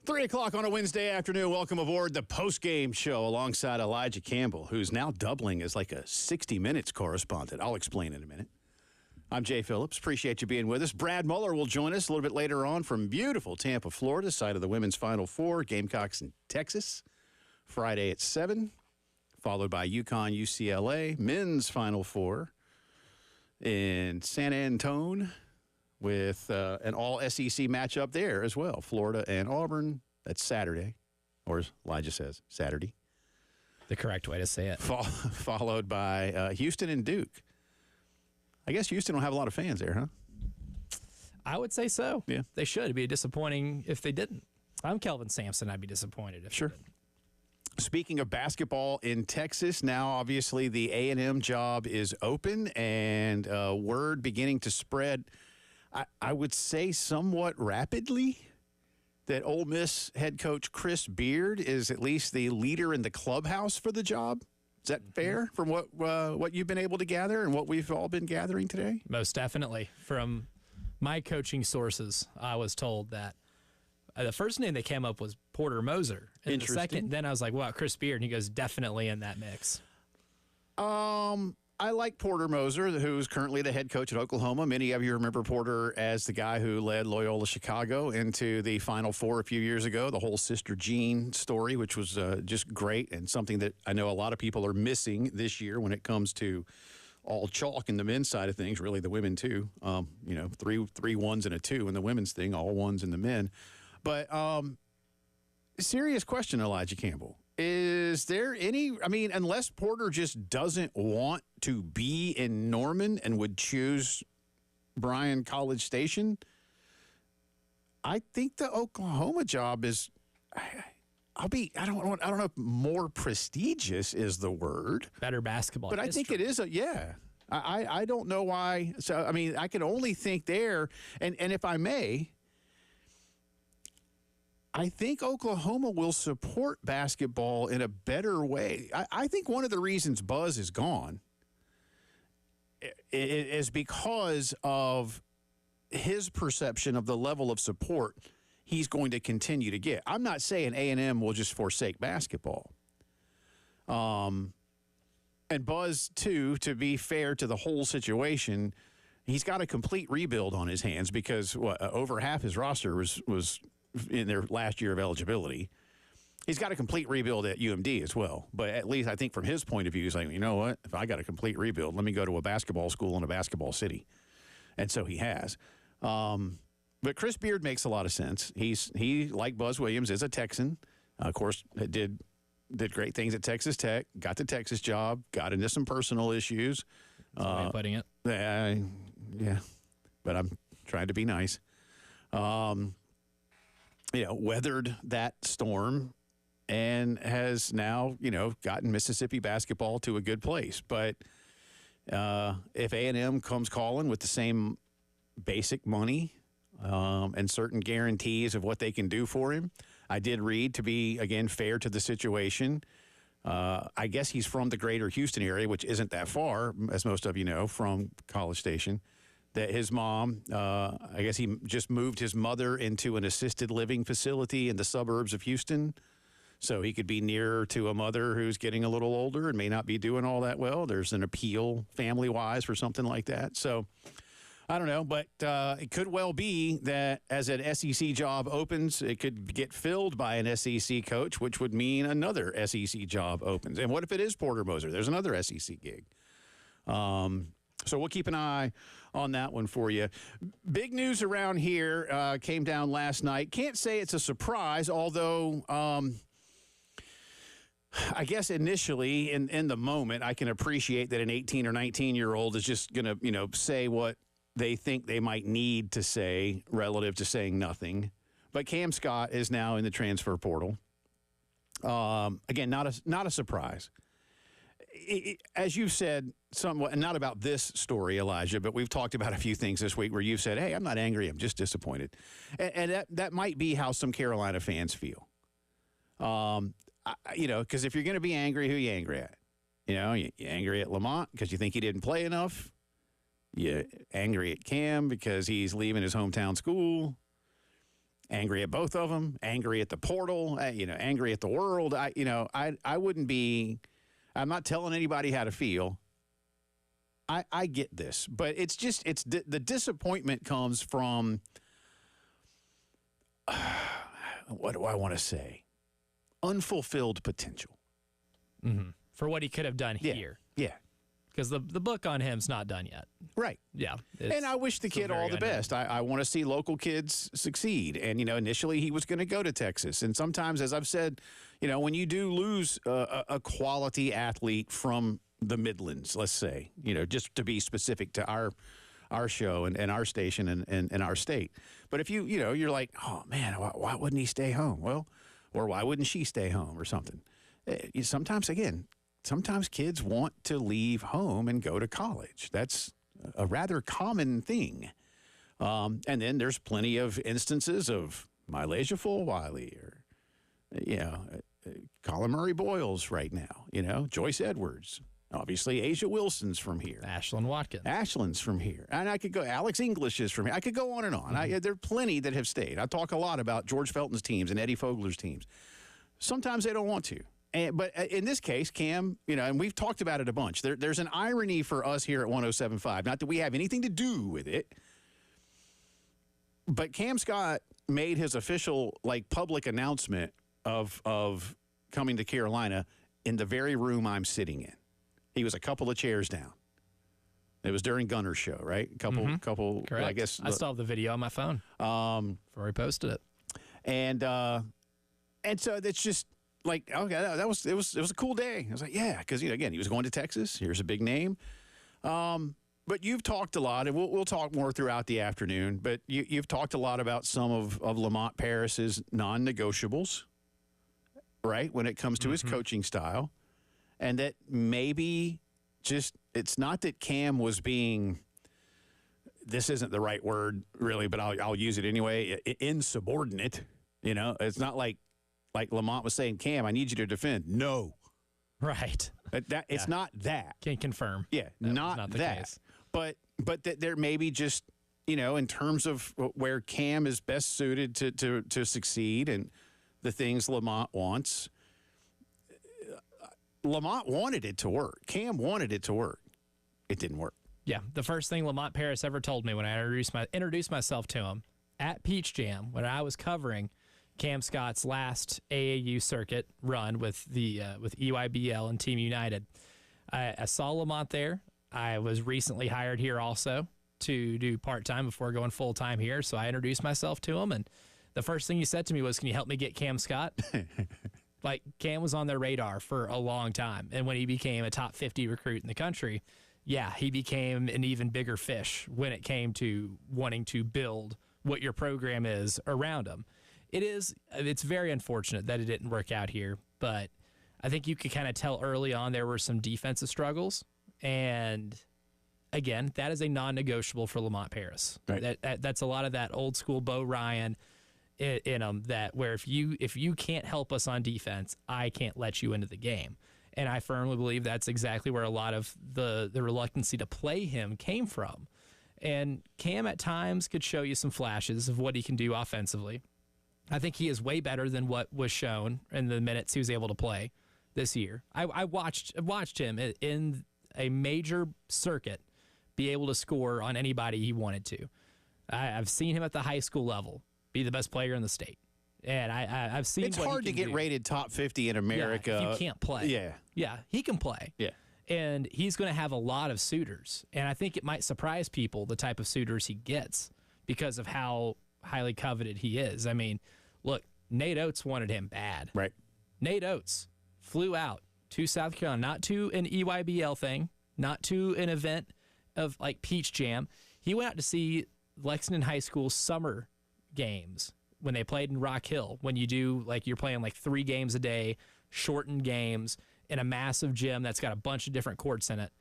3 o'clock on a Wednesday afternoon. Welcome aboard the Postgame Show alongside Elijah Campbell, who's now doubling as like a 60 Minutes correspondent. I'll explain in a minute. I'm Jay Phillips. Appreciate you being with us. Brad Muller will join us a little bit later on from beautiful Tampa, Florida, site of the women's Final Four, Gamecocks in Texas, Friday at 7, followed by UConn, UCLA, men's Final Four in San Antone, with an all-SEC matchup there as well. Florida and Auburn. That's Saturday, or as Elijah says, Saturday. The correct way to say it. Followed by Houston and Duke. I guess Houston will have a lot of fans there, huh? I would say so. Yeah. They should. It'd be disappointing if they didn't. I'm Kelvin Sampson. I'd be disappointed if they didn't. Speaking of basketball in Texas, now obviously the A&M job is open and word beginning to spread, I would say somewhat rapidly, that Ole Miss head coach Chris Beard is at least the leader in the clubhouse for the job. Is that fair from what you've been able to gather and what we've all been gathering today? Most definitely. From my coaching sources, I was told that the first name that came up was Porter Moser. And the second, then I was like, wow, Chris Beard. And he goes, definitely in that mix. I like Porter Moser, who's currently the head coach at Oklahoma. Many of you remember Porter as the guy who led Loyola Chicago into the Final Four a few years ago, the whole Sister Jean story, which was just great and something that I know a lot of people are missing this year when it comes to all chalk in the men's side of things, really the women too. Three ones and a two in the women's thing, all ones in the men. But serious question, Elijah Campbell. Is there any, unless Porter just doesn't want to be in Norman and would choose Bryan College Station, I think the Oklahoma job is, I don't know if more prestigious is the word. Better basketball. But I think it is I don't know why. So, I can only think there, and if I may, I think Oklahoma will support basketball in a better way. I think one of the reasons Buzz is gone is because of his perception of the level of support he's going to continue to get. I'm not saying A&M will just forsake basketball. And Buzz, too, to be fair to the whole situation, he's got a complete rebuild on his hands because over half his roster was in their last year of eligibility. He's got a complete rebuild at UMD as well. But at least I think from his point of view, he's like, you know what? If I got a complete rebuild, let me go to a basketball school in a basketball city. And so he has. But Chris Beard makes a lot of sense. He, like Buzz Williams, is a Texan. Of course, did great things at Texas Tech, got the Texas job, got into some personal issues. That's the way of putting it. Yeah, but I'm trying to be nice. Weathered that storm and has now, gotten Mississippi basketball to a good place. But if A&M comes calling with the same basic money and certain guarantees of what they can do for him, I did read, to be, again, fair to the situation, I guess he's from the greater Houston area, which isn't that far, as most of you know, from College Station. That his mom, I guess he just moved his mother into an assisted living facility in the suburbs of Houston so he could be nearer to a mother who's getting a little older and may not be doing all that well. There's an appeal family-wise for something like that. So I don't know, but it could well be that as an SEC job opens, it could get filled by an SEC coach, which would mean another SEC job opens. And what if it is Porter Moser? There's another SEC gig. So we'll keep an eye on that one for you. Big news around here came down last night. Can't say it's a surprise, although I guess initially in the moment I can appreciate that an 18 or 19-year-old is just going to, say what they think they might need to say relative to saying nothing. But Cam Scott is now in the transfer portal. Again, not a surprise. As you've said somewhat, and not about this story, Elijah, but we've talked about a few things this week where you've said, hey, I'm not angry, I'm just disappointed. And that might be how some Carolina fans feel. Because if you're going to be angry, who are you angry at? You angry at Lamont because you think he didn't play enough. You angry at Cam because he's leaving his hometown school. angry at both of them, angry at the portal, angry at the world. I wouldn't be. I'm not telling anybody how to feel. I get this, but it's the disappointment comes from what do I want to say? Unfulfilled potential. Mm-hmm. For what he could have done here. Yeah. Because the book on him's not done yet. Right. Yeah. And I wish the kid all the best. I want to see local kids succeed. And, initially he was going to go to Texas. And sometimes, as I've said, when you do lose a quality athlete from the Midlands, let's say, just to be specific to our show and our station and our state. But if you're like, oh, man, why wouldn't he stay home? Well, or why wouldn't she stay home or something? Sometimes kids want to leave home and go to college. That's a rather common thing. And then there's plenty of instances of Milasia Fulwiley or, Colin Murray Boyles right now, Joyce Edwards. Obviously, Asia Wilson's from here. Ashlyn Watkins. Ashland's from here. And I could go, Alex English is from here. I could go on and on. Mm-hmm. There are plenty that have stayed. I talk a lot about George Felton's teams and Eddie Fogler's teams. Sometimes they don't want to. But in this case, Cam, and we've talked about it a bunch. There's an irony for us here at 107.5. Not that we have anything to do with it. But Cam Scott made his official, public announcement of coming to Carolina in the very room I'm sitting in. He was a couple of chairs down. It was during Gunner's show, right? Couple. Correct. I guess I still have the video on my phone before he posted it. And so that's just okay. It was a cool day. I was like, yeah, because again, he was going to Texas. Here's a big name. But you've talked a lot, and we'll talk more throughout the afternoon. But you've talked a lot about some of Lamont Paris's non-negotiables, right? When it comes to his coaching style. And that maybe it's not that Cam was being, this isn't the right word really, but I'll use it anyway, insubordinate. It's not like Lamont was saying, Cam, I need you to defend. No. Right. It's not that. Can confirm. Yeah, not the that. case. But that there may be just, in terms of where Cam is best suited to succeed and the things Lamont wants. Lamont wanted it to work. Cam wanted it to work. It didn't work. Yeah, the first thing Lamont Paris ever told me when I introduced myself to him at Peach Jam when I was covering Cam Scott's last AAU circuit run with EYBL and Team United. I saw Lamont there. I was recently hired here also to do part-time before going full-time here, so I introduced myself to him, and the first thing he said to me was, can you help me get Cam Scott? Cam was on their radar for a long time. And when he became a top 50 recruit in the country, yeah, he became an even bigger fish when it came to wanting to build what your program is around him. It's very unfortunate that it didn't work out here, but I think you could kind of tell early on there were some defensive struggles. And again, that is a non-negotiable for Lamont Paris. Right. That's a lot of that old school Bo Ryan in them, that where if you can't help us on defense, I can't let you into the game. And I firmly believe that's exactly where a lot of the reluctancy to play him came from. And Cam at times could show you some flashes of what he can do offensively. I think he is way better than what was shown in the minutes he was able to play this year. I watched him in a major circuit be able to score on anybody he wanted to. I've seen him at the high school level be the best player in the state. And I've seen it's hard to get rated top 50 in America. Yeah, if you can't play. Yeah, he can play. Yeah. And he's going to have a lot of suitors. And I think it might surprise people the type of suitors he gets because of how highly coveted he is. I mean, look, Nate Oates wanted him bad. Right. Nate Oates flew out to South Carolina, not to an EYBL thing, not to an event of Peach Jam. He went out to see Lexington High School summer games when they played in Rock Hill, when you do you're playing 3 games a day, shortened games in a massive gym that's got a bunch of different courts in it.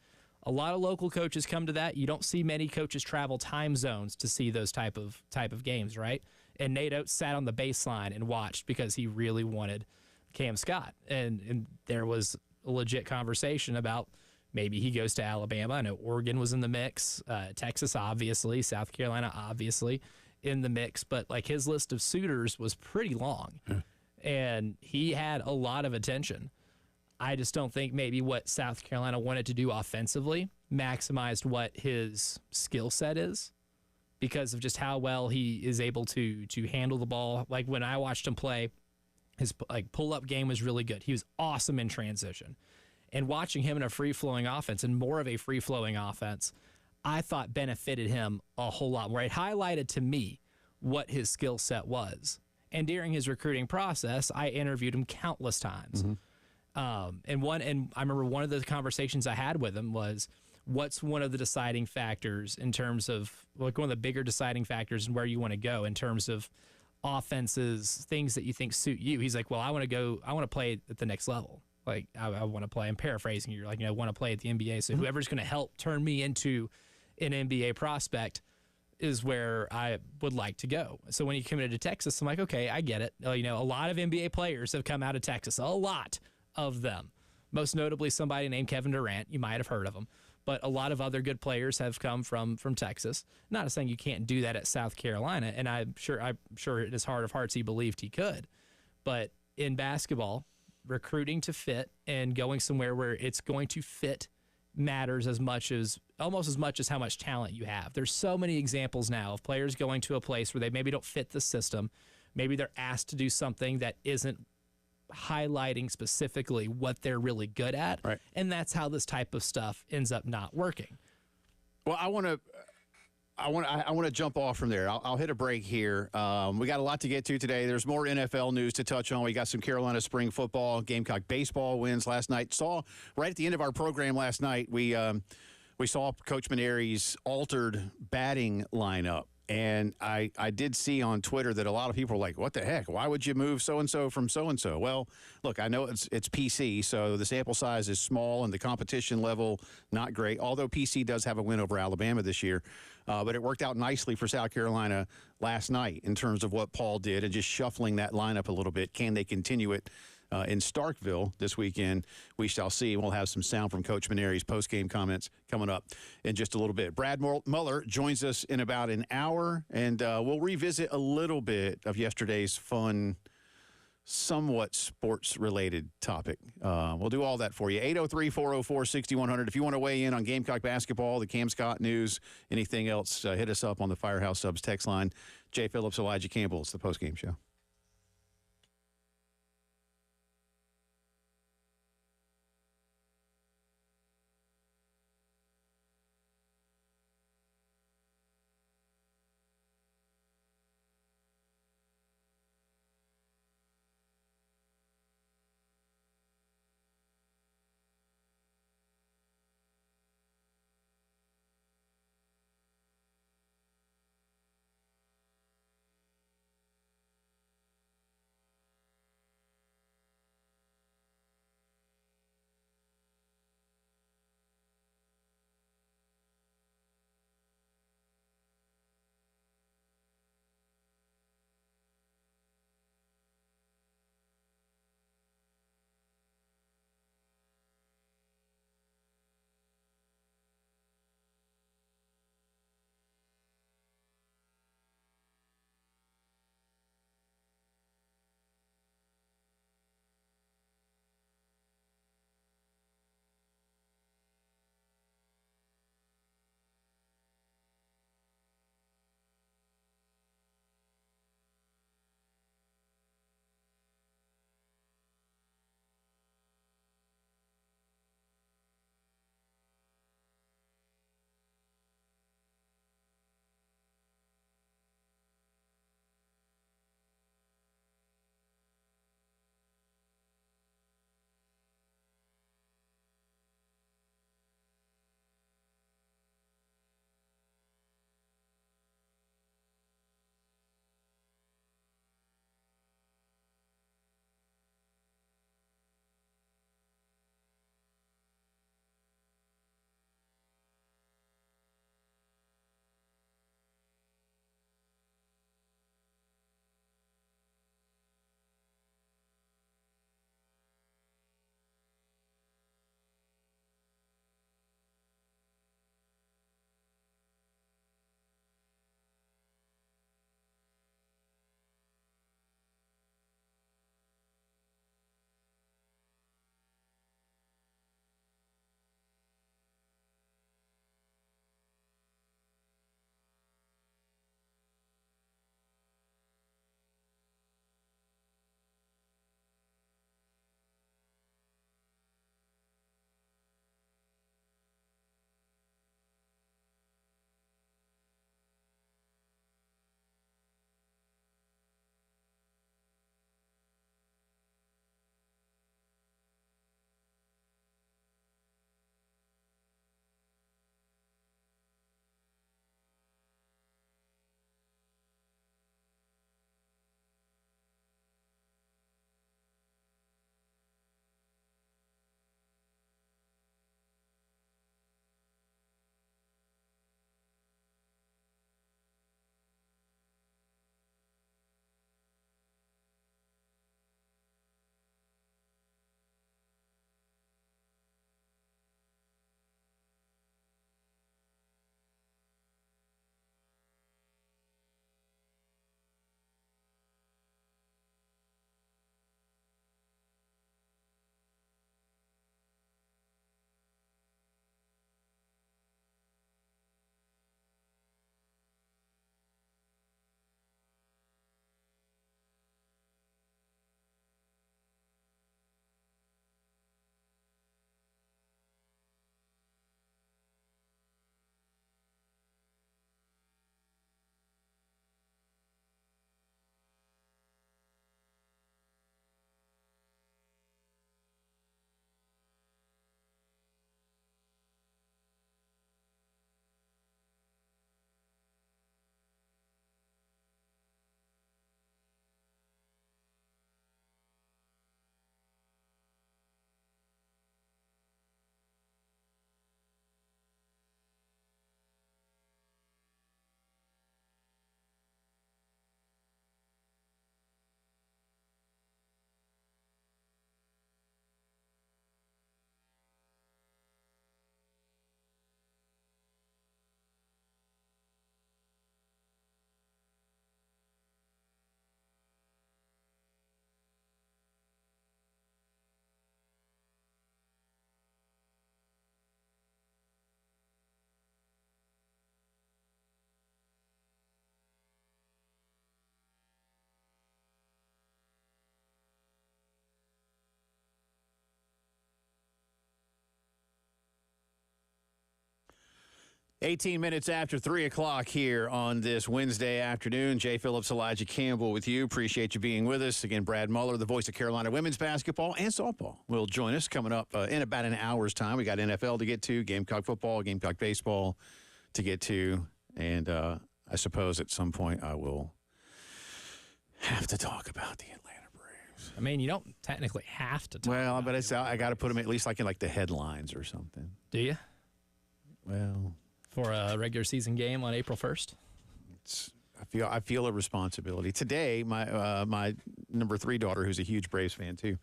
A lot of local coaches come to that. You don't see many coaches travel time zones to see those type of games, right? And Nate Oates sat on the baseline and watched because he really wanted Cam Scott. And there was a legit conversation about maybe he goes to Alabama. I know Oregon was in the mix, Texas obviously, South Carolina obviously. in the mix, but like his list of suitors was pretty long, and he had a lot of attention. I just don't think maybe what South Carolina wanted to do offensively maximized what his skill set is, because of just how well he is able to handle the ball. Like when I watched him play, his like pull-up game was really good. He was awesome in transition. And watching him in a free-flowing offense, and more of a free-flowing offense, I thought benefited him a whole lot more. It highlighted to me what his skill set was. And during his recruiting process, I interviewed him countless times. And I remember one of the conversations I had with him was, what's one of the deciding factors in terms of, like, one of the bigger deciding factors in where you want to go in terms of offenses, things that you think suit you? He's like, well, I want to play at the next level. Like, I want to play, I'm paraphrasing, you're like, I want to play at the NBA. So whoever's going to help turn me into an NBA prospect is where I would like to go. So when he committed to Texas, I'm like, okay, I get it. A lot of NBA players have come out of Texas, a lot of them. Most notably somebody named Kevin Durant. You might have heard of him. But a lot of other good players have come from Texas. Not saying you can't do that at South Carolina, and I'm sure in his heart of hearts he believed he could. But in basketball, recruiting to fit and going somewhere where it's going to fit matters almost as much as how much talent you have. There's so many examples now of players going to a place where they maybe don't fit the system. Maybe they're asked to do something that isn't highlighting specifically what they're really good at. Right. And that's how this type of stuff ends up not working. Well, I want to jump off from there. I'll hit a break here. We got a lot to get to today. There's more NFL news to touch on. We got some Carolina spring football, Gamecock baseball wins last night. Saw right at the end of our program last night, we saw Coach Maneri's altered batting lineup. And I did see on Twitter that a lot of people are like, what the heck? Why would you move so-and-so from so-and-so? Well, look, I know it's PC, so the sample size is small and the competition level not great, although PC does have a win over Alabama this year. But it worked out nicely for South Carolina last night in terms of what Paul did and just shuffling that lineup a little bit. Can they continue it in Starkville this weekend? We shall see. We'll have some sound from Coach Maneri's post-game comments coming up in just a little bit. Brad Muller joins us in about an hour, and we'll revisit a little bit of yesterday's fun, somewhat sports-related topic. We'll do all that for you. 803-404-6100. If you want to weigh in on Gamecock basketball, the Cam Scott news, anything else, hit us up on the Firehouse Subs text line. Jay Phillips, Elijah Campbell. It's the post-game show. 18 minutes after 3 o'clock here on this Wednesday afternoon. Jay Phillips, Elijah Campbell with you. Appreciate you being with us. Again, Brad Muller, the voice of Carolina women's basketball and softball, will join us coming up in about an hour's time. We got NFL to get to, Gamecock football, Gamecock baseball to get to, and I suppose at some point I will have to talk about the Atlanta Braves. I mean, you don't technically have to talk Well, about but I got to put them at least like in like the headlines or something. Do you? Well, for a regular season game on April 1st? I feel a responsibility. Today, my number 3 daughter, who's a huge Braves fan too.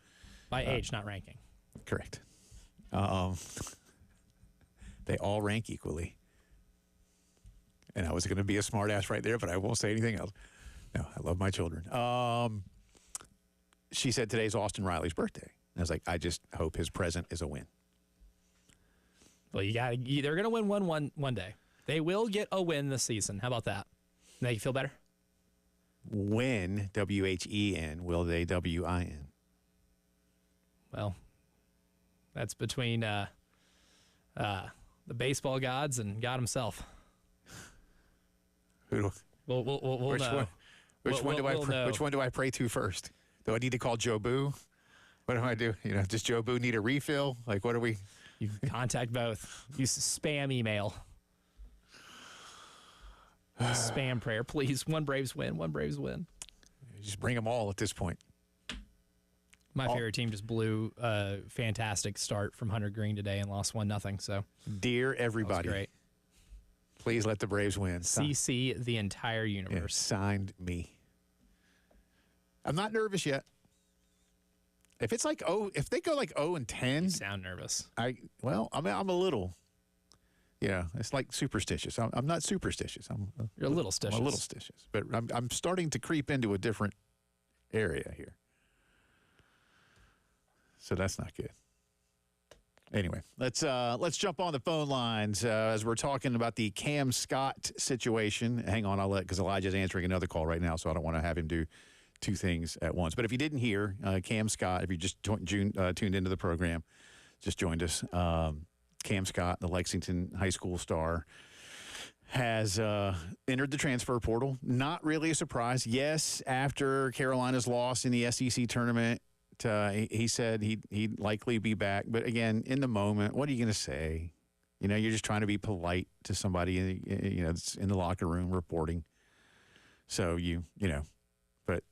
By age, not ranking. Correct. They all rank equally. And I was going to be a smart ass right there, but I won't say anything else. No, I love my children. She said today's Austin Riley's birthday. And I was like, I just hope his present is a win. Well, they're going to win one day. They will get a win this season. How about that? Make you feel better? Win, W-H-E-N, will they W-I-N? Well, that's between the baseball gods and God himself. We'll We'll know. Which one do I pray to first? Do I need to call Joe Boo? What do I do? Does Joe Boo need a refill? Like, what are we? You contact both. Use spam email. Spam prayer, please. One Braves win. One Braves win. Just bring them all at this point. My favorite team just blew a fantastic start from Hunter Green today and lost 1-0. So, dear everybody, great. Please let the Braves win. CC the entire universe. Yeah, signed me. I'm not nervous yet. If they go like 0-10, you sound nervous. I'm a little. Yeah, it's like superstitious. I'm not superstitious. You're a little stitious. I'm a little stitious, but I'm starting to creep into a different area here. So that's not good. Anyway, let's jump on the phone lines as we're talking about the Cam Scott situation. Hang on, because Elijah's answering another call right now, so I don't want to have him do two things at once. But if you didn't hear, Cam Scott, if you just tuned into the program, just joined us, Cam Scott, the Lexington high school star, has entered the transfer portal. Not really a surprise. Yes, after Carolina's loss in the SEC tournament, he said he'd likely be back. But again, in the moment, what are you going to say? You're just trying to be polite to somebody, that's in the locker room reporting. So but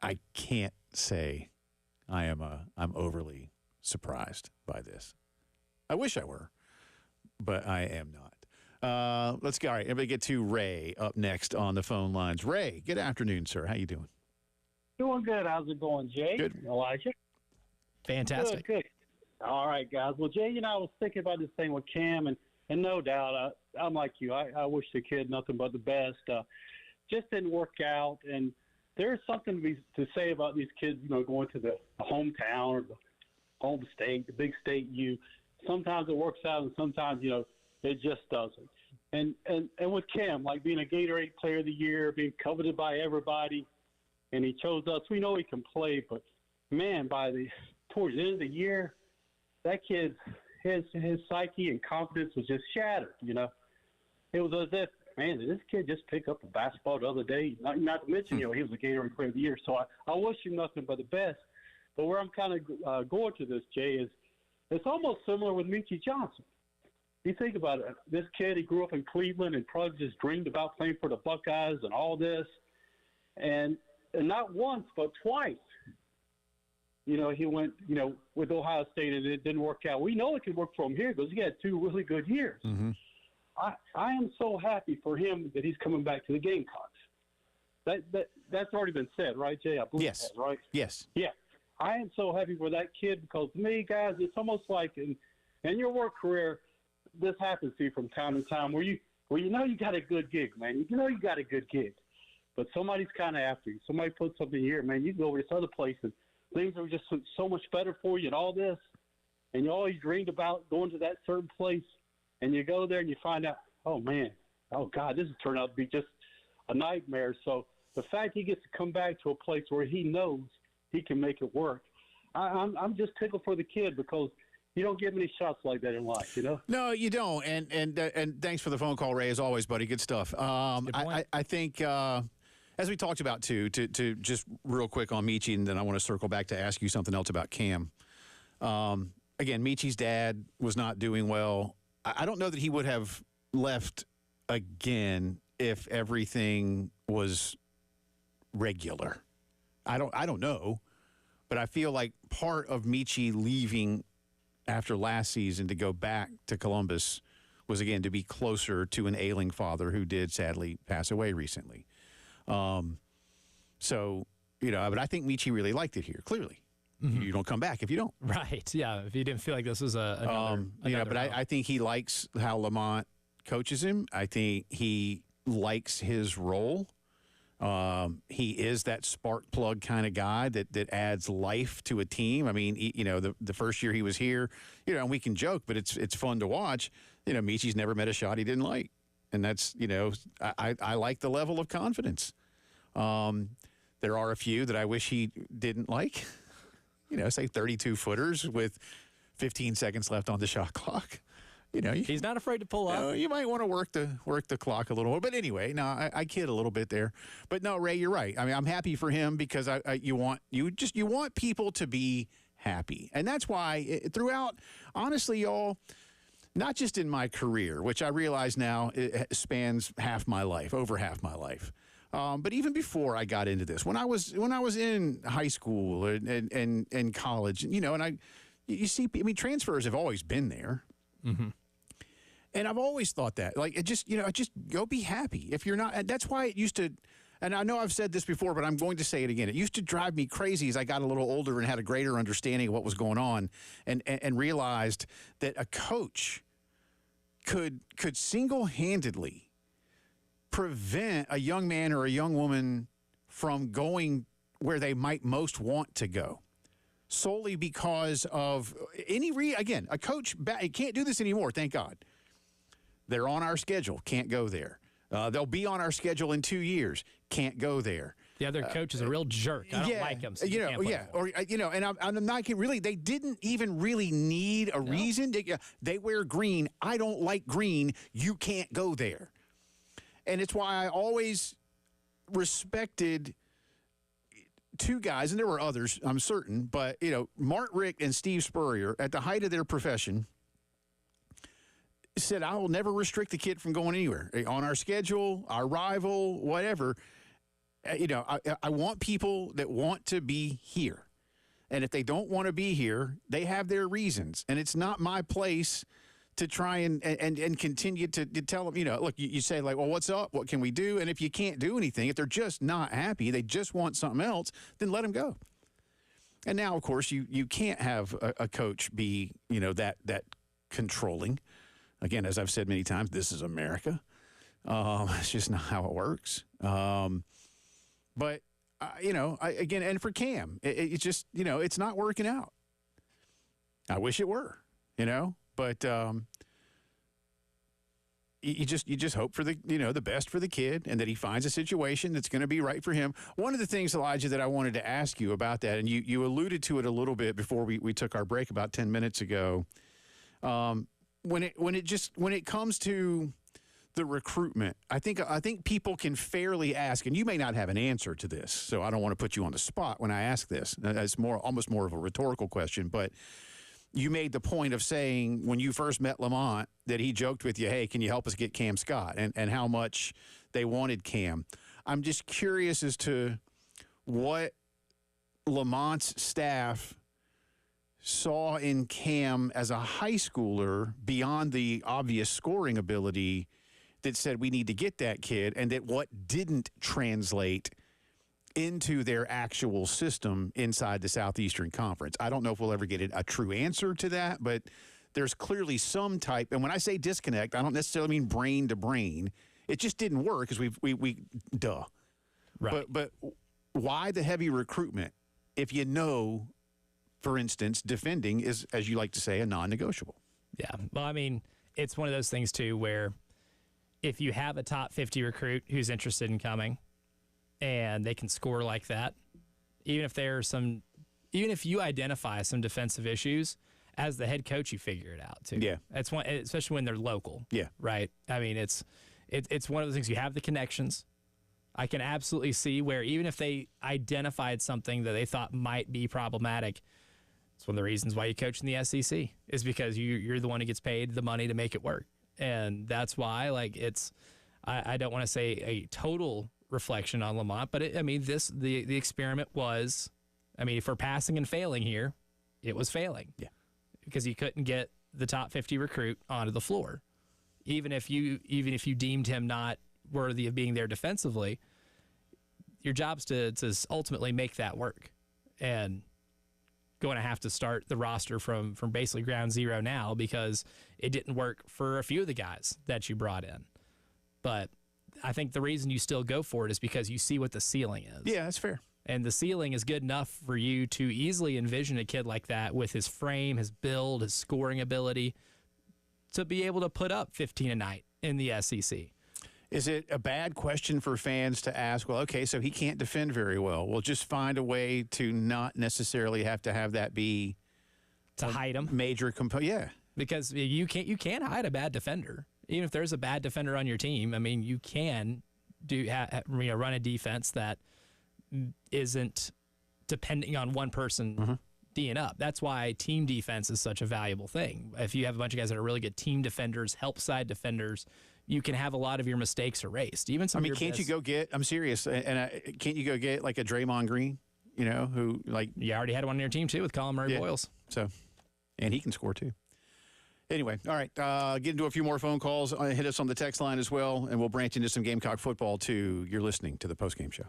I can't say I'm overly surprised by this. I wish I were, but I am not. Let's go. All right, everybody get to Ray up next on the phone lines. Ray, good afternoon, sir. How you doing? Doing good. How's it going, Jay? Good. Elijah? Fantastic. Good. All right, guys. Well, Jay, I was thinking about this thing with Cam, and no doubt, I'm like you. I wish the kid nothing but the best. Just didn't work out, and there's something to say about these kids, going to the hometown or the home state, the big state. Sometimes it works out, and sometimes it just doesn't. And with Cam, like being a Gatorade Player of the Year, being coveted by everybody, and he chose us. We know he can play, but man, towards the end of the year, that kid, his psyche and confidence was just shattered. It was as if, man, did this kid just pick up a basketball the other day? Not to mention, he was a Gatorade Player of the Year. So I wish him nothing but the best. But where I'm kind of going to this, Jay, is it's almost similar with Michie Johnson. You think about it. This kid, he grew up in Cleveland and probably just dreamed about playing for the Buckeyes and all this. And not once, but twice, he went, with Ohio State, and it didn't work out. We know it could work for him here because he had 2 really good years. Mm-hmm. I am so happy for him that he's coming back to the Gamecocks. That's already been said, right, Jay? I believe yes. That, right? Yes. Yeah. I am so happy for that kid because to me, guys, it's almost like in your work career, this happens to you from time to time where you you got a good gig, man. You got a good gig. But somebody's kind of after you. Somebody puts something here, man. You can go over to this other place, and things are just so much better for you and all this. And you always dreamed about going to that certain place, and you go there and you find out, oh, man, oh, God, this has turned out to be just a nightmare. So the fact he gets to come back to a place where he knows he can make it work, I'm just tickled for the kid because you don't get many shots like that in life, you know? No, you don't. And thanks for the phone call, Ray, as always, buddy. Good stuff. Good point. I think, as we talked about, too, to just real quick on Michi, and then I want to circle back to ask you something else about Cam. Again, Michi's dad was not doing well. I don't know that he would have left again if everything was regular. I don't know, but I feel like part of Michi leaving after last season to go back to Columbus was, again, to be closer to an ailing father who did sadly pass away recently. So, but I think Michi really liked it here, clearly. Mm-hmm. You don't come back if you don't. Right, yeah, if you didn't feel like this was another but I think he likes how Lamont coaches him. I think he likes his role. He is that spark plug kind of guy that adds life to a team. I mean, the first year he was here, and we can joke, but it's fun to watch. Michi's never met a shot he didn't like. And that's, I like the level of confidence. There are a few that I wish he didn't like. Say 32-footers with 15 seconds left on the shot clock. He's not afraid to pull up. You might want to work the clock a little. But anyway, no, I kid a little bit there. But no, Ray, you're right. I mean, I'm happy for him because you want people to be happy, and that's why throughout, honestly, y'all, not just in my career, which I realize now it spans over half my life. But even before I got into this, when I was in high school and college, and you see, I mean, transfers have always been there. Mm-hmm. And I've always thought that, just go be happy. If you're not, and that's why it used to, and I know I've said this before, but I'm going to say it again. It used to drive me crazy as I got a little older and had a greater understanding of what was going on and realized that a coach could single-handedly prevent a young man or a young woman from going where they might most want to go. Solely because of again, a coach can't do this anymore, thank God. They're on our schedule, can't go there. They'll be on our schedule in 2 years, can't go there. The other coach is a real jerk. I don't like him. So and I'm not really. They didn't even really need a reason. They wear green. I don't like green. You can't go there. And it's why I always respected two guys, and there were others, I'm certain, but, Mart Rick and Steve Spurrier, at the height of their profession, said, I will never restrict the kid from going anywhere. On our schedule, our rival, whatever. I want people that want to be here. And if they don't want to be here, they have their reasons. And it's not my place to try and continue to tell them, look, you say, well, what's up? What can we do? And if you can't do anything, if they're just not happy, they just want something else, then let them go. And now, of course, you can't have a coach be, that controlling. Again, as I've said many times, this is America. It's just not how it works. But, again, and for Cam, it's just, it's not working out. I wish it were, But you just hope for the best for the kid and that he finds a situation that's going to be right for him. One of the things, Elijah, that I wanted to ask you about that, and you alluded to it a little bit before we took our break about 10 minutes ago. When it comes to the recruitment, I think people can fairly ask, and you may not have an answer to this, so I don't want to put you on the spot when I ask this. It's almost more of a rhetorical question, but you made the point of saying when you first met Lamont that he joked with you, hey, can you help us get Cam Scott, and how much they wanted Cam. I'm just curious as to what Lamont's staff saw in Cam as a high schooler beyond the obvious scoring ability that said we need to get that kid, and that what didn't translate into their actual system inside the Southeastern Conference. I don't know if we'll ever get a true answer to that, but there's clearly some type, and when I say disconnect, I don't necessarily mean brain to brain. It just didn't work because we duh. Right. But why the heavy recruitment if for instance, defending is, as you like to say, a non-negotiable? Yeah. Well, I mean, it's one of those things, too, where if you have a top 50 recruit who's interested in coming and they can score like that, even if you identify some defensive issues, as the head coach, you figure it out too. Yeah. That's one, especially when they're local. Yeah. Right. I mean, it's one of the things, you have the connections. I can absolutely see where even if they identified something that they thought might be problematic, it's one of the reasons why you coach in the SEC is because you're the one who gets paid the money to make it work. And that's why, like, I don't want to say a total reflection on Lamont, but the experiment was, if we're passing and failing here, it was failing. Yeah. Because you couldn't get the top 50 recruit onto the floor. Even if you deemed him not worthy of being there defensively, your job's to ultimately make that work. And going to have to start the roster from basically ground zero now because it didn't work for a few of the guys that you brought in. But I think the reason you still go for it is because you see what the ceiling is. Yeah, that's fair. And the ceiling is good enough for you to easily envision a kid like that with his frame, his build, his scoring ability to be able to put up 15 a night in the SEC. Is it a bad question for fans to ask, well, okay, so he can't defend very well. Well, just find a way to not necessarily have to have that be to hide him. Major component. Yeah. Because you can't hide a bad defender. Even if there's a bad defender on your team, you can run a defense that isn't depending on one person D'ing up. That's why team defense is such a valuable thing. If you have a bunch of guys that are really good team defenders, help side defenders, you can have a lot of your mistakes erased. Even some. Can't you go get? I'm serious, can't you go get like a Draymond Green? Who like you already had one on your team too with Colin Murray Boyles. So, and he can score too. Anyway, all right, get into a few more phone calls. Hit us on the text line as well, and we'll branch into some Gamecock football too. You're listening to the Postgame Show.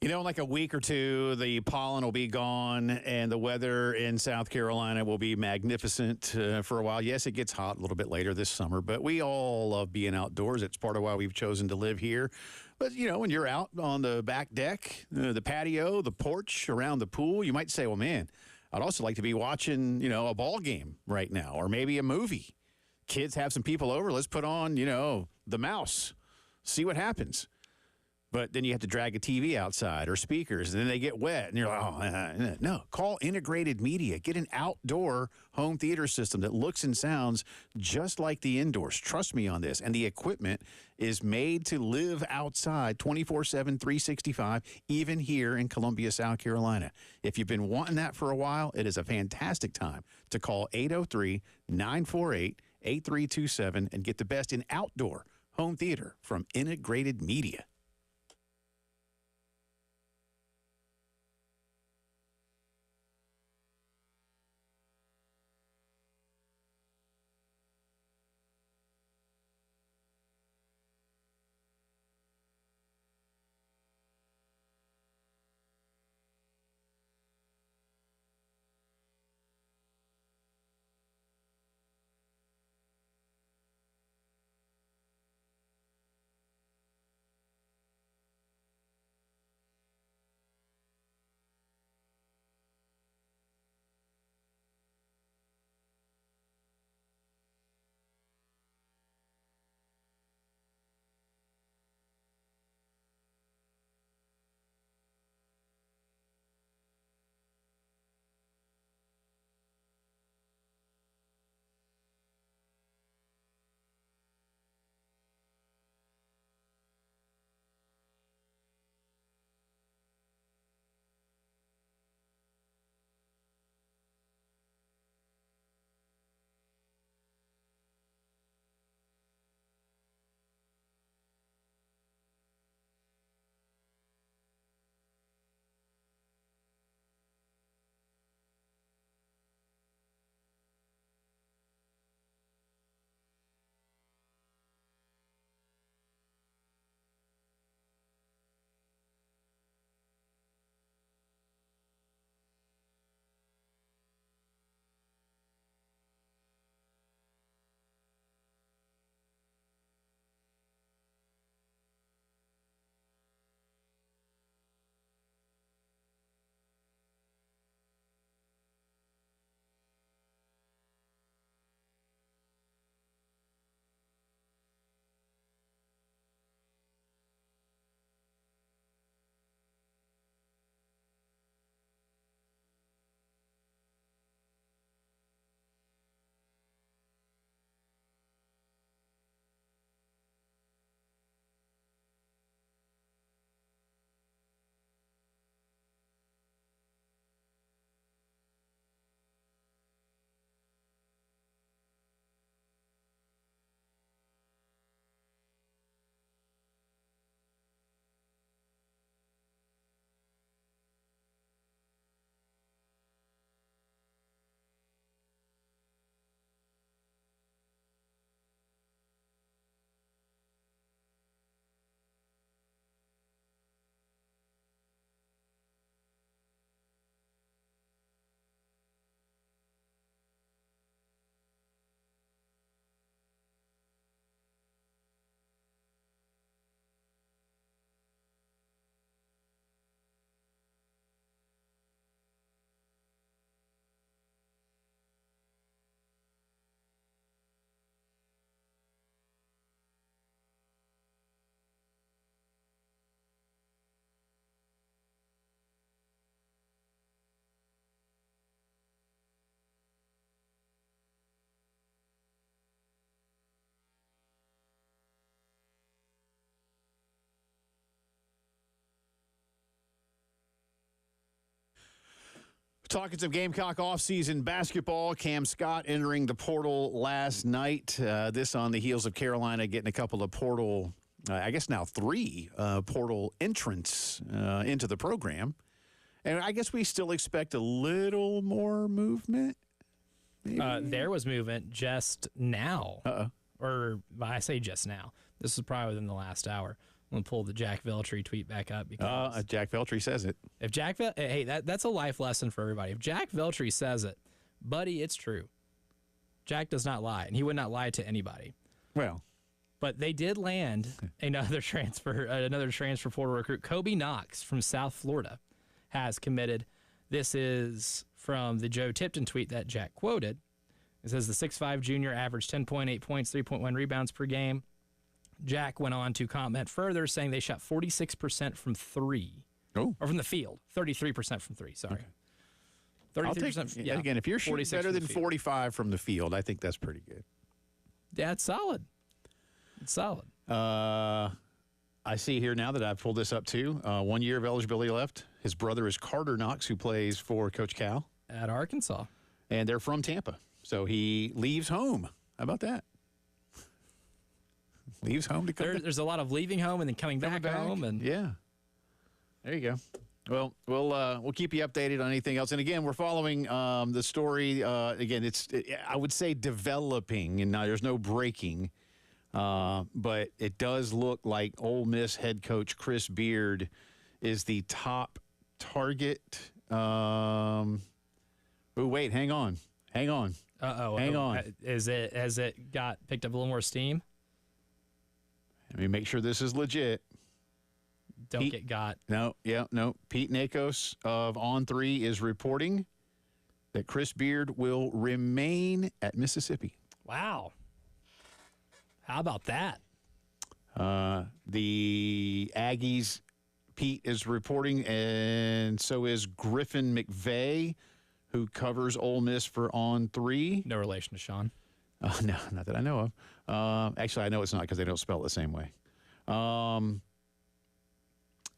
In like a week or two, the pollen will be gone and the weather in South Carolina will be magnificent for a while. Yes, it gets hot a little bit later this summer, but we all love being outdoors. It's part of why we've chosen to live here. But, when you're out on the back deck, the patio, the porch, around the pool, you might say, well, man, I'd also like to be watching, a ball game right now or maybe a movie. Kids have some people over. Let's put on, The Mouse, see what happens. But then you have to drag a TV outside or speakers, and then they get wet. And you're like, no. Call Integrated Media. Get an outdoor home theater system that looks and sounds just like the indoors. Trust me on this. And the equipment is made to live outside 24/7, 365, even here in Columbia, South Carolina. If you've been wanting that for a while, it is a fantastic time to call 803-948-8327 and get the best in outdoor home theater from Integrated Media. Talking some Gamecock offseason basketball. Cam Scott entering the portal last night. This on the heels of Carolina getting a couple of portal, I guess now 3 portal entrants into the program. And I guess we still expect a little more movement. There was movement just now. Or I say just now. This is probably within the last hour. I'm going to pull the Jack Veltri tweet back up. Because Jack Veltri says it. If hey, that's a life lesson for everybody. If Jack Veltri says it, buddy, it's true. Jack does not lie, and he would not lie to anybody. Well. But they did land another transfer portal recruit. Kobe Knox from South Florida has committed. This is from the Joe Tipton tweet that Jack quoted. It says the 6'5 junior averaged 10.8 points, 3.1 rebounds per game. Jack went on to comment further, saying they shot 46% from 3. Oh. Or from the field. 33% from 3, sorry. Okay. 33%. Yeah. Again, if you're shooting better than 45 from the field, I think that's pretty good. Yeah, it's solid. It's solid. I see here now that I've pulled this up too. 1 year of eligibility left. His brother is Carter Knox, who plays for Coach Cal. At Arkansas. And they're from Tampa. So he leaves home. How about that? Leaves home to come back. There's a lot of leaving home and then coming back home. And yeah. There you go. Well, we'll keep you updated on anything else. And again, we're following the story. Again, I would say developing, and now there's no breaking. But it does look like Ole Miss head coach Chris Beard is the top target. Wait, hang on. Hang on. Has it got picked up a little more steam? Let me make sure this is legit. Get got. No. Pete Nakos of On3 is reporting that Chris Beard will remain at Mississippi. Wow. How about that? The Aggies, Pete is reporting, and so is Griffin McVeigh, who covers Ole Miss for On3. No relation to Sean. No, not that I know of. Actually, I know it's not because they don't spell it the same way.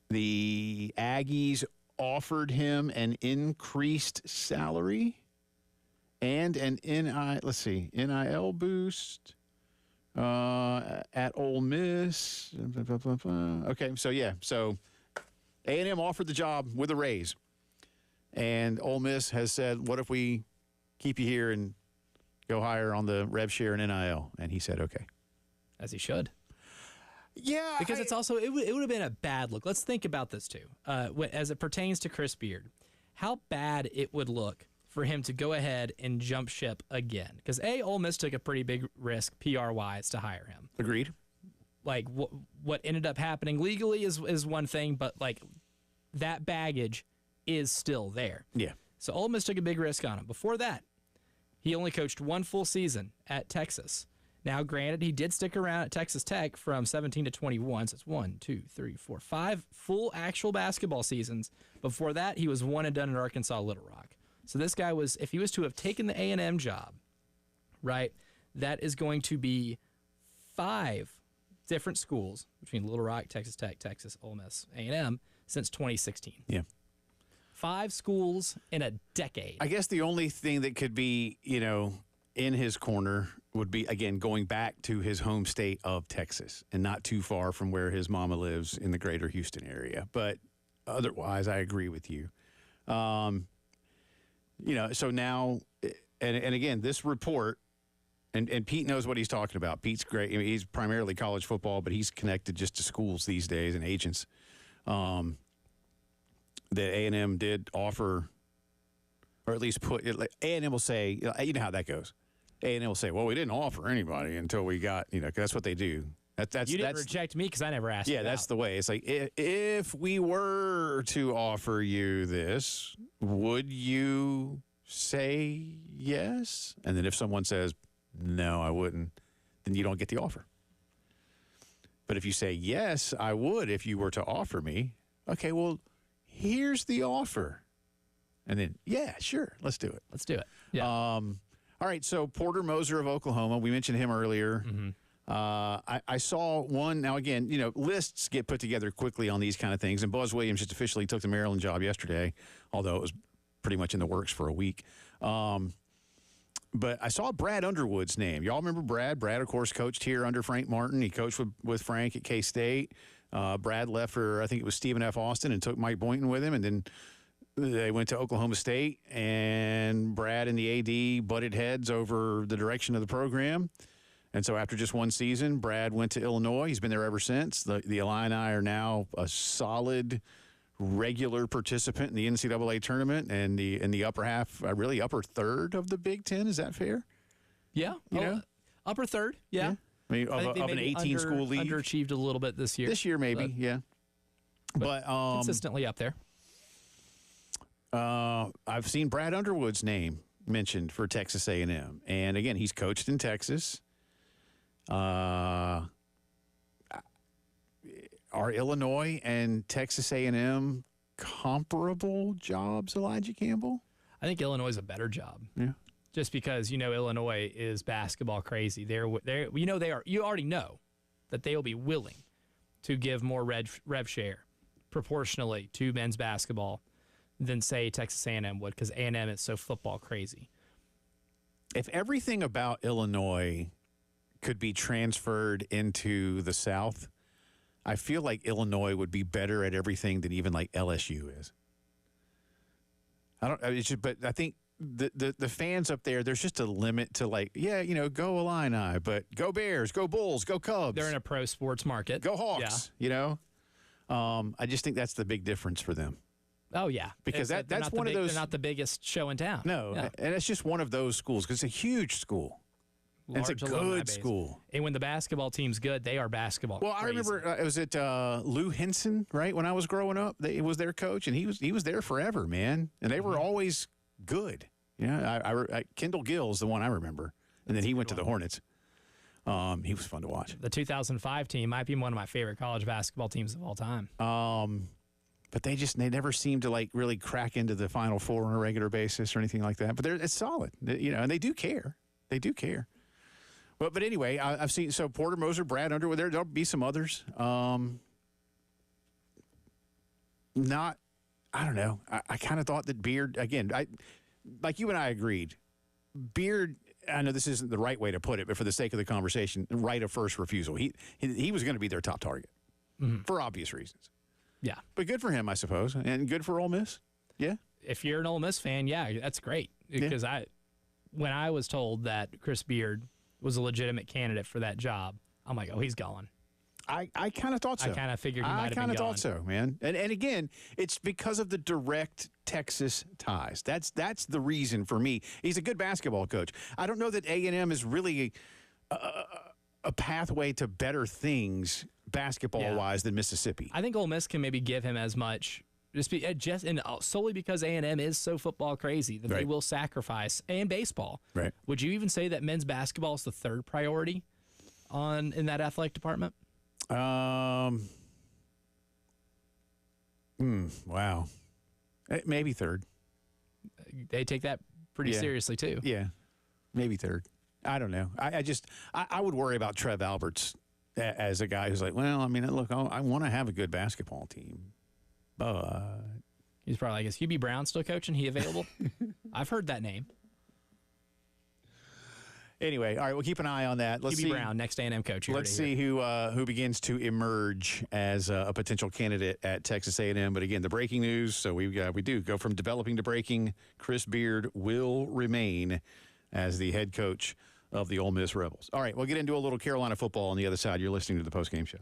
The Aggies offered him an increased salary and an NIL boost at Ole Miss. Okay, so A&M offered the job with a raise, and Ole Miss has said, "What if we keep you here and go higher on the rev share and NIL?" And he said, "Okay," as he should. Yeah, because it's also it would have been a bad look. Let's think about this too, as it pertains to Chris Beard, how bad it would look for him to go ahead and jump ship again. Because Ole Miss took a pretty big risk PR-wise to hire him. Agreed. Like what ended up happening legally is one thing, but like that baggage is still there. Yeah. So Ole Miss took a big risk on him. Before that, he only coached 1 full season at Texas. Now, granted, he did stick around at Texas Tech from 17 to 21. So it's 5 full actual basketball seasons. Before that, he was one and done at Arkansas Little Rock. So this guy was, if he was to have taken the A&M job, right, that is going to be 5 different schools between Little Rock, Texas Tech, Texas, Ole Miss, A&M since 2016. Yeah. 5 schools in a decade. I guess the only thing that could be, in his corner would be, again, going back to his home state of Texas and not too far from where his mama lives in the greater Houston area. But otherwise, I agree with you. So now, and again, this report, and Pete knows what he's talking about. Pete's great. I mean, he's primarily college football, but he's connected just to schools these days and agents. That A&M did offer, or at least put, A&M will say, you know how that goes. A&M will say, well, we didn't offer anybody until we got, 'cause that's what they do. You didn't reject me because I never asked. Yeah, that's the way. It's like, if we were to offer you this, would you say yes? And then if someone says, no, I wouldn't, then you don't get the offer. But if you say, yes, I would if you were to offer me, okay, well, here's the offer. And then, yeah, sure, let's do it. Let's do it. Yeah. All right, so Porter Moser of Oklahoma, we mentioned him earlier. Mm-hmm. I saw one. Now, again, lists get put together quickly on these kind of things, and Buzz Williams just officially took the Maryland job yesterday, although it was pretty much in the works for a week. But I saw Brad Underwood's name. Y'all remember Brad? Brad, of course, coached here under Frank Martin. He coached with Frank at K-State. Brad left for, I think it was Stephen F. Austin, and took Mike Boynton with him. And then they went to Oklahoma State, and Brad and the AD butted heads over the direction of the program. And so after just one season, Brad went to Illinois. He's been there ever since. The Illini are now a solid regular participant in the NCAA tournament and in the upper half, really upper third of the Big Ten. Is that fair? Yeah. You know? Upper third. Yeah. I mean, of an 18-school league. Underachieved a little bit this year. This year, maybe, yeah. But consistently up there. I've seen Brad Underwood's name mentioned for Texas A&M. And, again, he's coached in Texas. Are Illinois and Texas A&M comparable jobs, Elijah Campbell? I think Illinois is a better job. Yeah. Just because, Illinois is basketball crazy. They are. You already know that they will be willing to give more rev share proportionally to men's basketball than, say, Texas A&M would, because A&M is so football crazy. If everything about Illinois could be transferred into the South, I feel like Illinois would be better at everything than even like LSU is. But I think the fans up there, there's just a limit to go Illini, but go Bears, go Bulls, go Cubs. They're in a pro sports market. Go Hawks. Yeah. I just think that's the big difference for them. Oh yeah, because that's one of those. They're not the biggest show in town. No, yeah. And it's just one of those schools because it's a huge school. Large it's a good school. And when the basketball team's good, they are basketball. Well, crazy. I remember it was at Lou Henson, right? When I was growing up, it was their coach, and he was there forever, man. And they were always good. I Kendall Gill's the one I remember, and then he went to the Hornets. He was fun to watch. The 2005 team might be one of my favorite college basketball teams of all time. But they never seem to really crack into the Final Four on a regular basis or anything like that. But it's solid, and they do care. They do care. But anyway, I've seen Porter Moser, Brad Underwood. There'll be some others. I don't know. I kind of thought that Beard again. Like you and I agreed. Beard. I know this isn't the right way to put it, but for the sake of the conversation, right of first refusal. He was going to be their top target for obvious reasons. Yeah, but good for him, I suppose, and good for Ole Miss. Yeah. If you're an Ole Miss fan, yeah, that's great. Because when I was told that Chris Beard was a legitimate candidate for that job, I'm like, oh, he's gone. I kind of thought so. I kind of figured he might have been gone. I kind of thought so, man. And again, it's because of the direct Texas ties. That's the reason for me. He's a good basketball coach. I don't know that A&M is really a pathway to better things basketball-wise than Mississippi. I think Ole Miss can maybe give him as much solely because A&M is so football crazy that they will sacrifice, and baseball. Right. Would you even say that men's basketball is the third priority in that athletic department? Wow. Maybe third. They take that pretty seriously too. Yeah, maybe third. I don't know. I would worry about Trev Alberts as a guy who's like, well, I mean, look, I want to have a good basketball team. But he's probably like, is Hubie Brown still coaching? He available? I've heard that name. Anyway, all right, we'll keep an eye on that. Hubie Brown, next A&M coach. Let's see who begins to emerge as a potential candidate at Texas A&M. But again, the breaking news. So we do go from developing to breaking. Chris Beard will remain as the head coach of the Ole Miss Rebels. All right, we'll get into a little Carolina football on the other side. You're listening to the Postgame Show.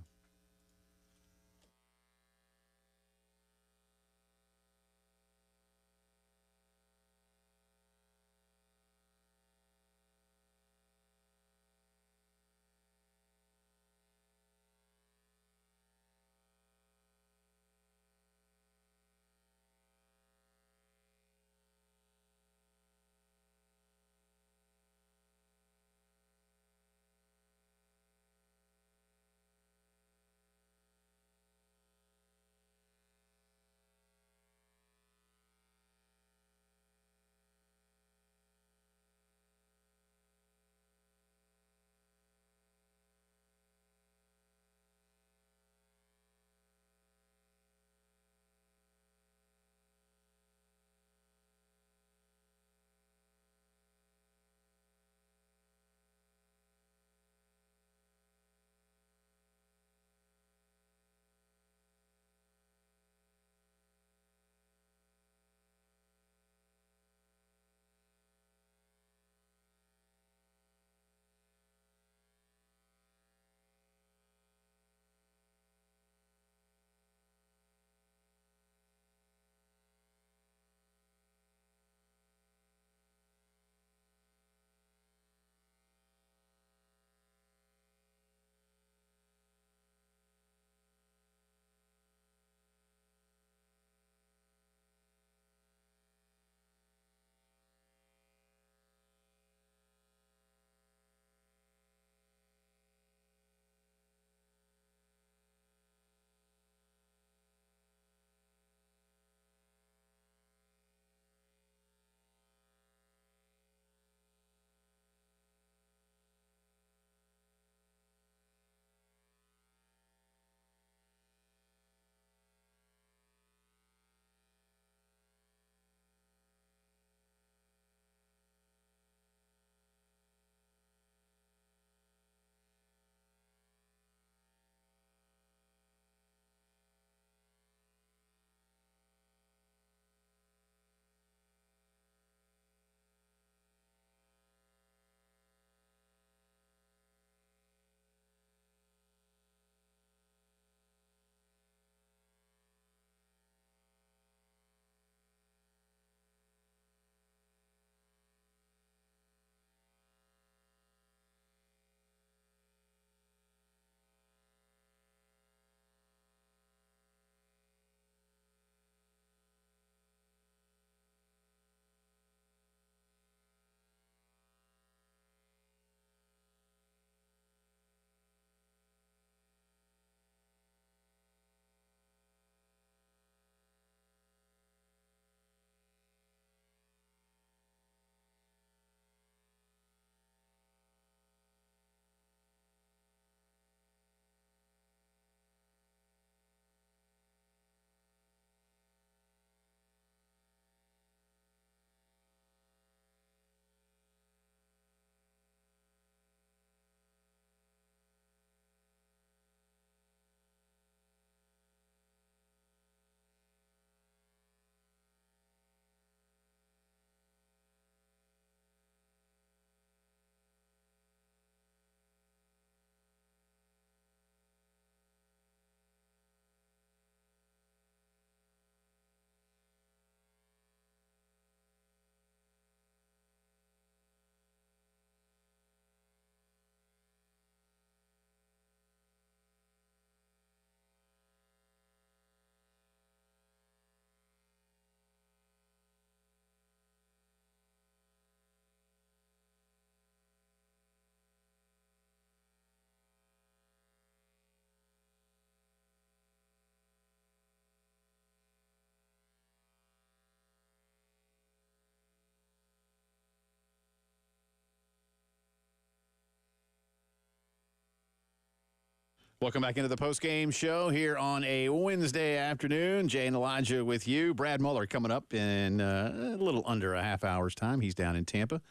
Welcome back into the Postgame Show here on a Wednesday afternoon. Jay and Elijah with you. Brad Muller coming up in a little under a half hour's time. He's down in Tampa.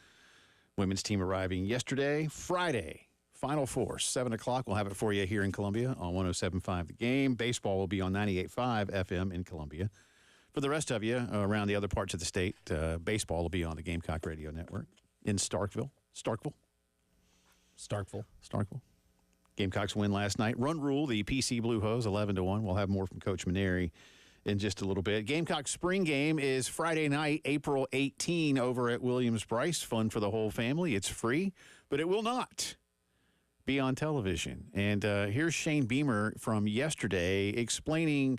Women's team arriving yesterday. Friday, Final Four, 7 o'clock. We'll have it for you here in Columbia on 107.5 The Game. Baseball will be on 98.5 FM in Columbia. For the rest of you around the other parts of the state, baseball will be on the Gamecock Radio Network in Starkville. Starkville. Gamecocks win last night. Run Rule, the PC Blue Hose, 11-1. We'll have more from Coach Maneri in just a little bit. Gamecock spring game is Friday night, April 18, over at Williams-Brice. Fun for the whole family. It's free, but it will not be on television. And here's Shane Beamer from yesterday explaining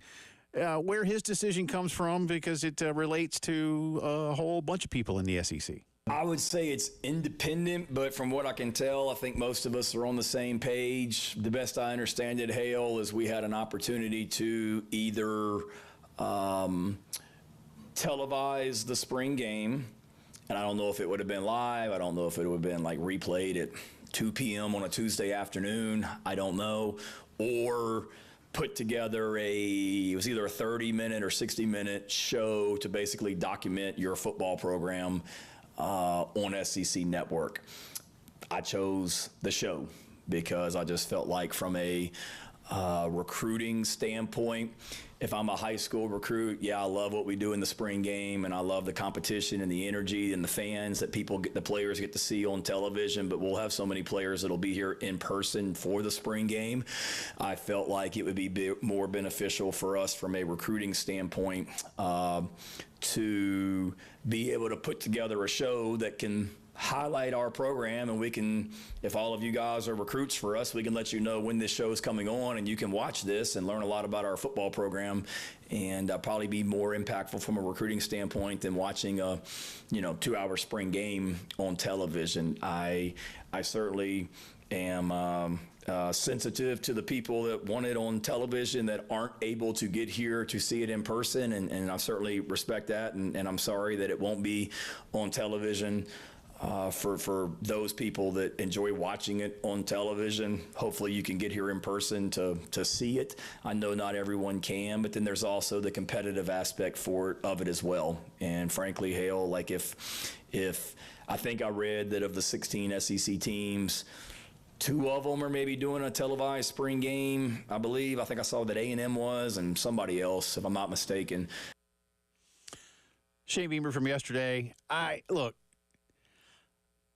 where his decision comes from, because it relates to a whole bunch of people in the SEC. I would say it's independent, but from what I can tell, I think most of us are on the same page. The best I understand it, Hale, is we had an opportunity to either televise the spring game, and I don't know if it would have been live. I don't know if it would have been like replayed at 2 p.m. on a Tuesday afternoon. I don't know. Or put together it was either a 30-minute or 60-minute show to basically document your football program on SEC Network. I chose the show because I just felt like from a recruiting standpoint, if I'm a high school recruit, yeah, I love what we do in the spring game, and I love the competition and the energy and the fans that the players get to see on television, but we'll have so many players that'll be here in person for the spring game. I felt like it would be more beneficial for us from a recruiting standpoint to be able to put together a show that can highlight our program, and we can, if all of you guys are recruits for us, we can let you know when this show is coming on, and you can watch this and learn a lot about our football program, and probably be more impactful from a recruiting standpoint than watching a 2-hour spring game on television. I certainly am sensitive to the people that want it on television that aren't able to get here to see it in person, and I certainly respect that, and I'm sorry that it won't be on television. For those people that enjoy watching it on television, hopefully you can get here in person to see it. I know not everyone can, but then there's also the competitive aspect of it as well. And frankly, Hale, like if I think I read that of the 16 SEC teams, 2 of them are maybe doing a televised spring game, I believe. I think I saw that A&M was, and somebody else, if I'm not mistaken. Shane Beamer from yesterday.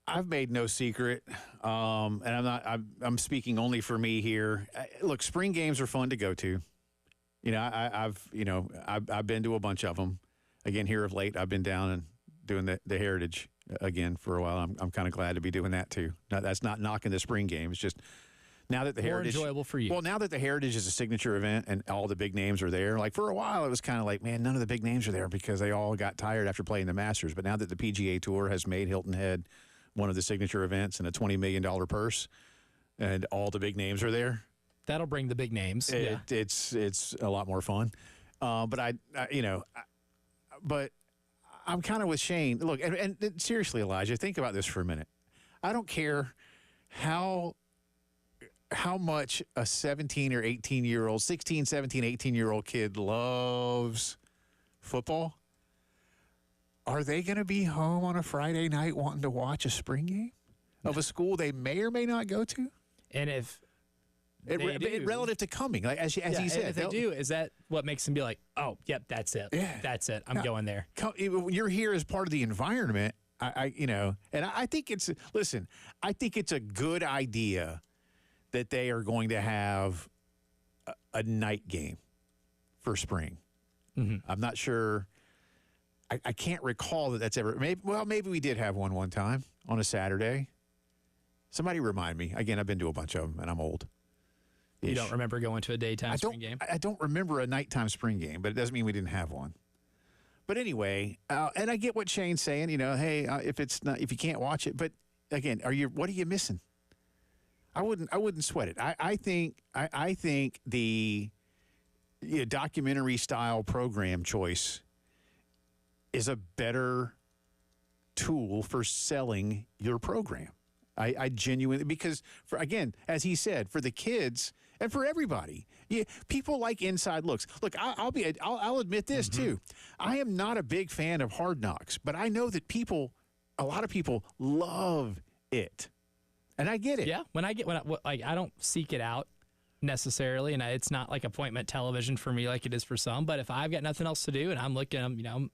I've made no secret, and I'm speaking only for me here. Look, spring games are fun to go to. I've been to a bunch of them. Again, here of late, I've been down and doing the Heritage again for a while. I'm kind of glad to be doing that too. Now, that's not knocking the spring game. It's just now that the More Heritage enjoyable for you. Well, now that the Heritage is a signature event and all the big names are there, like for a while it was kind of like, man, none of the big names are there because they all got tired after playing the Masters. But now that the PGA Tour has made Hilton Head one of the signature events and a $20 million purse, and all the big names are there. That'll bring the big names. It's a lot more fun. But but I'm kind of with Shane. Look, and seriously, Elijah, think about this for a minute. I don't care how much a 17 or 18-year-old, 16, 17, 18-year-old kid loves football. Are they going to be home on a Friday night wanting to watch a spring game of a school they may or may not go to? And if relative to coming, like as he said, if they do, is that what makes them be like, oh, yep, that's it. Yeah. That's it. I'm going there. You're here as part of the environment. I think it's a good idea that they are going to have a night game for spring. Mm-hmm. I'm not sure. I can't recall that that's ever. Maybe we did have one time on a Saturday. Somebody remind me. Again, I've been to a bunch of them, and I'm old. You don't remember going to a daytime spring game? I don't remember a nighttime spring game, but it doesn't mean we didn't have one. But anyway, and I get what Shane's saying. Hey, if you can't watch it, but again, what are you missing? I wouldn't sweat it. I think the documentary style program choice is a better tool for selling your program. I genuinely, because as he said, for the kids, and for everybody. Yeah, people like inside looks. Look, I'll admit this too. I am not a big fan of Hard Knocks, but I know that a lot of people love it, and I get it. Yeah, I don't seek it out necessarily, and it's not like appointment television for me like it is for some. But if I've got nothing else to do and I'm looking, I'm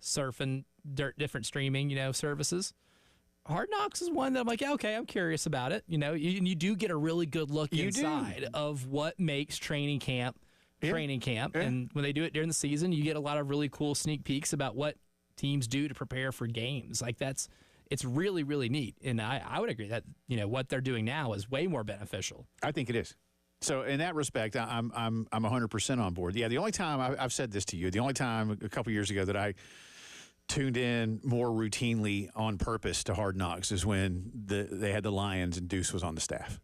surfing different streaming, services. Hard Knocks is one that I'm like, yeah, okay, I'm curious about it. You do get a really good look inside of what makes training camp. Yeah. And when they do it during the season, you get a lot of really cool sneak peeks about what teams do to prepare for games. Like it's really, really neat. And I would agree that, what they're doing now is way more beneficial. I think it is. So in that respect, I'm 100% on board. Yeah, the only time I've said this to you, the only time a couple years ago that I tuned in more routinely on purpose to Hard Knocks is when they had the Lions and Deuce was on the staff.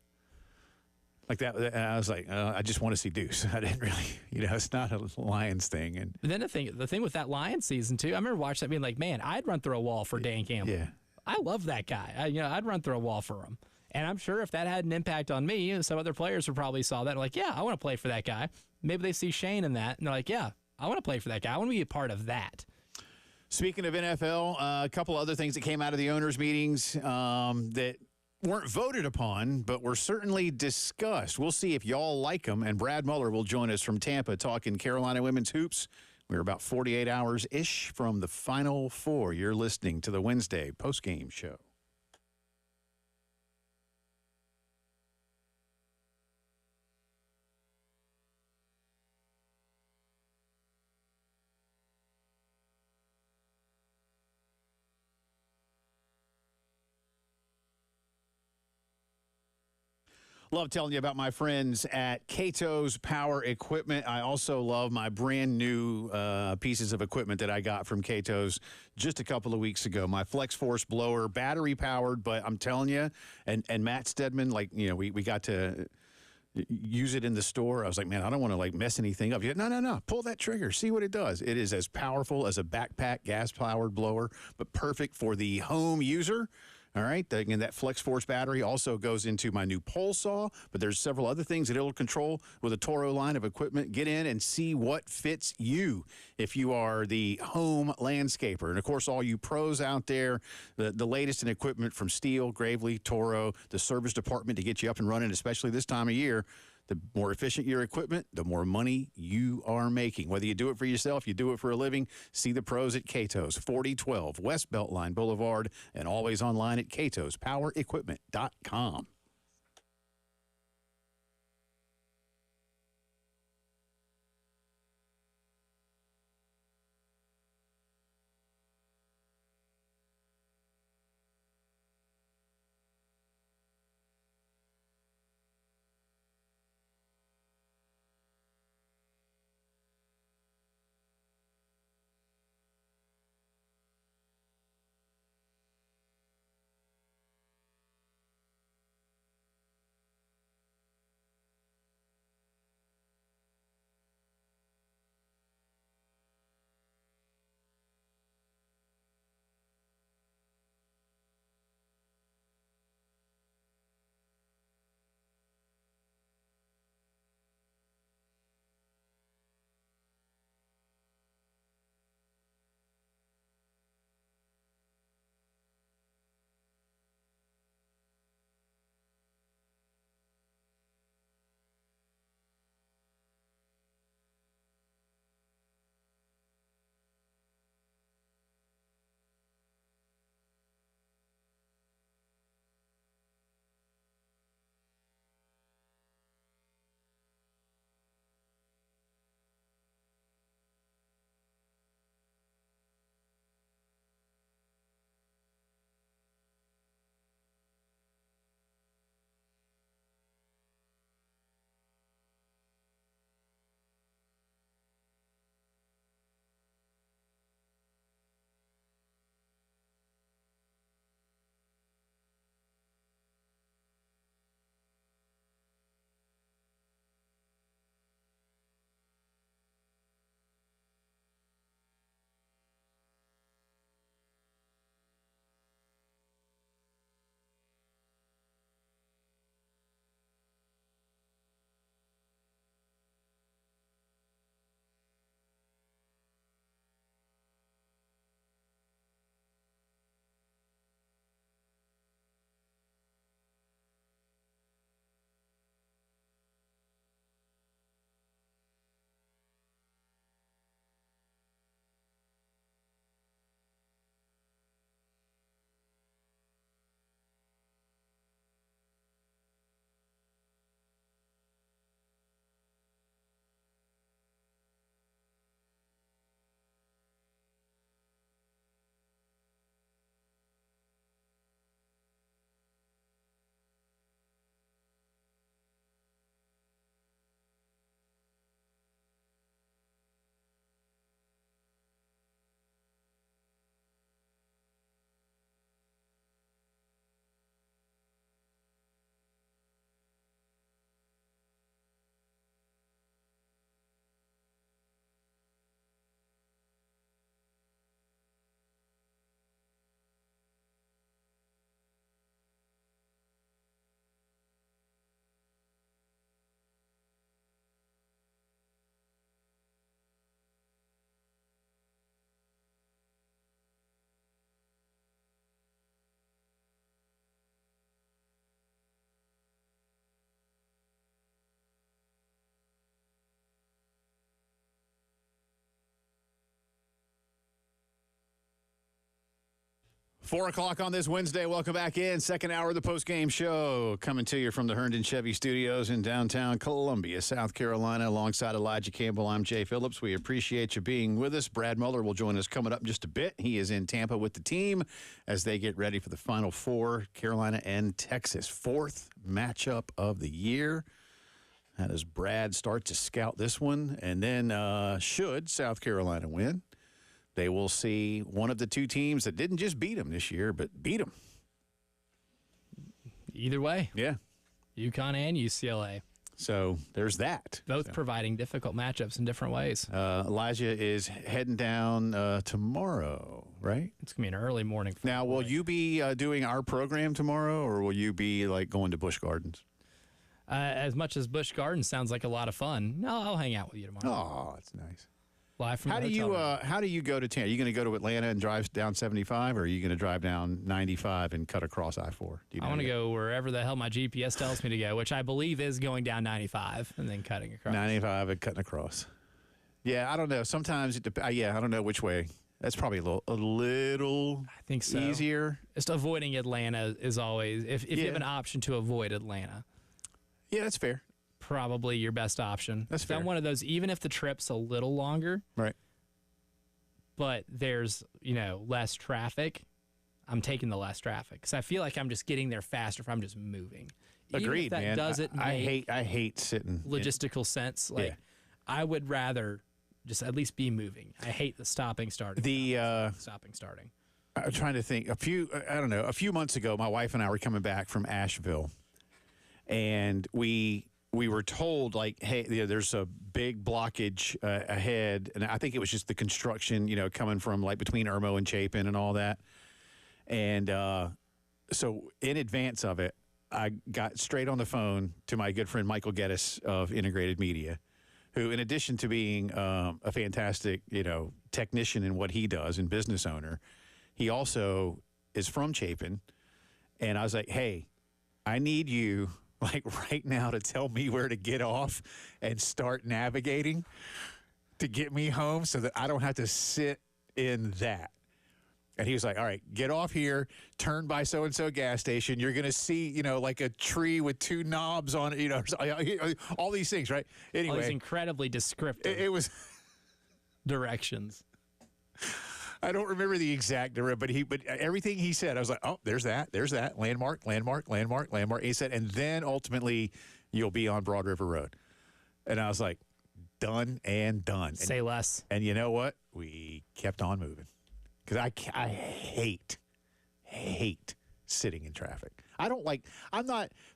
Like that, and I was like, I just want to see Deuce. I didn't really, it's not a Lions thing. And then the thing with that Lions season too, I remember watching that being like, man, I'd run through a wall for Dan Campbell. Yeah, I love that guy. I'd run through a wall for him. And I'm sure if that had an impact on me, some other players would probably saw that and like, yeah, I want to play for that guy. Maybe they see Shane in that and they're like, yeah, I want to play for that guy. I want to be a part of that. Speaking of NFL, a couple other things that came out of the owners' meetings that weren't voted upon, but were certainly discussed. We'll see if y'all like them. And Brad Muller will join us from Tampa talking Carolina women's hoops. We're about 48 hours-ish from the Final Four. You're listening to the Wednesday Postgame Show. Love telling you about my friends at Cato's Power Equipment. I also love my brand new pieces of equipment that I got from Cato's just a couple of weeks ago. My Flex Force blower, battery powered, but I'm telling you, and Matt Stedman, we got to use it in the store. I was like, man, I don't want to mess anything up. No. Pull that trigger. See what it does. It is as powerful as a backpack gas-powered blower, but perfect for the home user. All right, again, that Flex Force battery also goes into my new pole saw, but there's several other things that it'll control with a Toro line of equipment. Get in and see what fits you if you are the home landscaper. And, of course, all you pros out there, the latest in equipment from Steel, Gravely, Toro, the service department to get you up and running, especially this time of year. The more efficient your equipment, the more money you are making. Whether you do it for yourself, you do it for a living, see the pros at Cato's, 4012 West Beltline Boulevard, and always online at catospowerequipment.com. 4 o'clock on this Wednesday. Welcome back in. Second hour of the Postgame Show. Coming to you from the Herndon Chevy Studios in downtown Columbia, South Carolina. Alongside Elijah Campbell, I'm Jay Phillips. We appreciate you being with us. Brad Muller will join us coming up in just a bit. He is in Tampa with the team as they get ready for the Final Four, Carolina and Texas. Fourth matchup of the year. How does Brad start to scout this one? And then should South Carolina win, they will see one of the two teams that didn't just beat them this year, but beat them. Either way. Yeah. UConn and UCLA. So there's that. Both providing difficult matchups in different ways. Elijah is heading down tomorrow, right? It's going to be an early morning. Now, will you be doing our program tomorrow, or will you be like going to Busch Gardens? As much as Busch Gardens sounds like a lot of fun, no, I'll hang out with you tomorrow. Oh, that's nice. Live from How the do hotel you room. how do you go to Tampa? Are you going to go to Atlanta and drive down 75, or are you going to drive down 95 and cut across I-4? I want to go wherever the hell my GPS tells me to go, which I believe is going down 95 and then cutting across. 95 and cutting across. Yeah, I don't know. Sometimes it depends. Yeah, I don't know which way. That's probably a little I think so. easier. Just avoiding Atlanta is always, if you Yeah. have an option to avoid Atlanta, Yeah, that's fair. probably your best option. That's So I'm fair. one of those, even if the trip's a little longer, Right. but there's, less traffic, I'm taking the less traffic because I feel like I'm just getting there faster if I'm just moving. Even if Agreed, that man. doesn't make I hate sitting. logistical sense. Like, Yeah. I would rather just at least be moving. I hate the stopping, starting. Stopping, starting. I'm trying to think. A few months ago, my wife and I were coming back from Asheville, and we were told, like, hey, there's a big blockage ahead, and I think it was just the construction, coming from like between Irmo and Chapin and all that. And so in advance of it, I got straight on the phone to my good friend Michael Geddes of Integrated Media, who, in addition to being a fantastic, technician in what he does and business owner, he also is from Chapin. And I was like, hey, I need you, like, right now to tell me where to get off and start navigating to get me home so that I don't have to sit in that. And he was like, all right, get off here, turn by so-and-so gas station. You're going to see, like a tree with two knobs on it, all these things, right? All these Anyway, incredibly descriptive it was, directions. I don't remember the exact direction, but everything he said, I was like, oh, there's that, landmark. He said, and then ultimately you'll be on Broad River Road. And I was like, done and done. Say less. And you know what? We kept on moving. Because I hate sitting in traffic.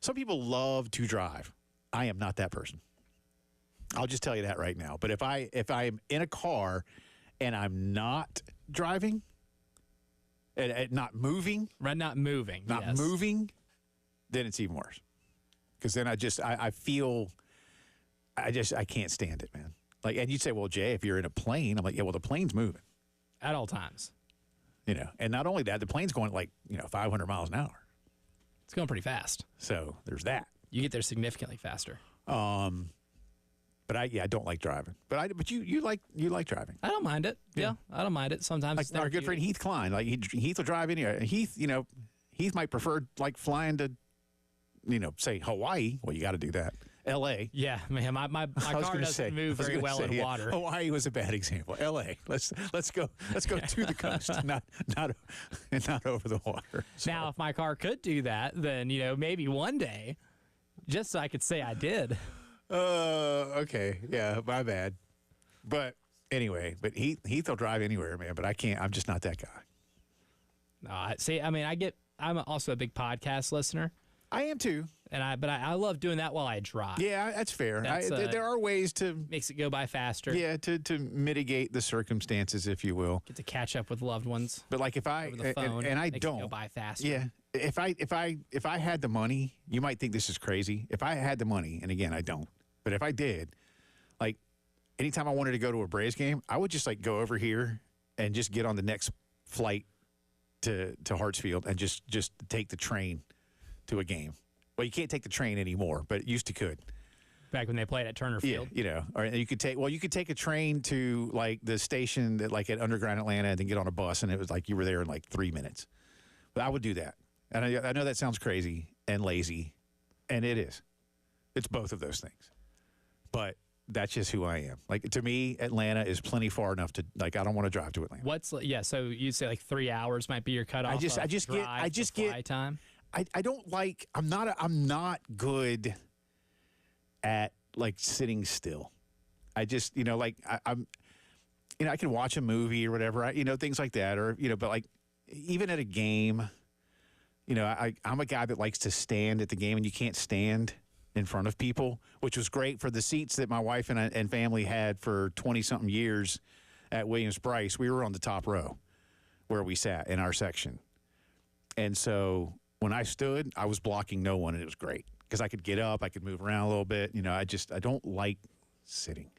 Some people love to drive. I am not that person. I'll just tell you that right now. But if I'm in a car and I'm not driving, and not moving, Right, not moving. yes. moving, then it's even worse. Because then I feel, I can't stand it, man. Like, and you'd say, well, Jay, if you're in a plane, I'm like, yeah, well, the plane's moving. At all times. And not only that, the plane's going at like, 500 miles an hour. It's going pretty fast. So there's that. You get there significantly faster. But I don't like driving. But you like driving. I don't mind it. Yeah, I don't mind it. Sometimes Like it's our good friend Heath Klein. Like Heath will drive anywhere. Heath might prefer like flying to, say Hawaii. Well, you got to do that. L.A. Yeah, man, my car doesn't move very well in water. Hawaii was a bad example. L.A. Let's go to the coast, not over the water. So. Now, if my car could do that, then maybe one day, just so I could say I did. Okay, yeah, my bad. But anyway, Heath will drive anywhere, man. But I can't. I'm just not that guy. I'm also a big podcast listener. I am too. But I love doing that while I drive. Yeah, that's fair. That's, there are ways to Makes it go by faster. yeah to mitigate the circumstances, if you will. Get to catch up with loved ones But like if I over the phone. and I makes it go don't. by faster. Yeah, if I had the money, you might think this is crazy. If I had the money, and again I don't, but if I did, like anytime I wanted to go to a Braves game, I would just like go over here and just get on the next flight to Hartsfield and just take the train to a game. Well, you can't take the train anymore, but it used to could. Back when they played at Turner Field. Or you could take a train to like the station that like at Underground Atlanta and then get on a bus, and it was like you were there in like 3 minutes. But I would do that. And I know that sounds crazy and lazy, and it is. It's both of those things. But that's just who I am. Like, to me, Atlanta is plenty far enough to, like, I don't want to drive to Atlanta. So you'd say like 3 hours might be your cutoff. I just get time. I don't like, I'm not good at, like, sitting still. I just, like, I'm, I can watch a movie or whatever, things like that, or, but, like, even at a game, I'm a guy that likes to stand at the game, and you can't stand in front of people, which was great for the seats that my wife and family had for 20-something years at Williams-Brice. We were on the top row where we sat in our section. And so when I stood, I was blocking no one, and it was great because I could get up, I could move around a little bit. I don't like sitting.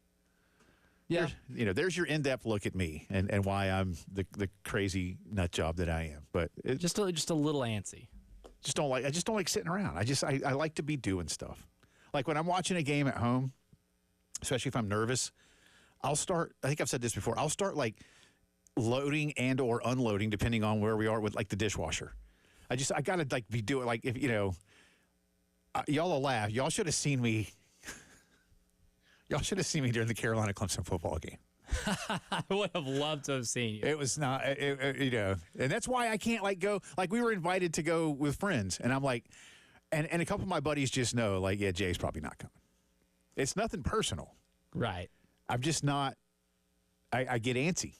Yeah. There's your in-depth look at me and why I'm the crazy nut job that I am. But just a little antsy. I just don't like sitting around. I like to be doing stuff. Like when I'm watching a game at home, especially if I'm nervous, I think I've said this before, I'll start like loading and or unloading depending on where we are with like the dishwasher. I got to like be doing like, if y'all will laugh. Y'all should have seen me. Y'all should have seen me during the Carolina Clemson football game. I would have loved to have seen you. It was not, and that's why I can't like go. Like we were invited to go with friends, and I'm like, and a couple of my buddies just know, like, yeah, Jay's probably not coming. It's nothing personal, right? I'm just not. I get antsy,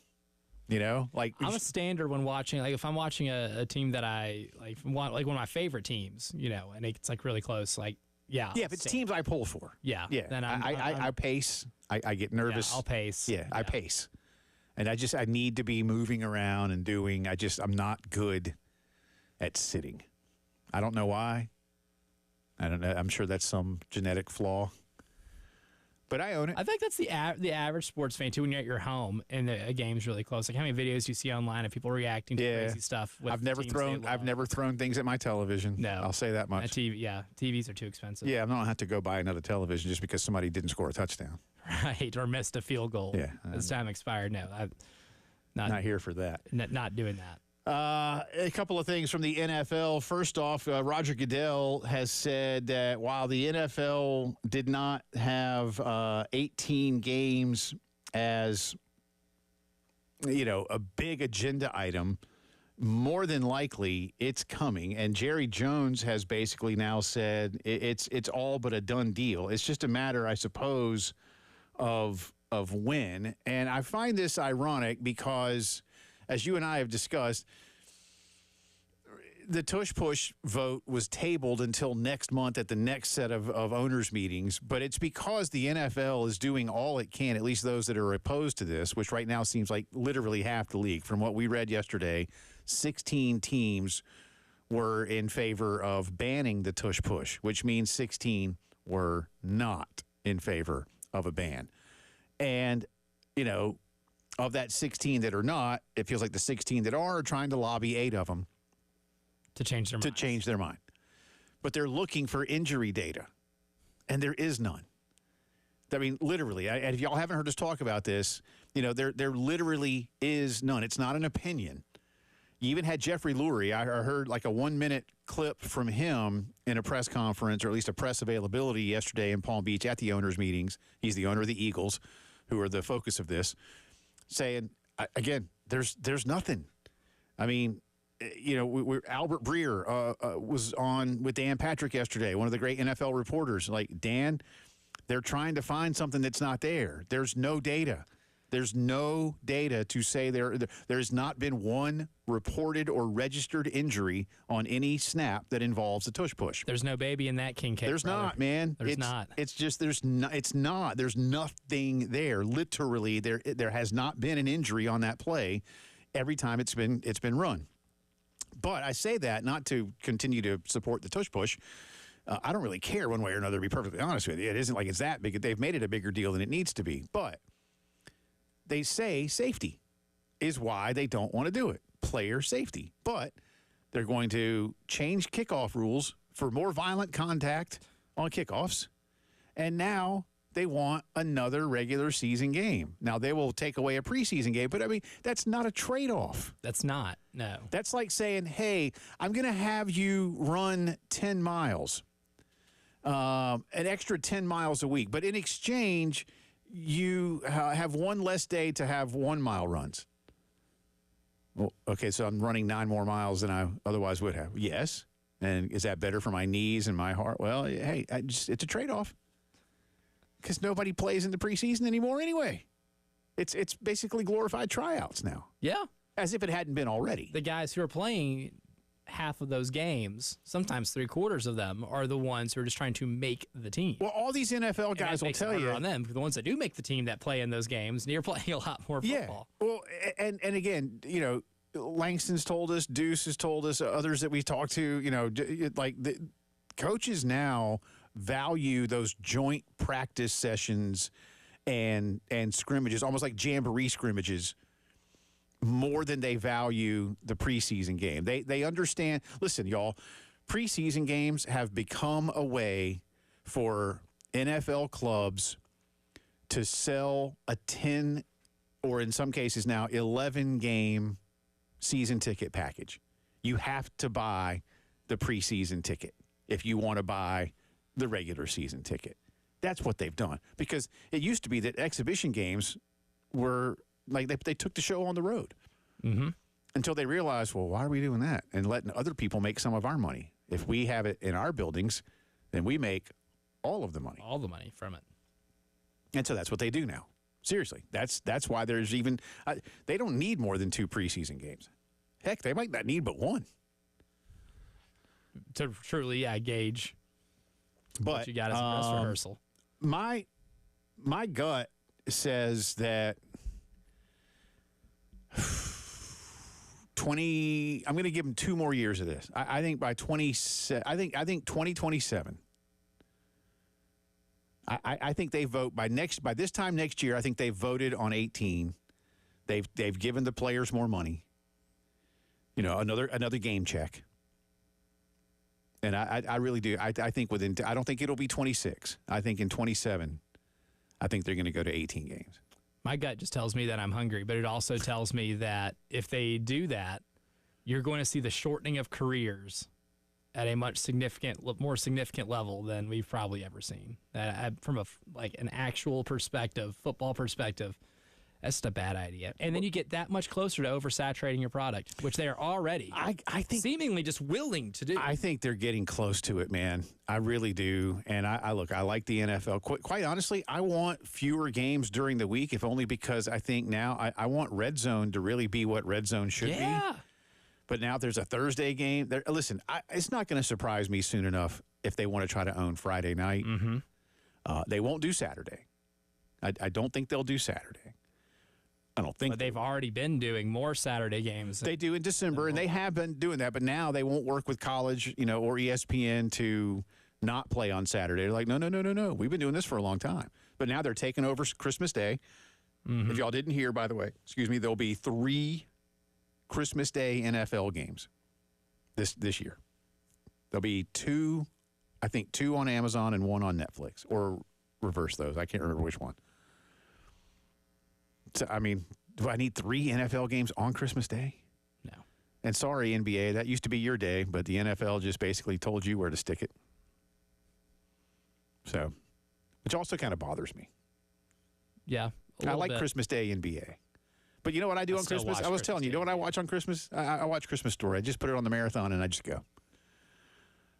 Like I'm a standard when watching. Like if I'm watching a team that I like one of my favorite teams, and it's like really close, like. Yeah. Yeah, if it's teams I pull for. Yeah. Yeah. Then I pace. I get nervous. Yeah, I'll pace. Yeah, I pace. And I need to be moving around and doing. I'm not good at sitting. I don't know why. I don't know. I'm sure that's some genetic flaw. But I own it. I think that's the average sports fan, too, when you're at your home and a game's really close. Like how many videos you see online of people reacting to crazy stuff. With I've never thrown things at my television. No. I'll say that much. TVs are too expensive. Yeah, I'm not going to have to go buy another television just because somebody didn't score a touchdown. Right, or missed a field goal. Yeah. As time expired. No, I'm not here for that. Not doing that. A couple of things from the NFL. First off, Roger Goodell has said that while the NFL did not have 18 games as, a big agenda item, more than likely it's coming. And Jerry Jones has basically now said it's all but a done deal. It's just a matter, I suppose, of when. And I find this ironic because, as you and I have discussed, the tush-push vote was tabled until next month at the next set of owners' meetings, but it's because the NFL is doing all it can, at least those that are opposed to this, which right now seems like literally half the league. From what we read yesterday, 16 teams were in favor of banning the tush-push, which means 16 were not in favor of a ban. And, of that 16 that are not, it feels like the 16 that are trying to lobby 8 of them to change their mind. But they're looking for injury data, and there is none. I mean, literally, and if y'all haven't heard us talk about this, there literally is none. It's not an opinion. You even had Jeffrey Lurie. I heard like a 1-minute clip from him in a press conference, or at least a press availability yesterday in Palm Beach at the owners' meetings. He's the owner of the Eagles, who are the focus of this, saying, again, there's nothing. I mean, Albert Breer was on with Dan Patrick yesterday, one of the great NFL reporters. Like, Dan, they're trying to find something that's not there. There's no data. There's no data to say there's not been one reported or registered injury on any snap that involves a tush push. There's no baby in that king cake. There's brother. not, man. There's not. It's just it's not. There's nothing there. Literally, there has not been an injury on that play every time it's been run. But I say that not to continue to support the tush push. I don't really care one way or another, to be perfectly honest with you. It isn't like it's that big. They've made it a bigger deal than it needs to be. But they say safety is why they don't want to do it. Player safety. But they're going to change kickoff rules for more violent contact on kickoffs. And now They want another regular season game. Now, they will take away a preseason game, but, I mean, that's not a trade-off. That's not, no. That's like saying, hey, I'm going to have you run 10 miles, an extra 10 miles a week. But in exchange, you have one less day to have 1 mile runs. Well, okay, so I'm running 9 more miles than I otherwise would have. Yes. And is that better for my knees and my heart? Well, hey, it's a trade-off because nobody plays in the preseason anymore anyway. It's basically glorified tryouts now. Yeah. As if it hadn't been already. The guys who are playing half of those games, sometimes 3/4 of them, are the ones who are just trying to make the team. Well, all these NFL guys will tell you. On them, the ones that do make the team that play in those games, and you're playing a lot more football. Yeah. Well, and again, Langston's told us, Deuce has told us, others that we talked to, like the coaches now value those joint practice sessions and scrimmages, almost like jamboree scrimmages, more than they value the preseason game. They understand. Listen, y'all, preseason games have become a way for NFL clubs to sell a 10 or in some cases now 11 game season ticket package. You have to buy the preseason ticket if you want to buy the regular season ticket. That's what they've done, because it used to be that exhibition games were like they took the show on the road until they realized, well, why are we doing that and letting other people make some of our money? If we have it in our buildings, then we make all of the money. All the money from it. And so that's what they do now. Seriously, that's why there's even they don't need more than 2 preseason games. Heck, they might not need but 1 to truly gauge what you got as a dress rehearsal. My gut says that 20. I'm going to give them 2 more years of this. I think by 2027. I think they vote by this time next year. I think they voted on 18. They've given the players more money. Another game check. And I really do. I think I don't think it'll be 26. I think in 27, I think they're going to go to 18 games. My gut just tells me that I'm hungry, but it also tells me that if they do that, you're going to see the shortening of careers at a much more significant level than we've probably ever seen. From an actual perspective, football perspective, that's just a bad idea. And then you get that much closer to oversaturating your product, which they are already I think seemingly just willing to do. I think they're getting close to it, man. I really do. And I like the NFL. Quite honestly, I want fewer games during the week, if only because I think now I want Red Zone to really be what Red Zone should be. But now there's a Thursday game. Listen, it's not going to surprise me soon enough if they want to try to own Friday night. They won't do Saturday. I don't think they'll do Saturday. I don't think. But they've already been doing more Saturday games. They do in December, and they have been doing that. But now they won't work with college, or ESPN to not play on Saturday. They're like, no. We've been doing this for a long time. But now they're taking over Christmas Day. If y'all didn't hear, by the way, there'll be 3 Christmas Day NFL games this year. There'll be 2, I think 2 on Amazon and 1 on Netflix, or reverse those. I can't remember which one. So, I mean, do I need 3 NFL games on Christmas Day? No. And sorry, NBA, that used to be your day, but the NFL just basically told you where to stick it. So, which also kind of bothers me. Yeah. I like Christmas Day NBA. But you know what I do on Christmas? I was telling you, know what I watch on Christmas? I watch Christmas Story. I just put it on the marathon and I just go.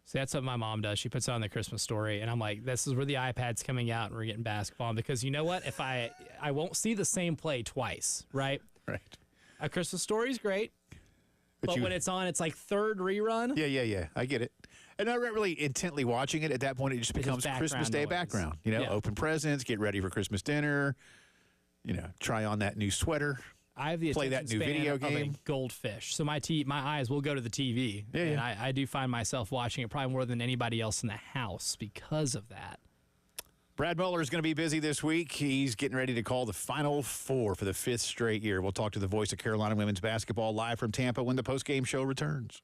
See, that's what my mom does. She puts it on the Christmas Story, and I'm like, this is where the iPad's coming out and we're getting basketball. Because you know what? If I won't see the same play twice, right? Right. A Christmas Story is great, but when it's on, it's like 3rd rerun. Yeah. I get it. And I'm not really intently watching it. At that point, it just becomes Christmas Day background. Open presents, get ready for Christmas dinner, try on that new sweater. I have the play that new video game. Of a goldfish, so my eyes will go to the TV, and I do find myself watching it probably more than anybody else in the house because of that. Brad Mueller is going to be busy this week. He's getting ready to call the Final Four for the 5th straight year. We'll talk to the voice of Carolina women's basketball live from Tampa when the postgame show returns.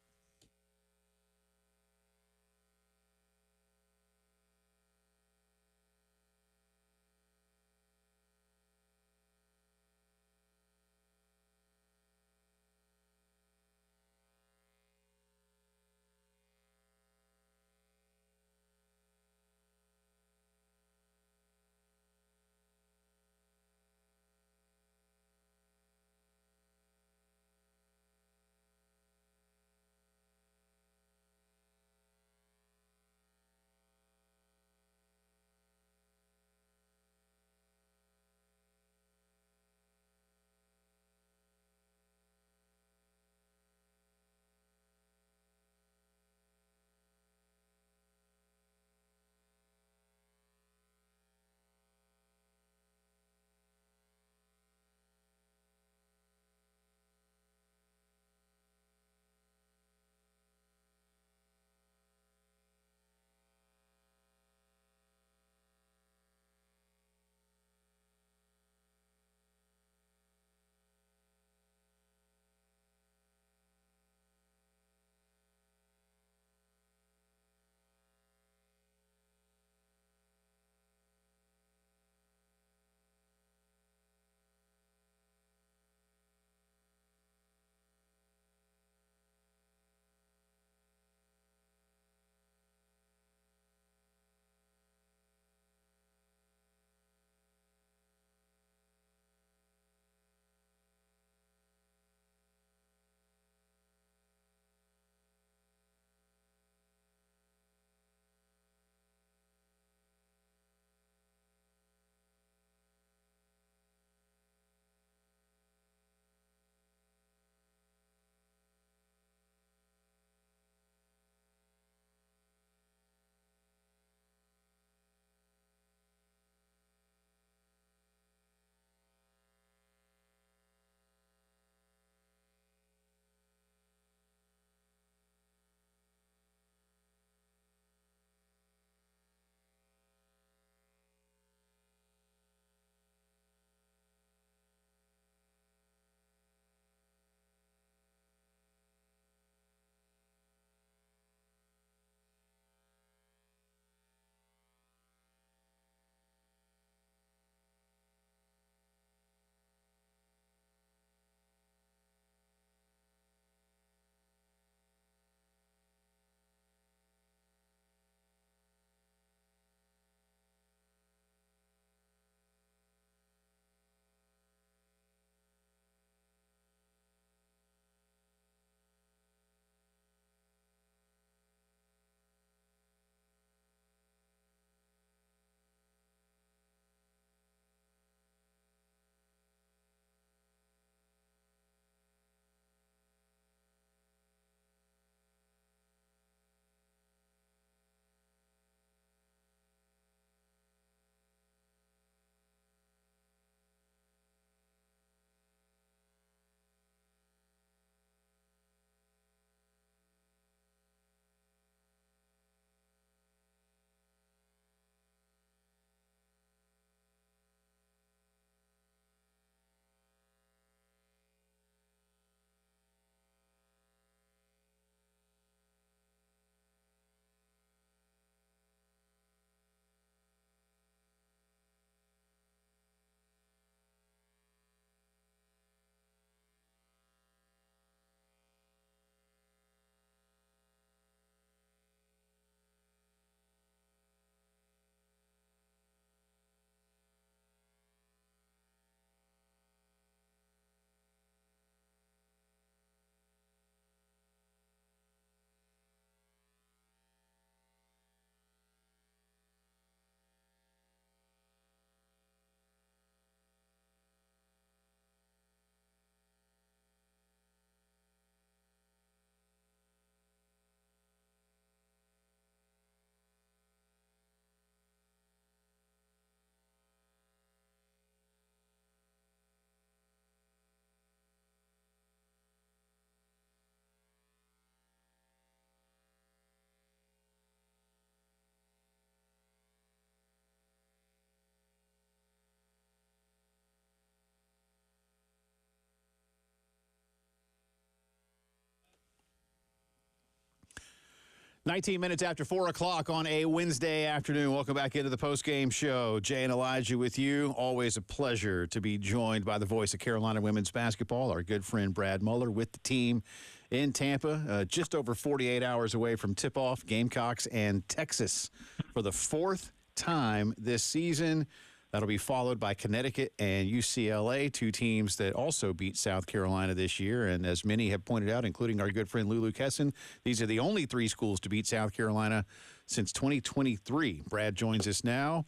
19 minutes after 4 o'clock on a Wednesday afternoon. Welcome back into the Postgame Show. Jay and Elijah with you. Always a pleasure to be joined by the voice of Carolina women's basketball, our good friend Brad Muller, with the team in Tampa, just over 48 hours away from tip-off, Gamecocks and Texas for the fourth time this season. That'll be followed by Connecticut and UCLA, two teams that also beat South Carolina this year. And as many have pointed out, including our good friend Lulu Kesson, these are the only three schools to beat South Carolina since 2023. Brad joins us now.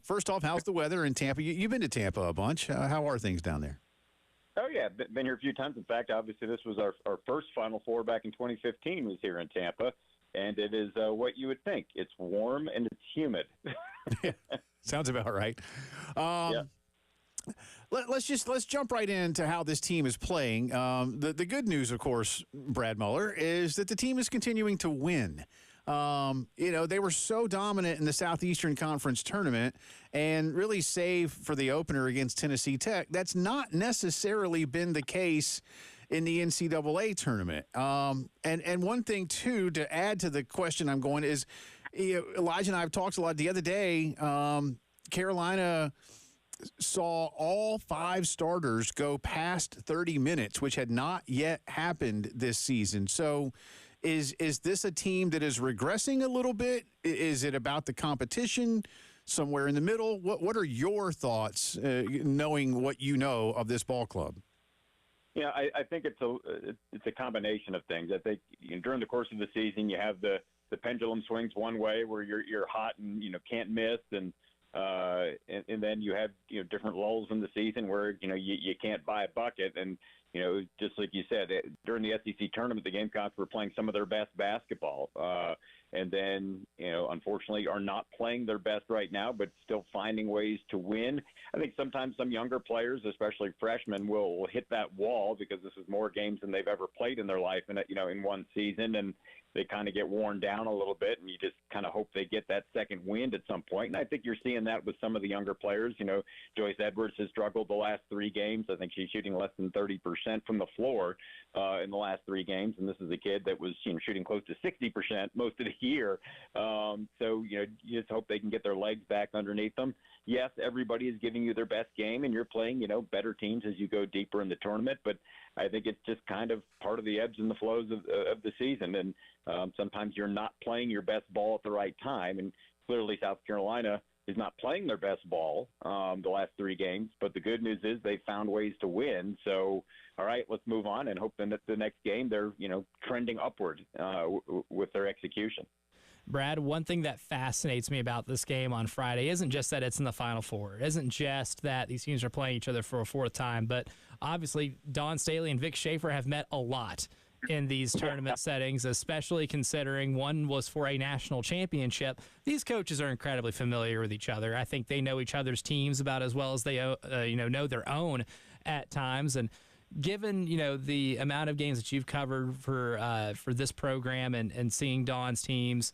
First off, how's the weather in Tampa? You've been to Tampa a bunch. How are things down there? Oh, yeah. Been here a few times. In fact, obviously, this was our first Final Four back in 2015 was here in Tampa. And it is what you would think. It's warm and it's humid. Sounds about right. Yeah. Let's jump right into how this team is playing. The good news, of course, Brad Muller, is that the team is continuing to win. They were so dominant in the Southeastern Conference tournament, and really save for the opener against Tennessee Tech. That's not necessarily been the case in the NCAA tournament. And one thing, too, to add to the question I'm going is, Elijah and I have talked a lot the other day. Carolina saw all five starters go past 30 minutes, which had not yet happened this season. So is this a team that is regressing a little bit? Is it about the competition somewhere in the middle? What are your thoughts, knowing what you know of this ball club? Yeah, I think it's a combination of things. I think during the course of the season, you have the pendulum swings one way where you're hot and can't miss, and then you have different lulls in the season where you can't buy a bucket, and just like you said, during the SEC tournament, the Gamecocks were playing some of their best basketball, and then unfortunately are not playing their best right now, but still finding ways to win. I think sometimes some younger players, especially freshmen, will hit that wall because this is more games than they've ever played in their life in one season, and they kind of get worn down a little bit, and you just kind of hope they get that second wind at some point. And I think you're seeing that with some of the younger players. Joyce Edwards has struggled the last three games. I think she's shooting less than 30% from the floor in the last three games, and this is a kid that was shooting close to 60% most of the year. So you just hope they can get their legs back underneath them. Yes, everybody is giving you their best game, and you're playing better teams as you go deeper in the tournament. But I think it's just kind of part of the ebbs and the flows of the season, and sometimes you're not playing your best ball at the right time, and clearly South Carolina is not playing their best ball the last three games. But the good news is they found ways to win. So, all right, let's move on and hope that the next game they're trending upward with their execution. Brad, one thing that fascinates me about this game on Friday isn't just that it's in the Final Four. It isn't just that these teams are playing each other for a fourth time, but obviously Dawn Staley and Vic Schaefer have met a lot in these tournament settings, especially considering one was for a national championship. These coaches are incredibly familiar with each other. I think they know each other's teams about as well as they know their own at times. And given the amount of games that you've covered for this program and seeing Dawn's teams,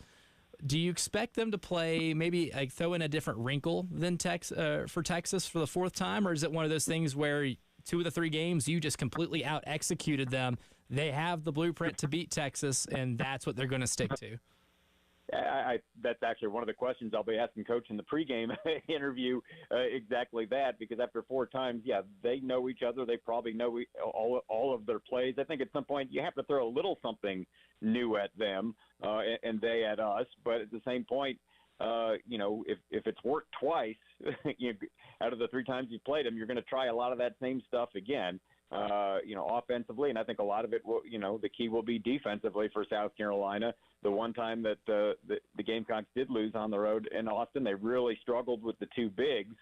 do you expect them to play maybe throw in a different wrinkle than for Texas for the fourth time, or is it one of those things where two of the three games you just completely out executed them? They have the blueprint to beat Texas, and that's what they're going to stick to. That's actually one of the questions I'll be asking Coach in the pregame interview, exactly that, because after four times, they know each other. They probably know all of their plays. I think at some point you have to throw a little something new at them and they at us. But at the same point, if it's worked twice, out of the three times you played them, you're going to try a lot of that same stuff again. Offensively, and I think a lot of it will, the key will be defensively for South Carolina. The one time that the Gamecocks did lose on the road in Austin, they really struggled with the two bigs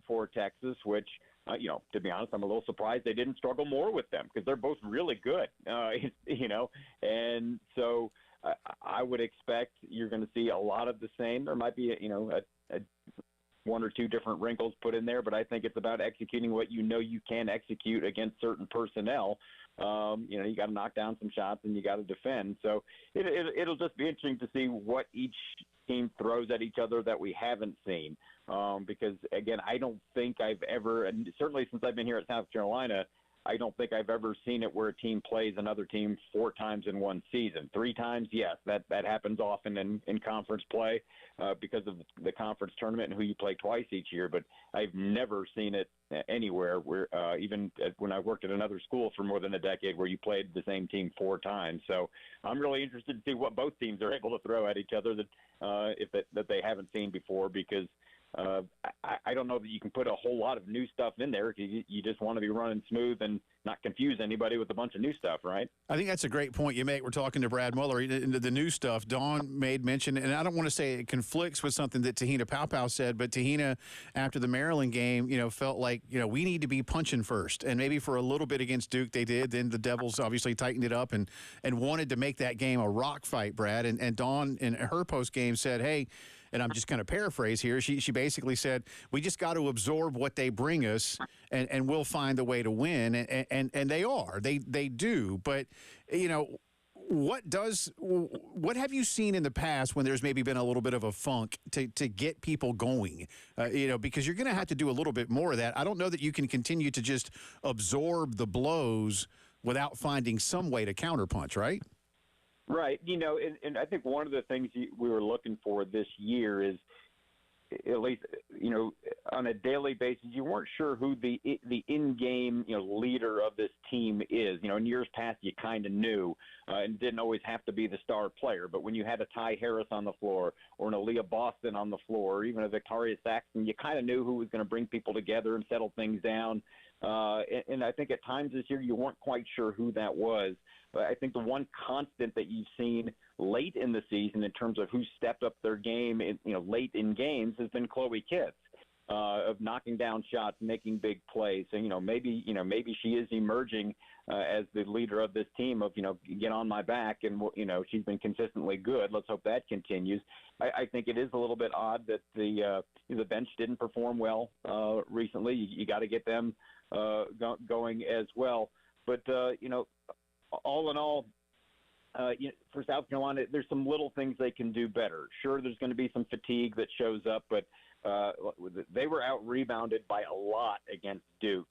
for Texas, which, to be honest, I'm a little surprised they didn't struggle more with them because they're both really good, and so I would expect you're going to see a lot of the same. There might be, a one or two different wrinkles put in there, but I think it's about executing what you can execute against certain personnel. You got to knock down some shots and you got to defend. So it'll just be interesting to see what each team throws at each other that we haven't seen. Because, again, I don't think I've ever, and certainly since I've been here at South Carolina, I don't think I've ever seen it where a team plays another team 4 times in one season. 3 times, yes, that happens often in conference play because of the conference tournament and who you play twice each year. But I've never seen it anywhere where even when I worked at another school for more than a decade where you played the same team 4 times. So I'm really interested to see what both teams are able to throw at each other that they haven't seen before, because I don't know that you can put a whole lot of new stuff in there. You just want to be running smooth and not confuse anybody with a bunch of new stuff, right? I think that's a great point you make. We're talking to Brad Muller. The new stuff, Dawn made mention, and I don't want to say it conflicts with something that Tahina Paopao said, but Tahina, after the Maryland game, felt like, we need to be punching first. And maybe for a little bit against Duke they did. Then the Devils obviously tightened it up and wanted to make that game a rock fight, Brad. And Dawn, in her post game, said, hey, and I'm just going to paraphrase here, she basically said, we just got to absorb what they bring us, and we'll find a way to win. And they are. They do. But, what have you seen in the past when there's maybe been a little bit of a funk to get people going? Because you're going to have to do a little bit more of that. I don't know that you can continue to just absorb the blows without finding some way to counterpunch, right? Right. And I think one of the things we were looking for this year is, at least, on a daily basis, you weren't sure who the in-game, leader of this team is. In years past, you kind of knew, and didn't always have to be the star player. But when you had a Ty Harris on the floor, or an Aaliyah Boston on the floor, or even a Victoria Saxton, you kind of knew who was going to bring people together and settle things down. And I think at times this year you weren't quite sure who that was. But I think the one constant that you've seen late in the season in terms of who stepped up their game, late in games, has been Chloe Kitts, of knocking down shots, making big plays. So maybe she is emerging as the leader of this team. Of get on my back, and she's been consistently good. Let's hope that continues. I think it is a little bit odd that the bench didn't perform well recently. You got to get them going as well. But all in all, for South Carolina, there's some little things they can do better. Sure, there's going to be some fatigue that shows up, but they were out-rebounded by a lot against Duke,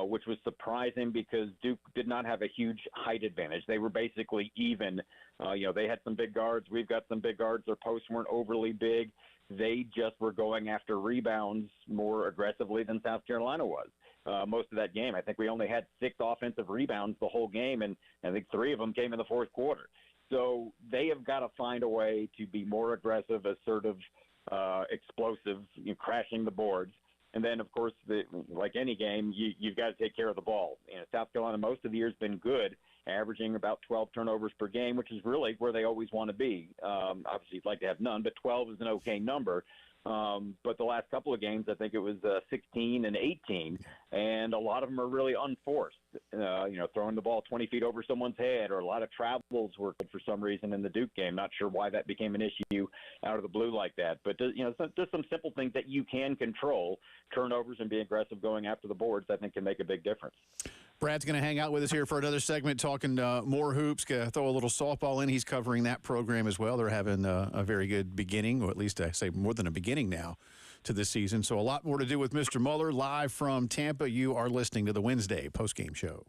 which was surprising because Duke did not have a huge height advantage. They were basically even. They had some big guards. We've got some big guards. Their posts weren't overly big. They just were going after rebounds more aggressively than South Carolina was. Most of that game. I think we only had 6 offensive rebounds the whole game, and I think 3 of them came in the fourth quarter. So they have got to find a way to be more aggressive, assertive, explosive, crashing the boards. And then, of course, like any game, you've got to take care of the ball. South Carolina most of the year has been good, averaging about 12 turnovers per game, which is really where they always want to be. Obviously, you'd like to have none, but 12 is an okay number. But the last couple of games, I think it was 16 and 18, and a lot of them are really unforced. Throwing the ball 20 feet over someone's head, or a lot of travels were for some reason in the Duke game. Not sure why that became an issue out of the blue like that. But just some simple things that you can control, turnovers and be aggressive going after the boards, I think can make a big difference. Brad's going to hang out with us here for another segment, talking more hoops. Gonna throw a little softball in. He's covering that program as well. They're having a very good beginning, or at least I say more than a beginning now to this season. So a lot more to do with Mr. Muller. Live from Tampa, you are listening to the Wednesday Postgame Show.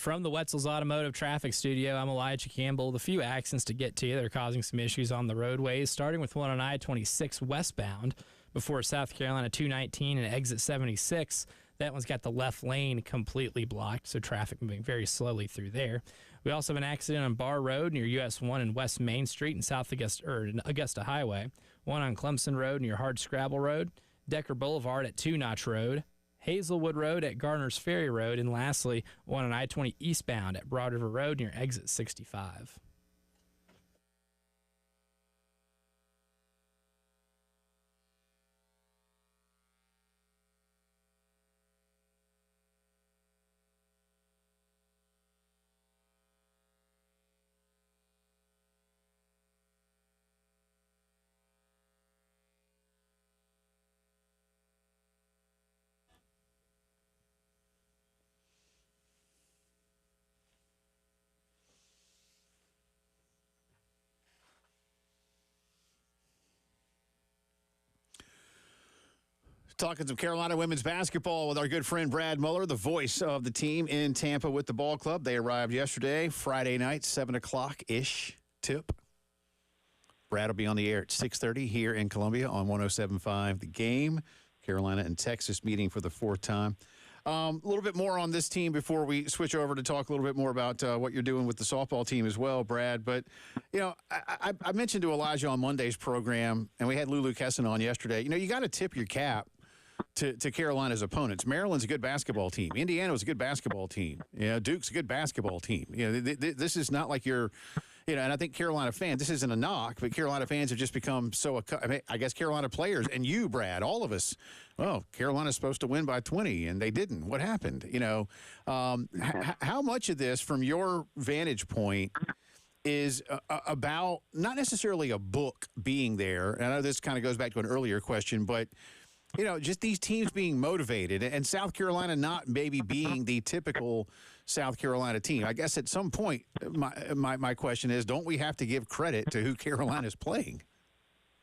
From the Wetzel's Automotive Traffic Studio, I'm Elijah Campbell. The few accidents to get to you that are causing some issues on the roadways, starting with one on I-26 westbound before South Carolina 219 and exit 76. That one's got the left lane completely blocked, so traffic moving very slowly through there. We also have an accident on Barr Road near US 1 and West Main Street and South Augusta Highway. One on Clemson Road near Hardscrabble Road. Decker Boulevard at Two Notch Road. Hazelwood Road at Garner's Ferry Road. And lastly, one on I-20 eastbound at Broad River Road near exit 65. Talking some Carolina women's basketball with our good friend Brad Muller, the voice of the team in Tampa with the ball club. They arrived yesterday, Friday night, 7 o'clock-ish tip. Brad will be on the air at 6:30 here in Columbia on 107.5 The Game. Carolina and Texas meeting for the fourth time. A little bit more on this team before we switch over to talk a little bit more about what you're doing with the softball team as well, Brad. But, you know, I mentioned to Elijah on Monday's program, and we had Lulu Kesson on yesterday, you know, you got to tip your cap to Carolina's opponents. Maryland's a good basketball team. Indiana's a good basketball team. You know, Duke's a good basketball team. You know, this is not like you're, you know, and I think Carolina fans, this isn't a knock, but Carolina fans have just become so, I mean, I guess Carolina players and you, Brad, all of us, well, Carolina's supposed to win by 20, and they didn't. What happened? You know, how much of this, from your vantage point, is about not necessarily a book being there? And I know this kind of goes back to an earlier question, but you know, just these teams being motivated and South Carolina not maybe being the typical South Carolina team. I guess at some point, my question is, don't we have to give credit to who Carolina's playing?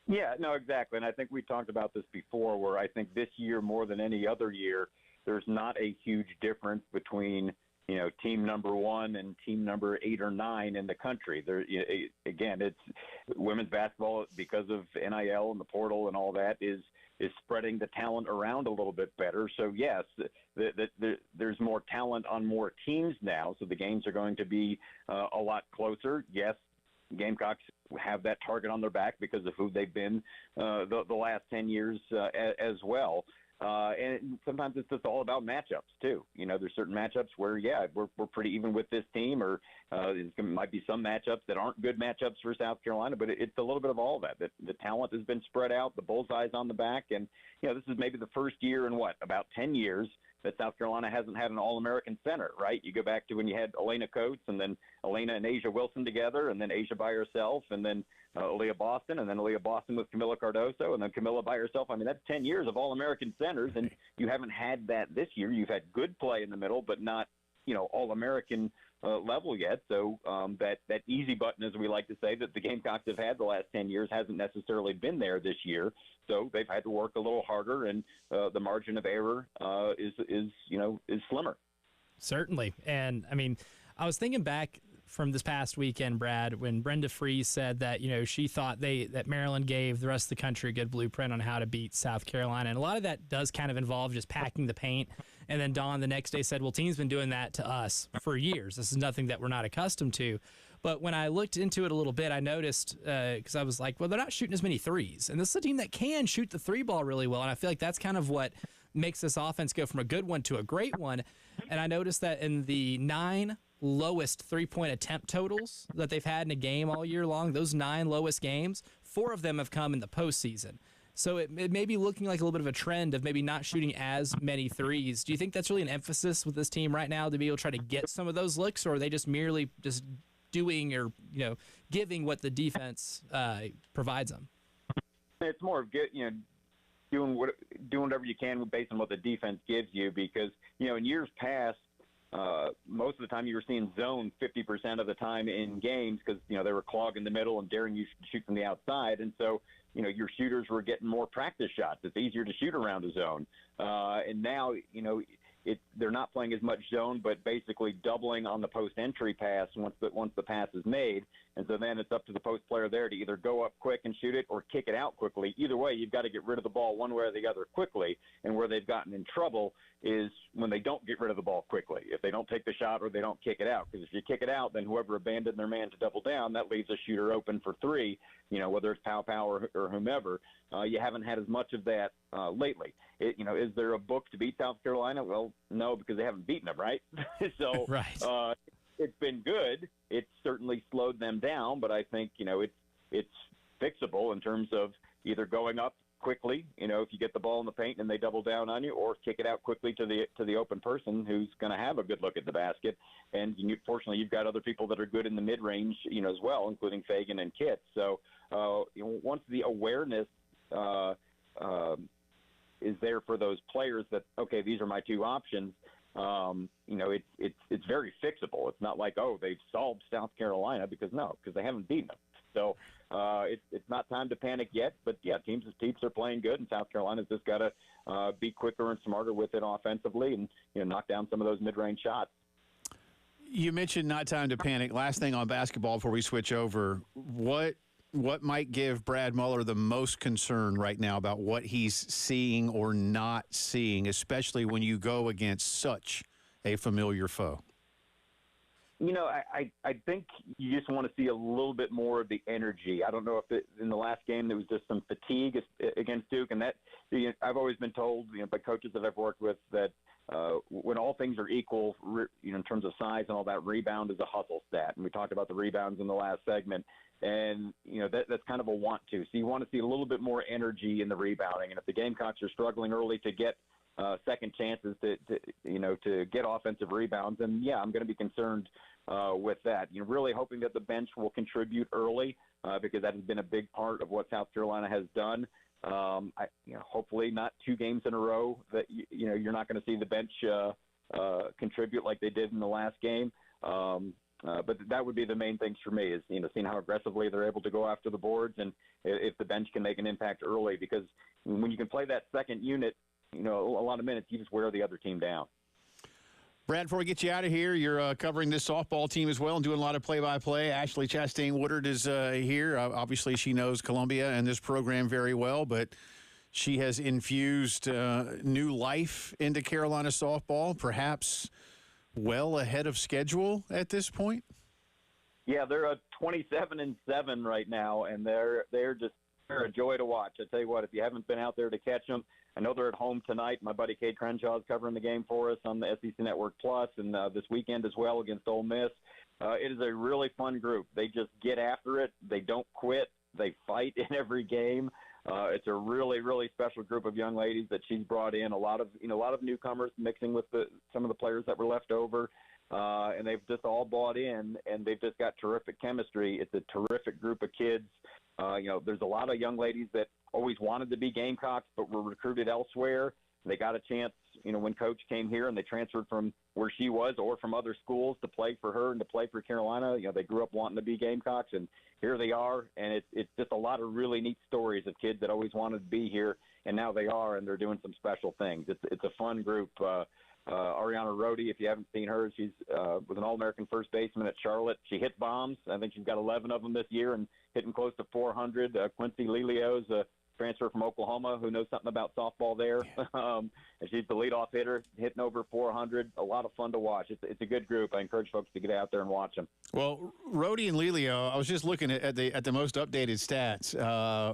Yeah, no, exactly. And I think we talked about this before, where I think this year more than any other year, there's not a huge difference between, you know, team number 1 and team number 8 or 9 in the country. There, again, it's women's basketball, because of NIL and the portal and all that, is spreading the talent around a little bit better. So, yes, there's more talent on more teams now, so the games are going to be a lot closer. Yes, Gamecocks have that target on their back because of who they've been the last 10 years as well. And sometimes it's just all about matchups, too. You know, there's certain matchups where, yeah, we're pretty even with this team, or it might be some matchups that aren't good matchups for South Carolina, but it's a little bit of all of that. The talent has been spread out, the bullseye's on the back, and, you know, this is maybe the first year in, about 10 years that South Carolina hasn't had an All-American center, right? You go back to when you had Elena Coates and then Elena and Asia Wilson together, and then Asia by herself, and then Aaliyah Boston, and then Aaliyah Boston with Camilla Cardoso, and then Camilla by herself. I mean, that's 10 years of All-American centers, and you haven't had that this year. You've had good play in the middle, but not, you know, All-American level yet. So that easy button, as we like to say, that the Gamecocks have had the last 10 years hasn't necessarily been there this year. So they've had to work a little harder, and the margin of error is slimmer. Certainly. And, I mean, I was thinking back from this past weekend, Brad, when Brenda Free said that, you know, she thought that Maryland gave the rest of the country a good blueprint on how to beat South Carolina. And a lot of that does kind of involve just packing the paint. And then Dawn the next day said, well, team's been doing that to us for years. This is nothing that we're not accustomed to. But when I looked into it a little bit, I noticed, because I was like, well, they're not shooting as many threes. And this is a team that can shoot the three ball really well. And I feel like that's kind of what makes this offense go from a good one to a great one. And I noticed that in the 9 lowest three-point attempt totals that they've had in a game all year long, those 9 lowest games, 4 of them have come in the postseason. So it may be looking like a little bit of a trend of maybe not shooting as many threes. Do you think that's really an emphasis with this team right now to be able to try to get some of those looks, or are they just merely just doing or, you know, giving what the defense provides them? It's more of doing whatever you can based on what the defense gives you, because, you know, in years past, most of the time you were seeing zone 50% of the time in games because, you know, they were clogging the middle and daring you to shoot from the outside. And so, you know, your shooters were getting more practice shots. It's easier to shoot around a zone. And now, you know, they're not playing as much zone, but basically doubling on the post entry pass once the pass is made. And so then it's up to the post player there to either go up quick and shoot it or kick it out quickly. Either way, you've got to get rid of the ball one way or the other quickly. And where they've gotten in trouble is when they don't get rid of the ball quickly, if they don't take the shot or they don't kick it out. Because if you kick it out, then whoever abandoned their man to double down, that leaves a shooter open for three, whether it's Pow or whomever. You haven't had as much of that lately. Is there a book to beat South Carolina? Well, no, because they haven't beaten them, right? So right. It's been good. It's certainly slowed them down, but I think it's fixable in terms of either going up quickly, if you get the ball in the paint and they double down on you, or kick it out quickly to the open person who's going to have a good look at the basket. And fortunately, you've got other people that are good in the mid range, as well, including Fagan and Kit. So once the awareness is there for those players that, okay, these are my two options, it's very fixable. It's not like, oh, they've solved South Carolina, because they haven't beaten them. So it's not time to panic yet, but yeah, teams are playing good, and South Carolina's just got to be quicker and smarter with it offensively, and knock down some of those mid-range shots. You mentioned not time to panic. Last thing on basketball before we switch over, what might give Brad Muller the most concern right now about what he's seeing or not seeing, especially when you go against such a familiar foe? I think you just want to see a little bit more of the energy. I don't know if in the last game there was just some fatigue against Duke, and that I've always been told by coaches that I've worked with that when all things are equal, in terms of size and all that, rebound is a hustle stat. And we talked about the rebounds in the last segment, and that's kind of a want to. So you want to see a little bit more energy in the rebounding, and if the Gamecocks are struggling early to get second chances to get offensive rebounds, and yeah, I'm going to be concerned with that. Really hoping that the bench will contribute early because that has been a big part of what South Carolina has done. Hopefully not two games in a row that you're not going to see the bench contribute like they did in the last game. But that would be the main things for me is seeing how aggressively they're able to go after the boards, and if the bench can make an impact early, because when you can play that second unit, a lot of minutes, you just wear the other team down. Brad, before we get you out of here, you're covering this softball team as well and doing a lot of play-by-play. Ashley Chastain-Woodard is here. Obviously, she knows Columbia and this program very well, but she has infused new life into Carolina softball, perhaps well ahead of schedule at this point. Yeah, they're 27-7 right now, and they're a joy to watch. I tell you what, if you haven't been out there to catch them, I know they're at home tonight. My buddy Cade Crenshaw is covering the game for us on the SEC Network Plus, and this weekend as well against Ole Miss. It is a really fun group. They just get after it. They don't quit. They fight in every game. It's a really, really special group of young ladies that she's brought in. A lot of newcomers mixing with some of the players that were left over, and they've just all bought in, and they've just got terrific chemistry. It's a terrific group of kids. There's a lot of young ladies that always wanted to be Gamecocks but were recruited elsewhere. They got a chance, when Coach came here, and they transferred from where she was or from other schools to play for her and to play for Carolina. They grew up wanting to be Gamecocks, and here they are. And it's just a lot of really neat stories of kids that always wanted to be here, and now they are, and they're doing some special things. It's a fun group. Ariana Rhodey, if you haven't seen her, she's was an All-American first baseman at Charlotte. She hits bombs. I think she's got 11 of them this year and hitting close to 400. Quincy Lilio's a transfer from Oklahoma who knows something about softball there. And she's the leadoff hitter, hitting over 400. A lot of fun to watch. It's a good group. I encourage folks to get out there and watch them. Well, Rhodey and Lilio, I was just looking at the most updated stats.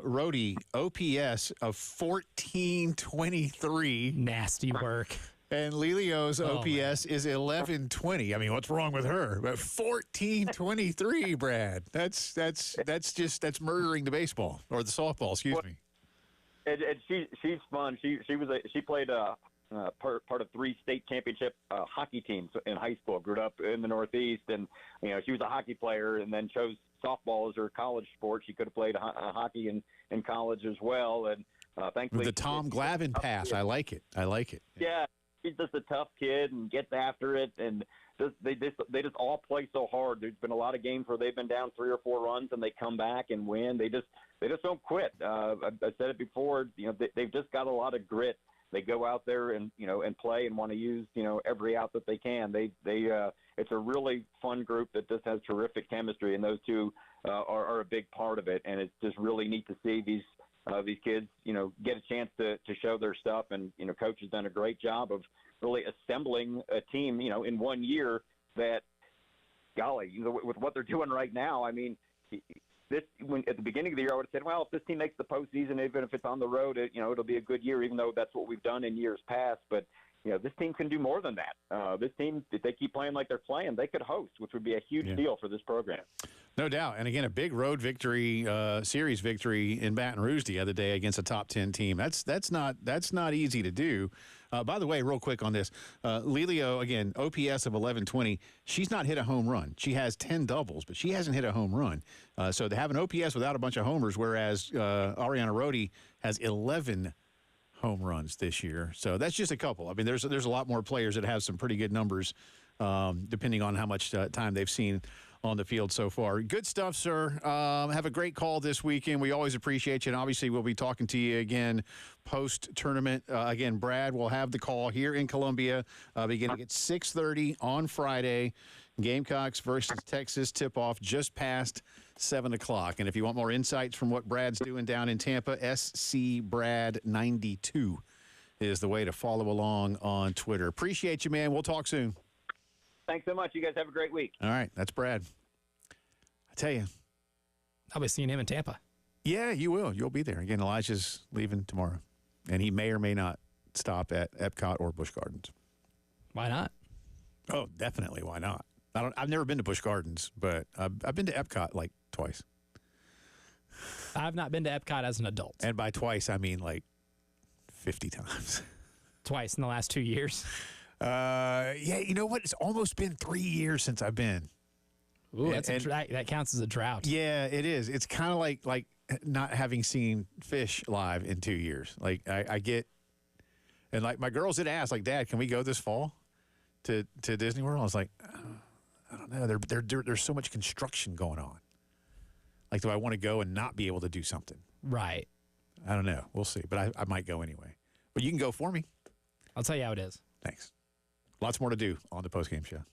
Rhodey, OPS of 1423. Nasty work. And Lilio's OPS is 1120. I mean, what's wrong with her? But 1423, Brad. That's murdering the baseball or the softball. Excuse me. And she's fun. She played part of 3 state championship hockey teams in high school. Grew up in the Northeast, and she was a hockey player, and then chose softball as her college sport. She could have played hockey in college as well, and thankfully the Tom Glavine pass. I like it. Yeah. He's just a tough kid and gets after it, and they just all play so hard. There's been a lot of games where they've been down 3 or 4 runs and they come back and win. They just don't quit. I said it before. They've just got a lot of grit they go out there and and play and want to use every out that they can. It's a really fun group that just has terrific chemistry, and those two are a big part of it. And it's just really neat to see these kids get a chance to show their stuff. And coach has done a great job of really assembling a team in 1 year that, golly, with what they're doing right now, I mean, at the beginning of the year, I would have said, well, if this team makes the postseason, even if it's on the road, it'll be a good year, even though that's what we've done in years past. But this team can do more than that. This team, if they keep playing like they're playing, they could host, which would be a huge deal for this program. No doubt. And again, a big road victory, series victory in Baton Rouge the other day against a top 10 team. That's not easy to do. By the way, real quick on this, Lelio, again, OPS of 1120. She's not hit a home run. She has 10 doubles, but she hasn't hit a home run. So to have an OPS without a bunch of homers, whereas Ariana Rhodey has 11 home runs this year. So that's just a couple. I mean, there's a lot more players that have some pretty good numbers, depending on how much time they've seen on the field so far. Good stuff, sir. Have a great call this weekend. We always appreciate you, and obviously we'll be talking to you again post-tournament. Again, Brad will have the call here in Columbia beginning at 6:30 on Friday. Gamecocks versus Texas tip-off just past 7 o'clock. And if you want more insights from what Brad's doing down in Tampa, SC Brad 92 is the way to follow along on Twitter. Appreciate you, man. We'll talk soon. Thanks so much. You guys have a great week. All right. That's Brad. I tell you. I'll be seeing him in Tampa. Yeah, you will. You'll be there. Again, Elijah's leaving tomorrow, and he may or may not stop at Epcot or Busch Gardens. Why not? Oh, definitely. Why not? I've never been to Busch Gardens, but I've been to Epcot like twice. I've not been to Epcot as an adult. And by twice, I mean like 50 times. Twice in the last 2 years. Yeah, you know what? It's almost been 3 years since I've been. Ooh, that counts as a drought. Yeah, it is. It's kind of like not having seen Fish live in 2 years. Like I get, and like my girls did ask, like, Dad, can we go this fall to Disney World? I was like, I don't know. There's so much construction going on. Like, do I want to go and not be able to do something? Right. I don't know. We'll see. But I might go anyway. But you can go for me. I'll tell you how it is. Thanks. Lots more to do on the Postgame Show.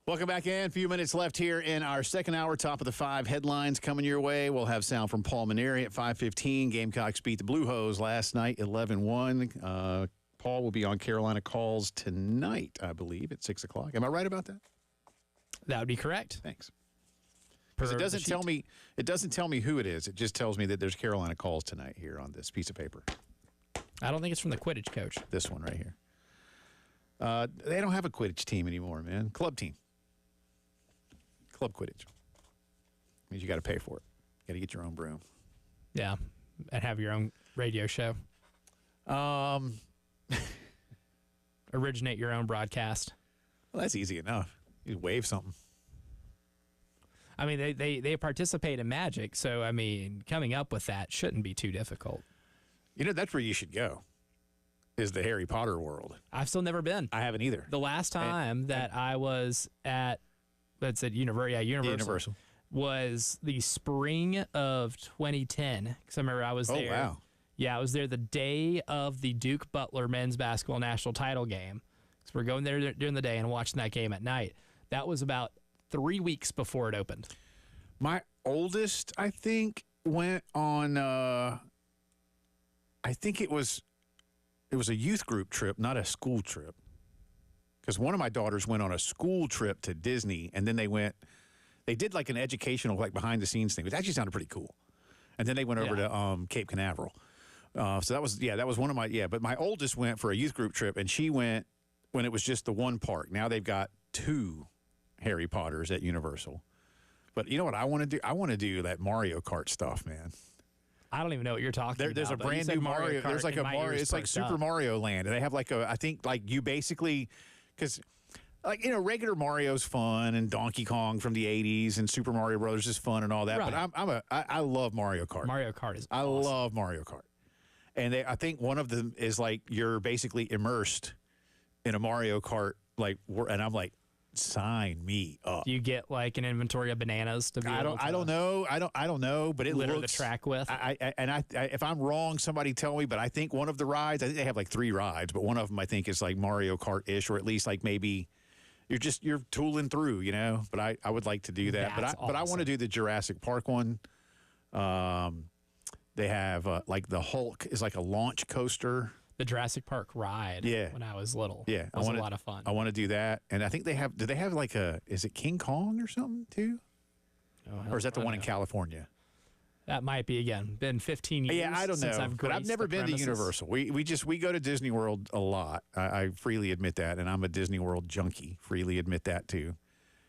Welcome back in. A few minutes left here in our second hour. Top of the 5 headlines coming your way. We'll have sound from Paul Maneri at 5:15. Gamecocks beat the Blue Hose last night, 11-1. Paul will be on Carolina Calls tonight, I believe, at 6 o'clock. Am I right about that? That would be correct. Thanks. Because it doesn't tell me. It doesn't tell me who it is. It just tells me that there's Carolina Calls tonight here on this piece of paper. I don't think it's from the Quidditch coach. This one right here. They don't have a Quidditch team anymore, man. Club team. Club Quidditch. Means you got to pay for it. Got to get your own broom. Yeah, and have your own radio show. Originate your own broadcast. Well, that's easy enough. You wave something. I mean, they participate in Magic, so, I mean, coming up with that shouldn't be too difficult. You know, that's where you should go, is the Harry Potter world. I've still never been. I haven't either. The last time that I was at, that's at Universal, was the spring of 2010. Because I remember I was there. Oh, wow. Yeah, I was there the day of the Duke Butler men's basketball national title game. So we're going there during the day and watching that game at night. That was about 3 weeks before it opened. My oldest, I think, went on, I think it was a youth group trip, not a school trip. Because one of my daughters went on a school trip to Disney, and then they did like an educational, like behind-the-scenes thing, which actually sounded pretty cool. And then they went over to Cape Canaveral. So that was one of my, but my oldest went for a youth group trip, and she went when it was just the one park. Now they've got 2 Harry Potters at Universal. But you know what I want to do? I want to do that Mario Kart stuff, man. I don't even know what you're talking about. There's a brand new Mario. There's like a Mario. It's like Super Mario Land, and they have like I think like you basically, because like, you know, regular Mario's fun, and Donkey Kong from the 80s and Super Mario Brothers is fun and all that. Right. But I love Mario Kart. Mario Kart is awesome. I love Mario Kart. And I think one of them is like you're basically immersed in a Mario Kart, like, and I'm like, sign me up. Do you get like an inventory of bananas to be I don't know. I don't know, but it litter looks the track with. I if I'm wrong, somebody tell me, but I think one of the rides, I think they have like 3 rides, but one of them I think is like Mario Kart-ish, or at least like maybe you're tooling through, you know, but I would like to do that. But I want to do the Jurassic Park one. They have like the Hulk is like a launch coaster. The Jurassic Park ride when I was little. Yeah. Was a lot of fun. I want to do that. And I think do they have like is it King Kong or something too? Or is that the one in California? That might be, again, been 15 years. Yeah, I don't know. But I've never been to Universal. We go to Disney World a lot. I freely admit that. And I'm a Disney World junkie. Freely admit that too.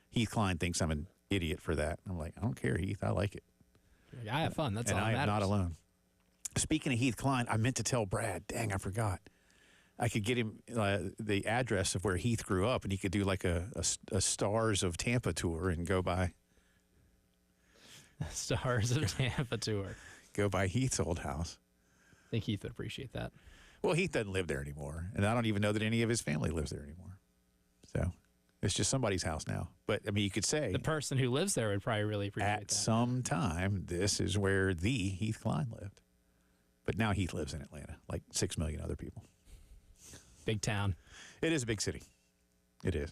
Heath Klein thinks I'm an idiot for that. I'm like, I don't care, Heath. I like it. I have fun. That's all that matters. And I am not alone. Speaking of Heath Klein, I meant to tell Brad. Dang, I forgot. I could get him the address of where Heath grew up, and he could do like a Stars of Tampa tour and go by. Stars of Tampa tour. Go by Heath's old house. I think Heath would appreciate that. Well, Heath doesn't live there anymore, and I don't even know that any of his family lives there anymore. So it's just somebody's house now. But, I mean, you could say. The person who lives there would probably really appreciate that. At some time, this is where the Heath Klein lived. But now Heath lives in Atlanta, like 6 million other people. Big town. It is a big city. It is.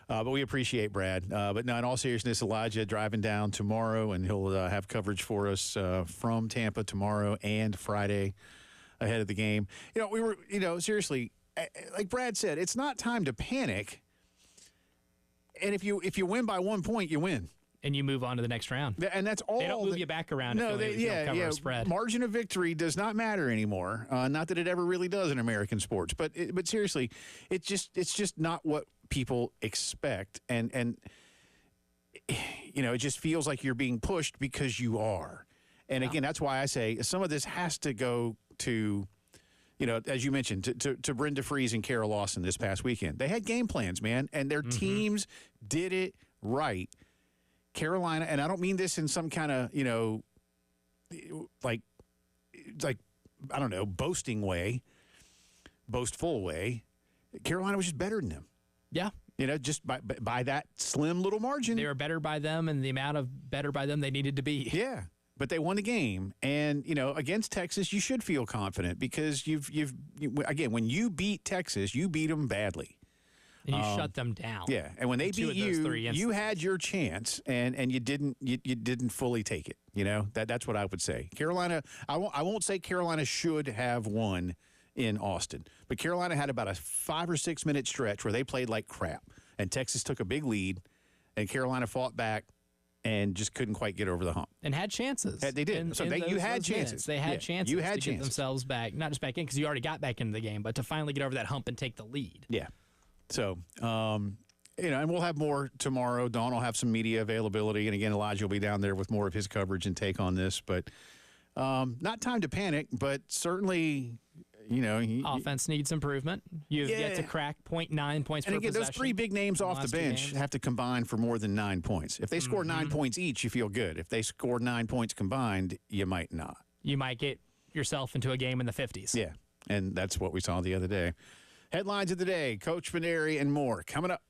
But we appreciate Brad. But no, in all seriousness, Elijah driving down tomorrow, and he'll have coverage for us from Tampa tomorrow and Friday ahead of the game. You know, we were, seriously, like Brad said, it's not time to panic. And if you win by 1 point, you win. And you move on to the next round. And that's all. They don't move you back around. No, if you don't cover a spread. Margin of victory does not matter anymore. Not that it ever really does in American sports, but seriously, it's just not what people expect, and it just feels like you're being pushed because you are. And again, that's why I say some of this has to go to, as you mentioned, to Brenda Freese and Carol Lawson this past weekend. They had game plans, man, and their teams did it right. Carolina, and I don't mean this in some kind of, like I don't know, boastful way. Carolina was just better than them. Yeah. Just by that slim little margin. They were better by them, and the amount of better by them they needed to be. Yeah. But they won the game. And, against Texas, you should feel confident because again, when you beat Texas, you beat them badly. And you shut them down. Yeah, and when they Two beat of those you, three you had instances. your chance, and you didn't fully take it. That's what I would say. Carolina, I won't say Carolina should have won in Austin, but Carolina had about a 5 or 6 minute stretch where they played like crap, and Texas took a big lead, and Carolina fought back and just couldn't quite get over the hump. And had chances. They did. You had those chances. minutes. They had chances you had to get themselves back, not just back in because you already got back into the game, but to finally get over that hump and take the lead. Yeah. So, and we'll have more tomorrow. Dawn will have some media availability. And again, Elijah will be down there with more of his coverage and take on this. But not time to panic, but certainly, Offense needs improvement. You've yet to crack 0.9 points per and again, possession. those 3 big names off the bench have to combine for more than 9 points. If they score 9 points each, you feel good. If they score 9 points combined, you might not. You might get yourself into a game in the 50s. Yeah, and that's what we saw the other day. Headlines of the day, Coach Maneri and more coming up.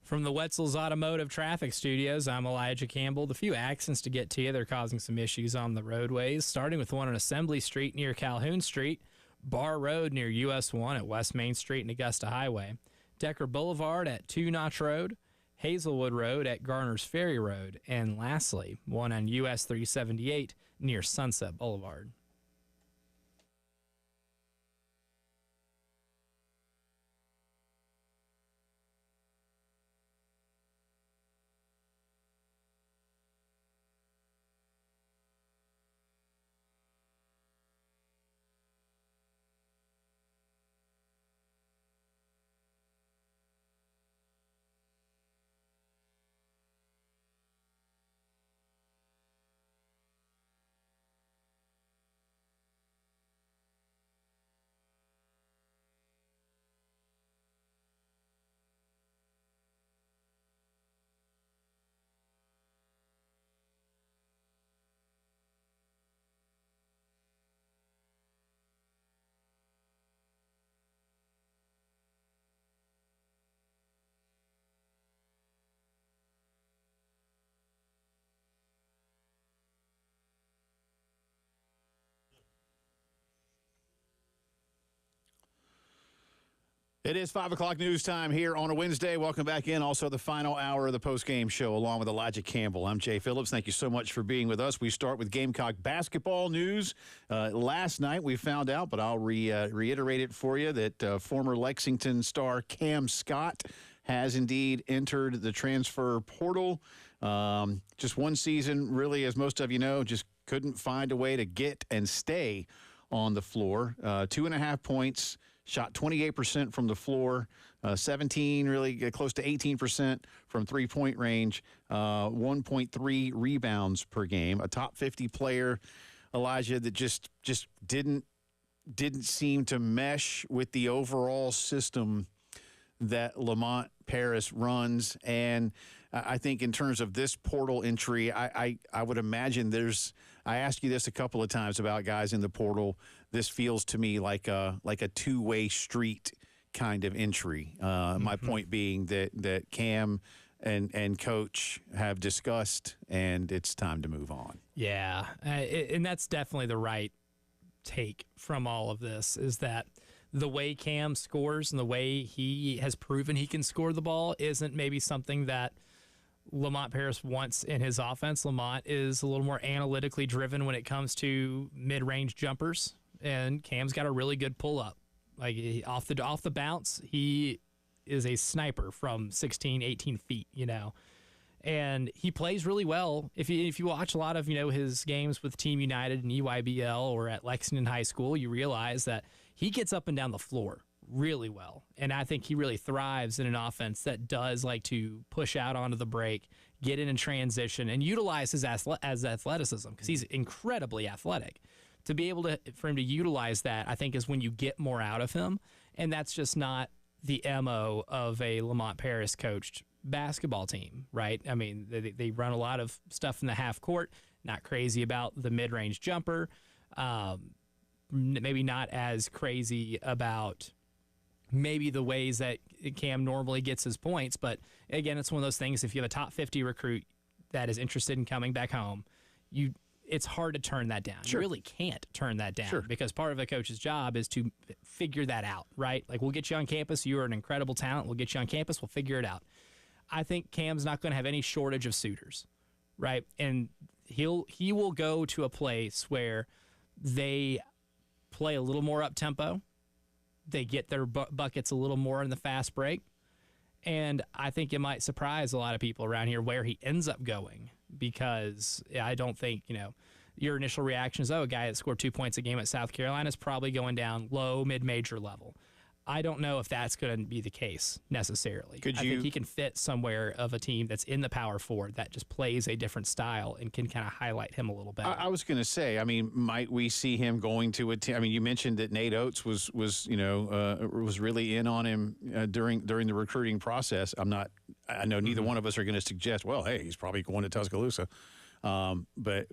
From the Wetzel's Automotive Traffic Studios, I'm Elijah Campbell. The few accidents to get to you, they're causing some issues on the roadways, starting with one on Assembly Street near Calhoun Street, Bar Road near US 1 at West Main Street and Augusta Highway, Decker Boulevard at 2 Notch Road, Hazelwood Road at Garner's Ferry Road, and lastly, one on US 378 near Sunset Boulevard. It is 5 o'clock news time here on a Wednesday. Welcome back in. Also, the final hour of the postgame show along with Elijah Campbell. I'm Jay Phillips. Thank you so much for being with us. We start with Gamecock basketball news. Last night we found out, but I'll reiterate it for you, that former Lexington star Cam Scott has indeed entered the transfer portal. Just one season, really, as most of you know, just couldn't find a way to get and stay on the floor. 2.5 points. Shot 28% from the floor, 17, really close to 18% from three-point range, 1.3 rebounds per game. A top 50 player, Elijah, that just didn't seem to mesh with the overall system that Lamont Paris runs. And I think in terms of this portal entry, I would imagine I asked you this a couple of times about guys in the portal. This feels to me like a two-way street kind of entry. My point being that Cam and Coach have discussed, and it's time to move on. Yeah, and that's definitely the right take from all of this, is that the way Cam scores and the way he has proven he can score the ball isn't maybe something that Lamont Paris wants in his offense. Lamont is a little more analytically driven when it comes to mid-range jumpers, and Cam's got a really good pull-up. Like off the bounce, he is a sniper from 16, 18 feet, and he plays really well. If you watch a lot of his games with Team United and EYBL or at Lexington High School, you realize that he gets up and down the floor really well. And I think he really thrives in an offense that does like to push out onto the break, get in transition, and utilize his athleticism, because he's incredibly athletic. To be able for him to utilize that, I think, is when you get more out of him. And that's just not the MO of a Lamont Paris coached basketball team, right? I mean, they run a lot of stuff in the half court, not crazy about the mid-range jumper, maybe not as crazy about maybe the ways that Cam normally gets his points. But again, it's one of those things, if you have a top 50 recruit that is interested in coming back home, it's hard to turn that down. Sure. You really can't turn that down, because part of a coach's job is to figure that out, right? Like, we'll get you on campus. You are an incredible talent. We'll get you on campus. We'll figure it out. I think Cam's not going to have any shortage of suitors, right? And he will go to a place where they play a little more up-tempo. They get their buckets a little more in the fast break. And I think it might surprise a lot of people around here where he ends up going, because I don't think, your initial reaction is, a guy that scored 2 points a game at South Carolina is probably going down low, mid-major level. I don't know if that's going to be the case necessarily. I think he can fit somewhere of a team that's in the Power Four that just plays a different style and can kind of highlight him a little better. I was going to say, I mean, might we see him going to a team? I mean, you mentioned that Nate Oates was really in on him during the recruiting process. I know neither one of us are going to suggest, well, hey, he's probably going to Tuscaloosa. But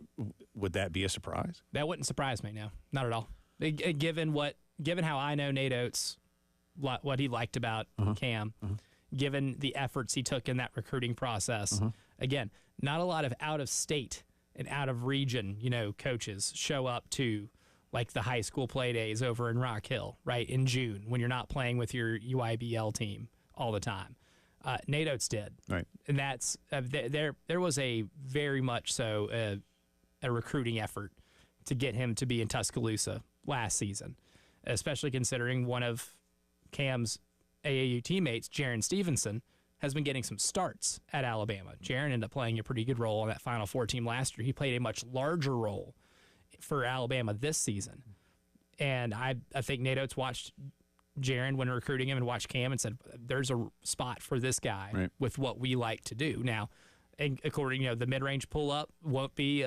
would that be a surprise? That wouldn't surprise me, no. Not at all. Given how I know Nate Oates, what he liked about Cam, given the efforts he took in that recruiting process. Again, not a lot of out-of-state and out-of-region, coaches show up to, like, the high school play days over in Rock Hill, right, in June, when you're not playing with your UIBL team all the time. Nate Oates did. Right. And that's there was a very much so a recruiting effort to get him to be in Tuscaloosa last season, especially considering one of Cam's AAU teammates, Jaron Stevenson, has been getting some starts at Alabama. Jaron ended up playing a pretty good role on that Final Four team last year. He played a much larger role for Alabama this season. And I think Nate Oates watched Jaron when recruiting him and watched Cam and said, there's a spot for this guy with what we like to do. Now, and according, the mid-range pull-up won't be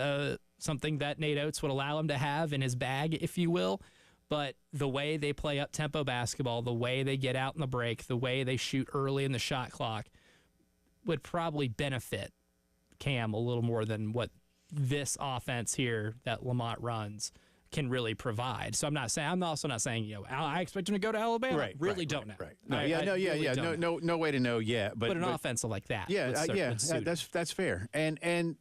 something that Nate Oates would allow him to have in his bag, if you will. But the way they play up-tempo basketball, the way they get out in the break, the way they shoot early in the shot clock would probably benefit Cam a little more than what this offense here that Lamont runs can really provide. So I'm also not saying, I expect him to go to Alabama. Don't know. Right. No way to know yet. But an offensive like that. That's fair. And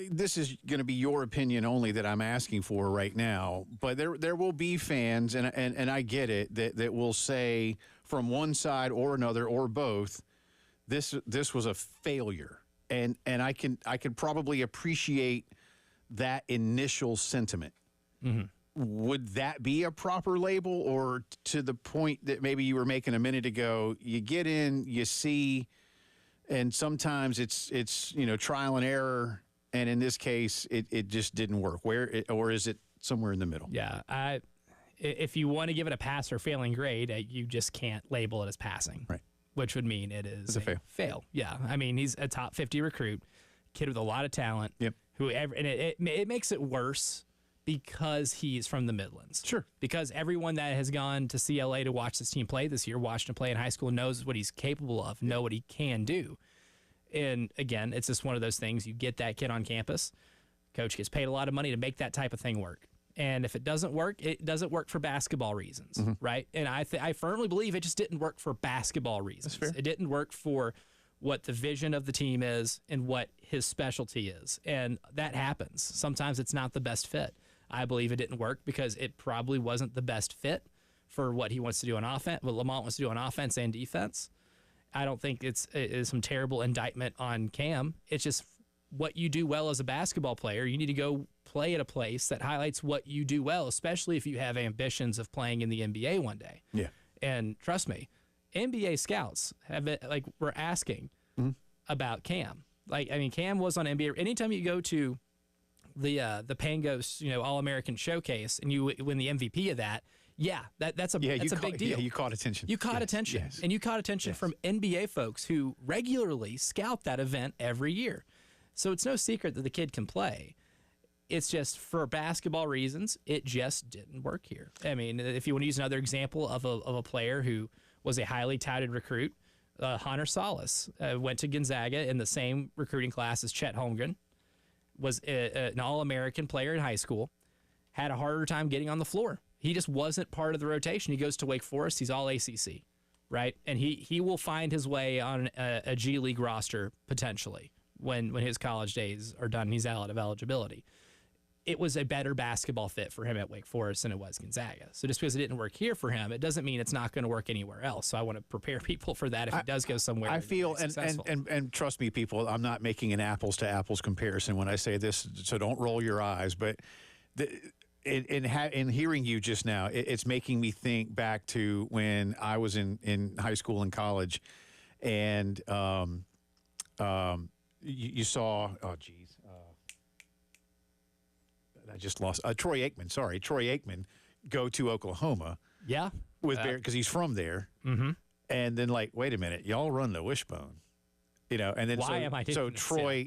this is going to be your opinion only that I'm asking for right now, but there will be fans, and I get it, that will say from one side or another or both, this was a failure. And I could probably appreciate that initial sentiment. Mm-hmm. Would that be a proper label, or to the point that maybe you were making a minute ago, you get in, you see, and sometimes it's trial and error, and in this case it just didn't work. Or is it somewhere in the middle? Yeah, if you want to give it a pass or failing grade, you just can't label it as passing. Right. Which would mean it is a fail. Yeah, I mean, he's a top 50 recruit, kid with a lot of talent. Yep. And it makes it worse because he's from the Midlands. Sure. Because everyone that has gone to CLA to watch this team play this year, watched him play in high school, knows what he's capable of, know what he can do. And again, it's just one of those things. You get that kid on campus, coach gets paid a lot of money to make that type of thing work. And if it doesn't work for basketball reasons, right? And I firmly believe it just didn't work for basketball reasons. That's fair. It didn't work for what the vision of the team is and what his specialty is. And that happens. Sometimes it's not the best fit. I believe it didn't work because it probably wasn't the best fit for what he wants to do on offense, what Lamont wants to do on offense and defense. I don't think it is some terrible indictment on Cam. It's just what you do well as a basketball player. You need to go play at a place that highlights what you do well, especially if you have ambitions of playing in the NBA one day. Yeah. And trust me, NBA scouts were asking about Cam. Cam was on NBA. Anytime you go to the Pangos, All-American Showcase, and you win the MVP of that, that's a big deal. Yeah, you caught attention. You caught attention. Yes. And you caught attention from NBA folks who regularly scout that event every year. So it's no secret that the kid can play. It's just for basketball reasons, it just didn't work here. I mean, if you want to use another example of a player who was a highly touted recruit, Hunter Salas went to Gonzaga in the same recruiting class as Chet Holmgren, was an All-American player in high school, had a harder time getting on the floor. He just wasn't part of the rotation. He goes to Wake Forest. He's all ACC, right? And he will find his way on a G League roster potentially when his college days are done and he's out of eligibility. It was a better basketball fit for him at Wake Forest than it was Gonzaga. So just because it didn't work here for him, it doesn't mean it's not going to work anywhere else. So I want to prepare people for that if it does go somewhere. I feel, and trust me, people, I'm not making an apples to apples comparison when I say this, so don't roll your eyes. But in hearing you just now, it's making me think back to when I was in high school and college, and you saw, oh geez, I just lost Troy Aikman. Sorry, Troy Aikman go to Oklahoma. Yeah, with Bear because he's from there. Mm-hmm. And then wait a minute, y'all run the wishbone, and then Troy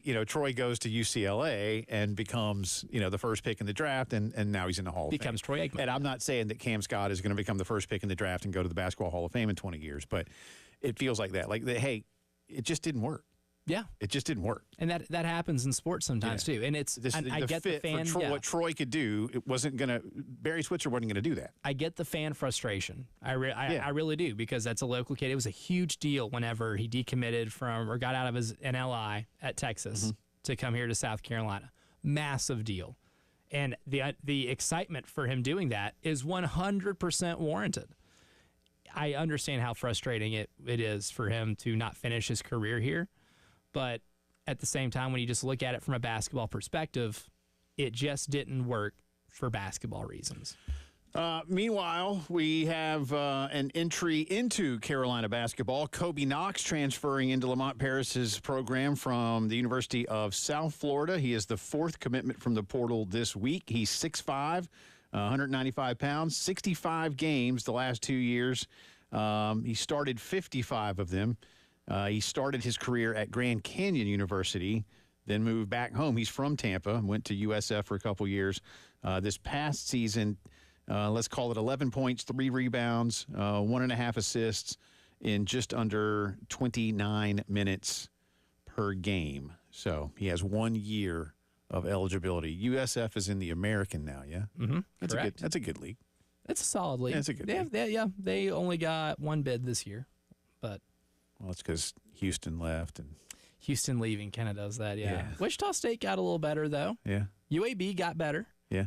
goes to UCLA and becomes the first pick in the draft, and now he's in the Hall of Fame. Becomes Troy Aikman. And I'm not saying that Cam Scott is going to become the first pick in the draft and go to the Basketball Hall of Fame in 20 years, but it feels like that. Hey, it just didn't work. Yeah, it just didn't work, and that happens in sports sometimes too. And I get the fan. What Troy could do, it wasn't gonna. Barry Switzer wasn't gonna do that. I get the fan frustration. I really do, because that's a local kid. It was a huge deal whenever he decommitted from or got out of his NLI at Texas to come here to South Carolina. Massive deal, and the excitement for him doing that is 100% warranted. I understand how frustrating it is for him to not finish his career here. But at the same time, when you just look at it from a basketball perspective, it just didn't work for basketball reasons. Meanwhile, we have an entry into Carolina basketball. Kobe Knox transferring into Lamont Paris's program from the University of South Florida. He is the fourth commitment from the portal this week. He's 6'5", 195 pounds, 65 games the last 2 years. He started 55 of them. He started his career at Grand Canyon University, then moved back home. He's from Tampa, went to USF for a couple years. This past season, let's call it 11 points, 3 rebounds, 1.5 assists in just under 29 minutes per game. So he has 1 year of eligibility. USF is in the American now, yeah? Mm-hmm. That's a good league. It's a solid league. Yeah, it's a good league. They only got one bid this year, but... Well, it's because Houston left. And Houston leaving kind of does that, yeah. Wichita State got a little better, though. Yeah. UAB got better. Yeah.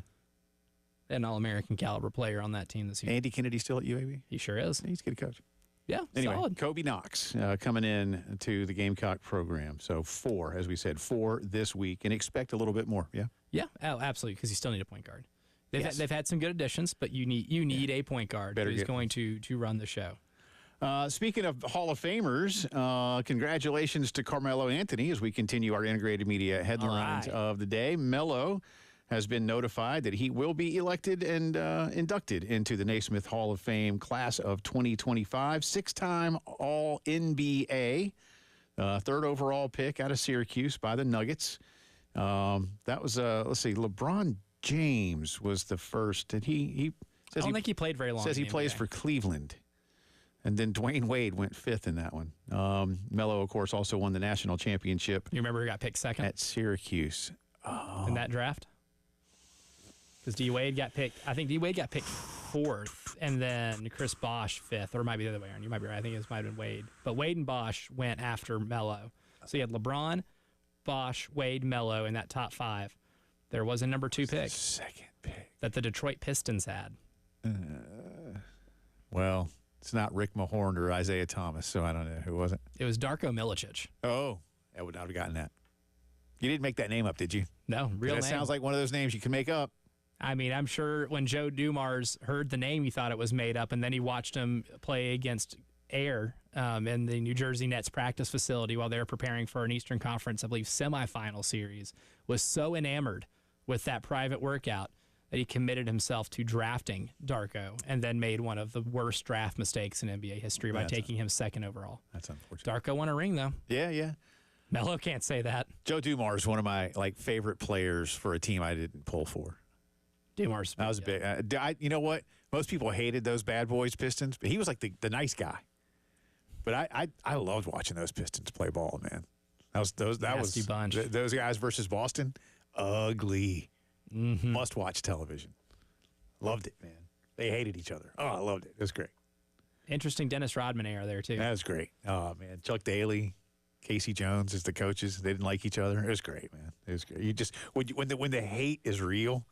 An All-American caliber player on that team this year. Andy Kennedy still at UAB? He sure is. He's a good coach. Yeah, Anyway, solid. Kobe Knox coming in to the Gamecock program. So 4, as we said, 4 this week, and expect a little bit more. Yeah. Yeah, absolutely, because you still need a point guard. Yes. They've had some good additions, but you need a point guard who's going to run the show. Speaking of Hall of Famers, congratulations to Carmelo Anthony as we continue our integrated media headlines of the day. Melo has been notified that he will be elected and inducted into the Naismith Hall of Fame class of 2025. 6-time All-NBA, third overall pick out of Syracuse by the Nuggets. That was, let's see, LeBron James was the first. And he says I don't think he played very long. Says he plays for Cleveland. And then Dwayne Wade went 5th in that one. Melo, of course, also won the national championship. You remember who got picked second? At Syracuse. In that draft? Because D-Wade got picked. I think D-Wade got picked 4th, and then Chris Bosh 5th, or it might be the other way around. You might be right. I think it might have been Wade. But Wade and Bosh went after Melo. So you had LeBron, Bosh, Wade, Melo in that top 5. There was a number 2 pick. Second pick. That the Detroit Pistons had. Well, it's not Rick Mahorn or Isaiah Thomas, so I don't know. Who was it? It was Darko Milicic. Oh, I would not have gotten that. You didn't make that name up, did you? No, real name. That sounds like one of those names you can make up. I mean, I'm sure when Joe Dumars heard the name, he thought it was made up, and then he watched him play against Air in the New Jersey Nets practice facility while they were preparing for an Eastern Conference, I believe, semifinal series, was so enamored with that private workout that he committed himself to drafting Darko and then made one of the worst draft mistakes in NBA history by taking him 2nd overall. That's unfortunate. Darko won a ring, though. Yeah. Melo can't say that. Joe Dumars is one of my favorite players for a team I didn't pull for. Dumars. That was a big. You know what? Most people hated those bad boys Pistons, but he was like the nice guy. But I loved watching those Pistons play ball, man. That was bunch. Those guys versus Boston, ugly. Mm-hmm. Must watch television. Loved it, man. They hated each other. Oh, I loved it. It was great. Interesting Dennis Rodman era there too. That was great. Oh man, Chuck Daly, Casey Jones as the coaches. They didn't like each other. It was great, man. It was great. You just when the hate is real,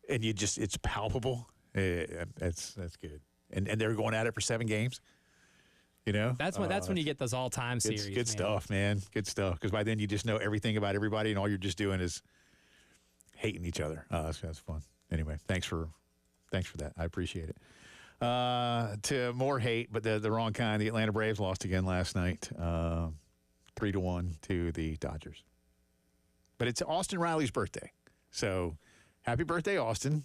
and it's palpable. That's good. And they were going at it for 7 games. You know, that's when you get those all-time series. Good stuff, man. Good stuff. Because by then you just know everything about everybody, and all you're just doing is hating each other. That's fun. Anyway, thanks for that. I appreciate it. To more hate, but the wrong kind. The Atlanta Braves lost again last night, 3-1 to the Dodgers. But it's Austin Riley's birthday, so happy birthday, Austin.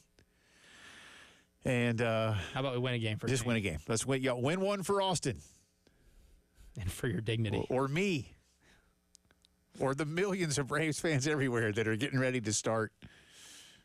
And how about we win a game for just win a game? Let's win. Win one for Austin, and for your dignity, or me, or the millions of Braves fans everywhere that are getting ready to start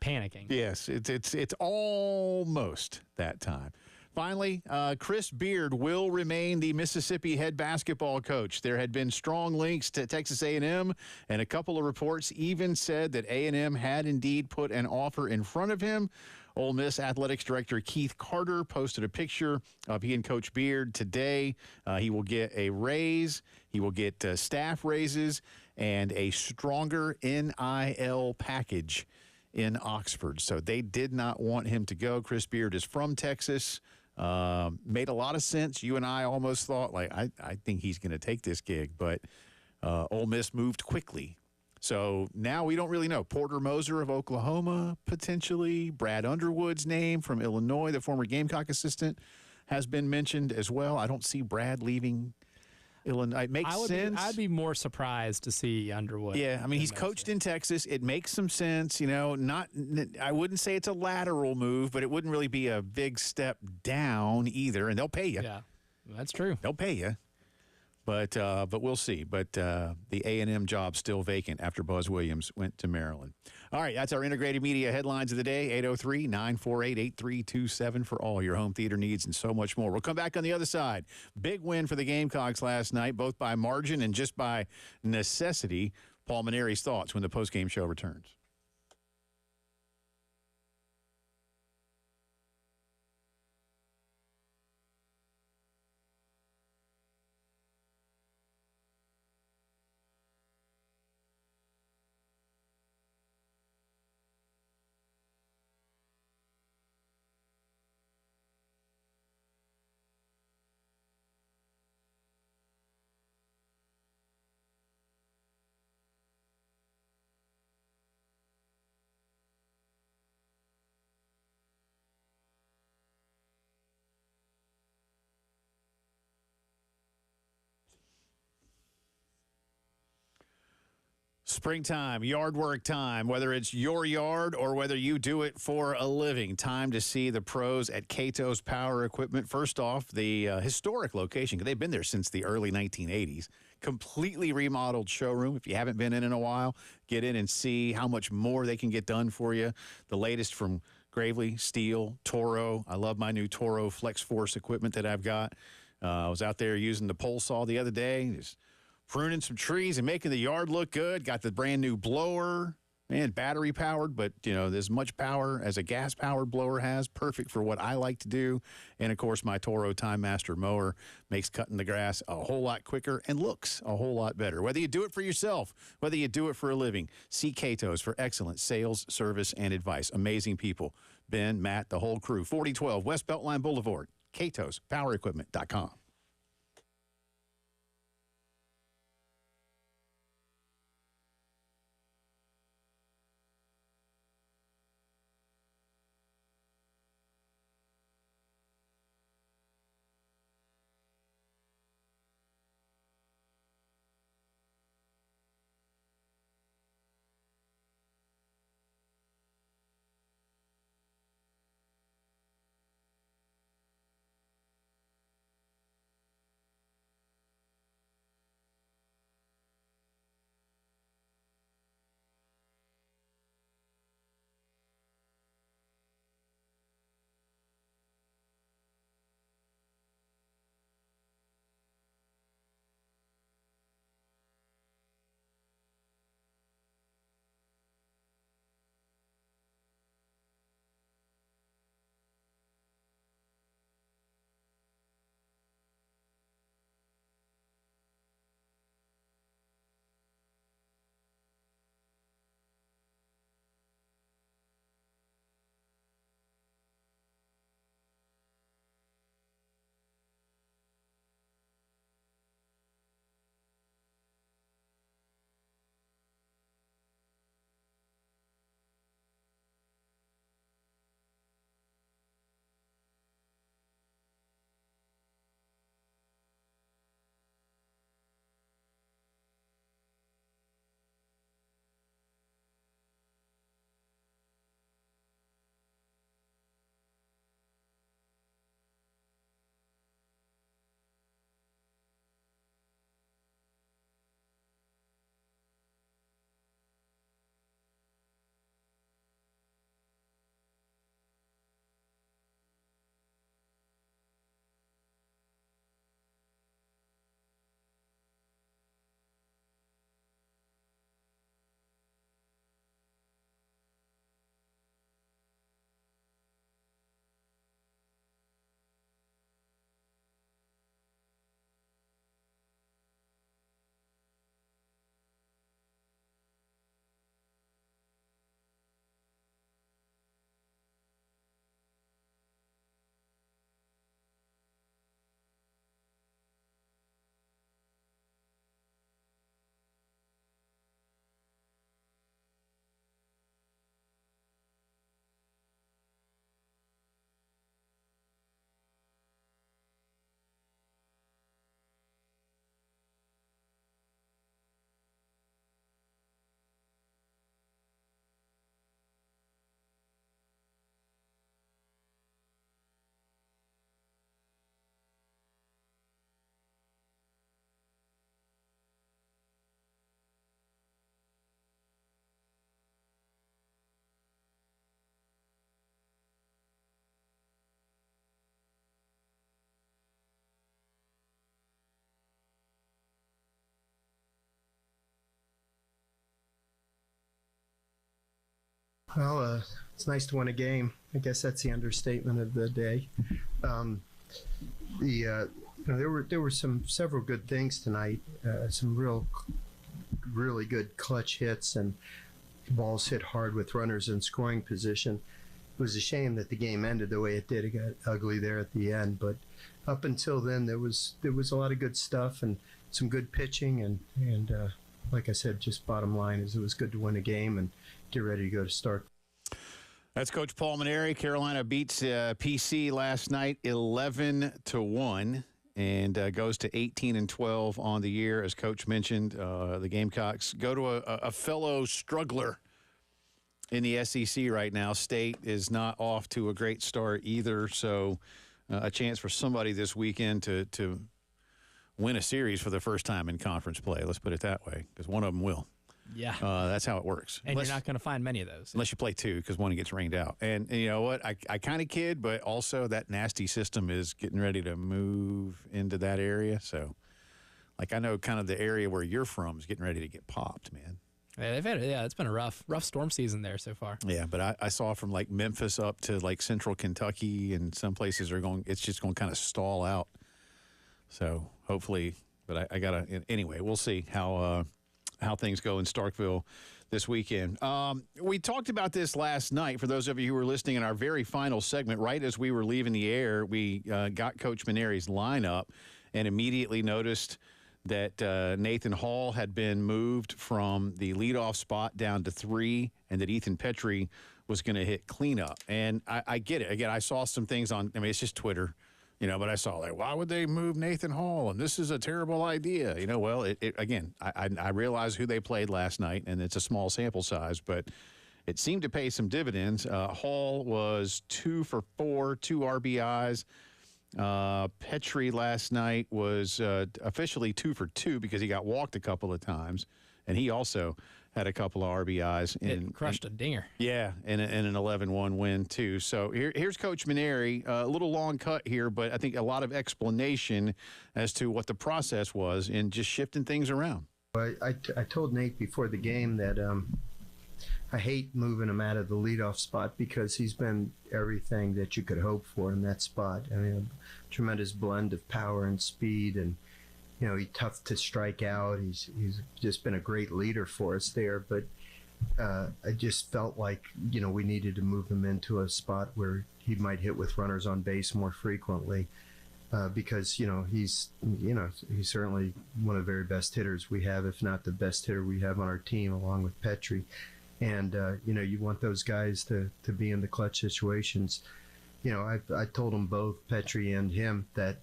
panicking. Yes, it's almost that time. Finally, Chris Beard will remain the Mississippi head basketball coach. There had been strong links to Texas A&M, and a couple of reports even said that A&M had indeed put an offer in front of him. Ole Miss Athletics Director Keith Carter posted a picture of he and Coach Beard today. He will get a raise. He will get staff raises and a stronger NIL package in Oxford. So they did not want him to go. Chris Beard is from Texas. Made a lot of sense. You and I almost thought, I think he's going to take this gig. But Ole Miss moved quickly. So now we don't really know. Porter Moser of Oklahoma, potentially. Brad Underwood's name from Illinois, the former Gamecock assistant, has been mentioned as well. I don't see Brad leaving Illinois. It makes sense. I'd be more surprised to see Underwood. Yeah, I mean, he's coached in Texas. It makes some sense. You know, I wouldn't say it's a lateral move, but it wouldn't really be a big step down either. And they'll pay you. Yeah, that's true. They'll pay you. But we'll see. But the A&M job still vacant after Buzz Williams went to Maryland. All right, that's our integrated media headlines of the day, 803-948-8327 for all your home theater needs and so much more. We'll come back on the other side. Big win for the Gamecocks last night, both by margin and just by necessity. Paul Maneri's thoughts when the postgame show returns. Springtime, yard work time, whether it's your yard or whether you do it for a living. Time to see the pros at Cato's Power Equipment. First off, the historic location. They've been there since the early 1980s. Completely remodeled showroom. If you haven't been in a while, get in and see how much more they can get done for you. The latest from Gravely, Steel, Toro. I love my new Toro Flex Force equipment that I've got. I was out there using the pole saw the other day, just pruning some trees and making the yard look good. Got the brand new blower, man, battery powered, but as much power as a gas powered blower has. Perfect for what I like to do. And of course, my Toro Time Master mower makes cutting the grass a whole lot quicker and looks a whole lot better. Whether you do it for yourself, whether you do it for a living, see Cato's for excellent sales, service, and advice. Amazing people. Ben, Matt, the whole crew. 4012 West Beltline Boulevard, Cato'sPowerEquipment.com. Well, it's nice to win a game. I guess that's the understatement of the day. There were several good things tonight. Some really good clutch hits and balls hit hard with runners in scoring position. It was a shame that the game ended the way it did. It got ugly there at the end, but up until then, there was a lot of good stuff and some good pitching and like I said, just bottom line is it was good to win a game and get ready to go to start. That's Coach Paul Maneri. Carolina beats PC last night 11-1. and goes to 18-12 on the year. As Coach mentioned, the Gamecocks go to a fellow struggler in the SEC right now. State is not off to a great start either, so a chance for somebody this weekend to win a series for the first time in conference play. Let's put it that way, because one of them will. Yeah. That's how it works. And you're not going to find many of those. Unless you play two, because one gets rained out. And you know what? I kind of kid, but also that nasty system is getting ready to move into that area. So, like, I know kind of the area where you're from is getting ready to get popped, man. Yeah, it's been a rough storm season there so far. Yeah, but I saw from, like, Memphis up to, like, central Kentucky, and some places it's just going to kind of stall out. So, hopefully, but I got to, anyway, we'll see how things go in Starkville this weekend. We talked about this last night. For those of you who were listening in our very final segment, right as we were leaving the air, we got Coach Maneri's lineup and immediately noticed that Nathan Hall had been moved from the leadoff spot down to 3, and that Ethan Petrie was going to hit cleanup. And I get it. Again, I saw some things it's just Twitter. But I saw, like, why would they move Nathan Hall? And this is a terrible idea. Well, again, I realize who they played last night, and it's a small sample size, but it seemed to pay some dividends. Hall was 2 for 4, 2 RBIs. Petrie last night was officially 2 for 2 because he got walked a couple of times, and he also had a couple of RBIs. It crushed a dinger. Yeah, in an 11-1 win, too. So here's Coach Maneri. A little long cut here, but I think a lot of explanation as to what the process was in just shifting things around. I told Nate before the game that I hate moving him out of the leadoff spot because he's been everything that you could hope for in that spot. I mean, a tremendous blend of power and speed, and he's tough to strike out. He's just been a great leader for us there. But I just felt like, we needed to move him into a spot where he might hit with runners on base more frequently because, he's certainly one of the very best hitters we have, if not the best hitter we have on our team, along with Petrie. And, you want those guys to be in the clutch situations. I told them both, Petrie and him, that,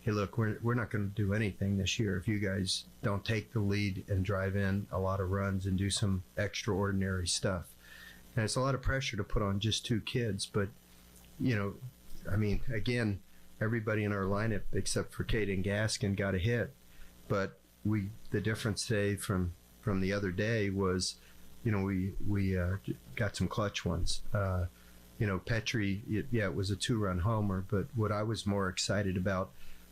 hey, look, we're not going to do anything this year if you guys don't take the lead and drive in a lot of runs and do some extraordinary stuff. And it's a lot of pressure to put on just 2 kids. But, again, everybody in our lineup except for Caden Gaskin got a hit. But the difference today from the other day was, we got some clutch ones. Petrie, it was a 2-run homer. But what I was more excited about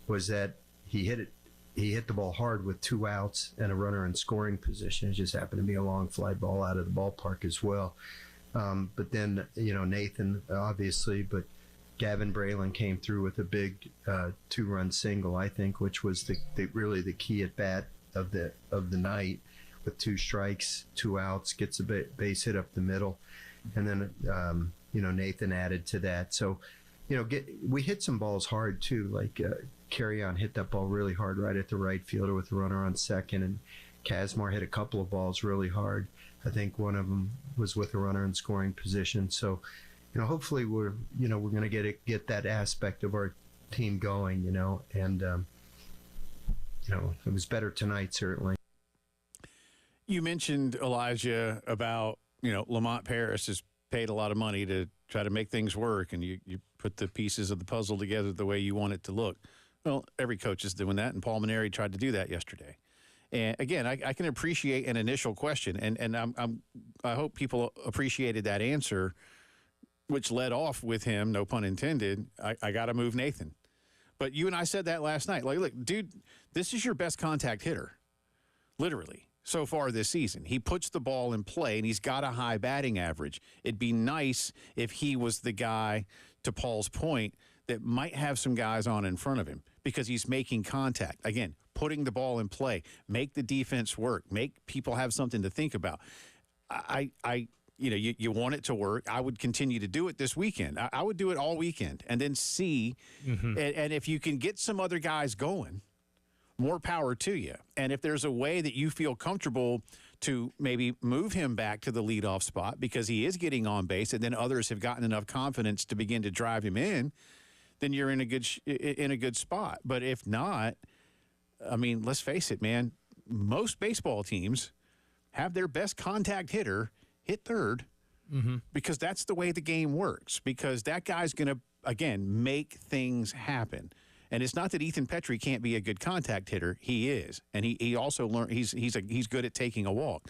was that he hit the ball hard with 2 outs and a runner in scoring position. It just happened to be a long fly ball out of the ballpark as well. But then, Nathan, obviously, but Gavin Braylon came through with a big 2-run single, I think, which was really the key at bat of the night, with 2 strikes, 2 outs, gets a base hit up the middle. And then, Nathan added to that. So, we hit some balls hard too, like Carry-On hit that ball really hard right at the right fielder with the runner on second, and Kazmar hit a couple of balls really hard. I think one of them was with a runner in scoring position. So, hopefully we're going to get that aspect of our team going, and it was better tonight, certainly. You mentioned, Elijah, about, Lamont Paris has paid a lot of money to try to make things work, and you put the pieces of the puzzle together the way you want it to look. Well, every coach is doing that, and Paul Maneri tried to do that yesterday. And again, I can appreciate an initial question, and I hope people appreciated that answer, which led off with him, no pun intended, I got to move Nathan. But you and I said that last night. Like, look, dude, this is your best contact hitter, literally, so far this season. He puts the ball in play, and he's got a high batting average. It'd be nice if he was the guy, to Paul's point, that might have some guys on in front of him because he's making contact. Again, putting the ball in play, make the defense work, make people have something to think about. You want it to work. I would continue to do it this weekend. I would do it all weekend and then see. Mm-hmm. And if you can get some other guys going, more power to you. And if there's a way that you feel comfortable to maybe move him back to the leadoff spot because he is getting on base and then others have gotten enough confidence to begin to drive him in, then you're in a good spot. But if not, I mean, let's face it, man. Most baseball teams have their best contact hitter hit third because that's the way the game works. Because that guy's going to, again, make things happen. And it's not that Ethan Petrie can't be a good contact hitter. He is, and he also learned he's good at taking a walk.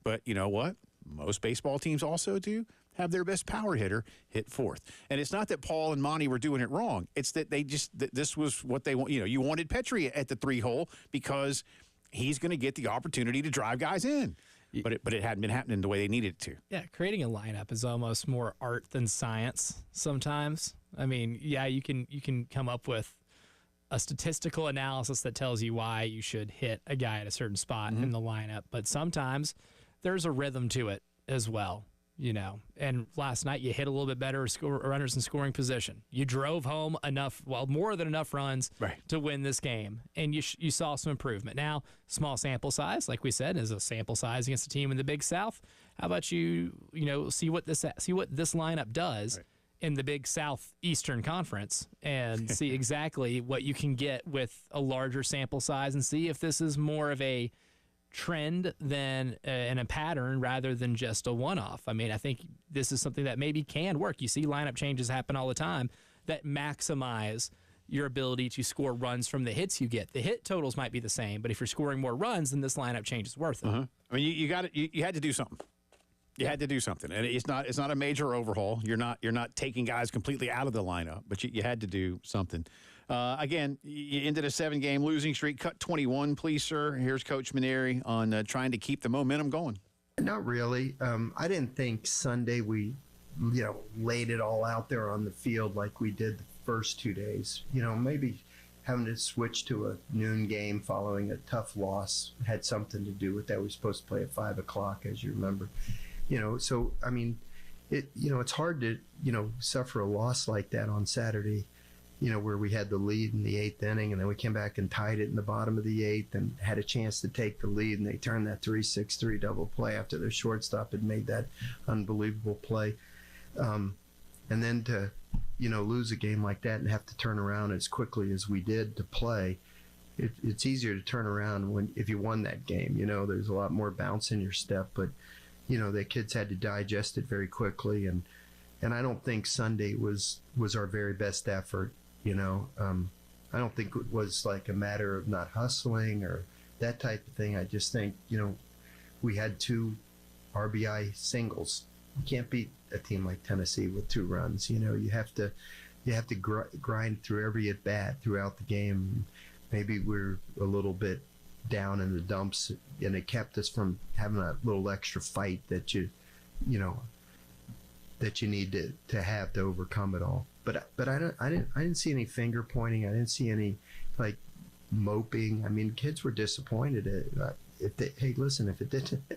But you know what? Most baseball teams also do have their best power hitter hit fourth. And it's not that Paul and Monty were doing it wrong. It's that this was what they want. You know, you wanted Petrie at the 3-hole because he's going to get the opportunity to drive guys in. But it hadn't been happening the way they needed it to. Yeah, creating a lineup is almost more art than science sometimes. I mean, yeah, you can come up with a statistical analysis that tells you why you should hit a guy at a certain spot in the lineup, but sometimes there's a rhythm to it as well, you know. And last night you hit a little bit better runners in scoring position. You drove home more than enough runs to win this game, and you saw some improvement. Now, small sample size, like we said, is a sample size against a team in the Big South. How about you see what this lineup does in the Big Southeastern Conference and see exactly what you can get with a larger sample size and see if this is more of a trend than and a pattern rather than just a one-off. I mean, I think this is something that maybe can work. You see lineup changes happen all the time that maximize your ability to score runs from the hits you get. The hit totals might be the same, but if you're scoring more runs, then this lineup change is worth it. I mean, you had to do something. You had to do something, and it's not a major overhaul. You're not taking guys completely out of the lineup, but you had to do something. Again, you ended a 7-game losing streak, cut 21, please, sir. Here's Coach Maneri on trying to keep the momentum going. Not really. I didn't think Sunday we, laid it all out there on the field like we did the first 2 days. Maybe having to switch to a noon game following a tough loss had something to do with that. We were supposed to play at 5 o'clock, as you remember. So, I mean, it's hard to, suffer a loss like that on Saturday, where we had the lead in the 8th inning, and then we came back and tied it in the bottom of the 8th and had a chance to take the lead, and they turned that 3-6-3 double play after their shortstop had made that unbelievable play. And then to, lose a game like that and have to turn around as quickly as we did to play, it's easier to turn around if you won that game. There's a lot more bounce in your step, but the kids had to digest it very quickly, and I don't think Sunday was our very best effort. I don't think it was like a matter of not hustling or that type of thing. I just think we had 2 RBI singles. You can't beat a team like Tennessee with 2 runs. You have to grind through every at bat throughout the game. Maybe we're a little bit down in the dumps, and it kept us from having a little extra fight that you need to have to overcome it all. But I didn't see any finger pointing. I didn't see any like moping. I mean, kids were disappointed. If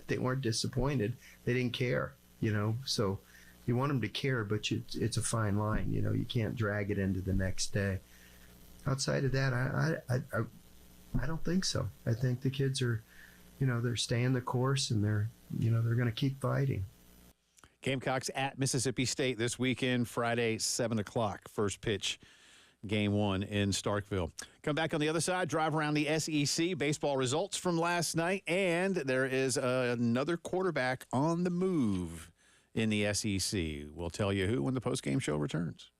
they weren't disappointed, they didn't care. So you want them to care, but it's a fine line. You can't drag it into the next day. Outside of that, I don't think so. I think the kids are, they're staying the course, and they're going to keep fighting. Gamecocks at Mississippi State this weekend, Friday, 7 o'clock. First pitch, game 1 in Starkville. Come back on the other side, drive around the SEC, baseball results from last night, and there is another quarterback on the move in the SEC. We'll tell you who when the postgame show returns.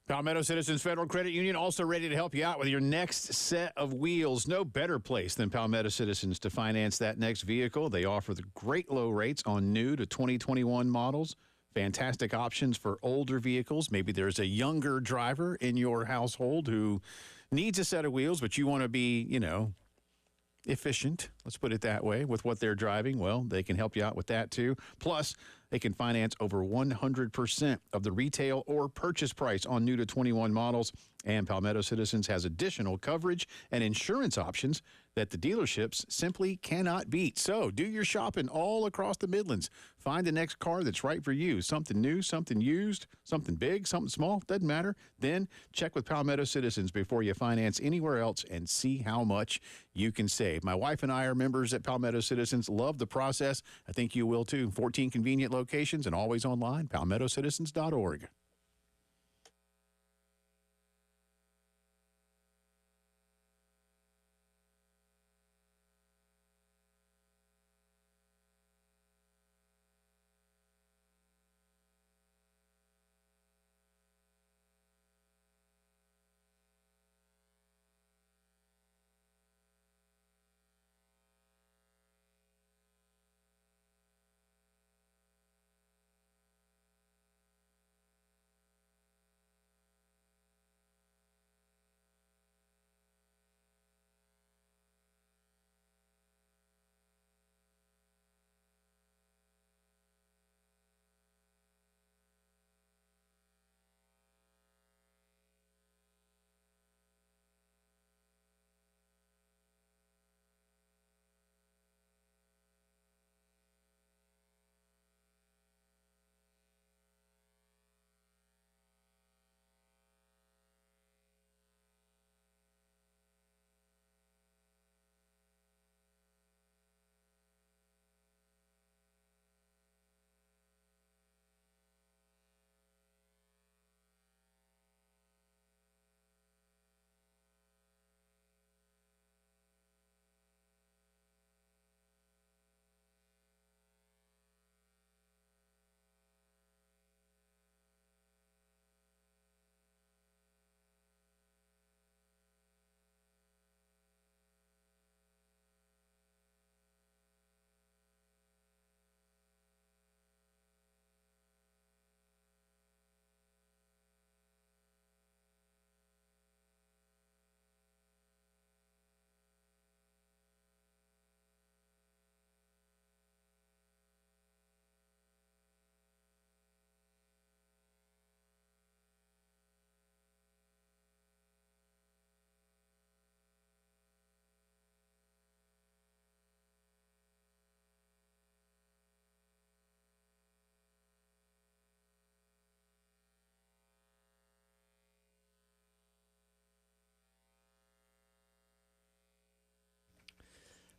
Palmetto Citizens Federal Credit Union also ready to help you out with your next set of wheels. No better place than Palmetto Citizens to finance that next vehicle. They offer the great low rates on new to 2021 models. Fantastic options for older vehicles. Maybe there's a younger driver in your household who needs a set of wheels, but you want to be, efficient, let's put it that way, with what they're driving, well, they can help you out with that too. Plus, they can finance over 100% of the retail or purchase price on new to 21 models. And Palmetto Citizens has additional coverage and insurance options that the dealerships simply cannot beat. So do your shopping all across the Midlands. Find the next car that's right for you. Something new, something used, something big, something small, doesn't matter. Then check with Palmetto Citizens before you finance anywhere else and see how much you can save. My wife and I are members at Palmetto Citizens. Love the process. I think you will too. 14 convenient locations and always online, palmettocitizens.org.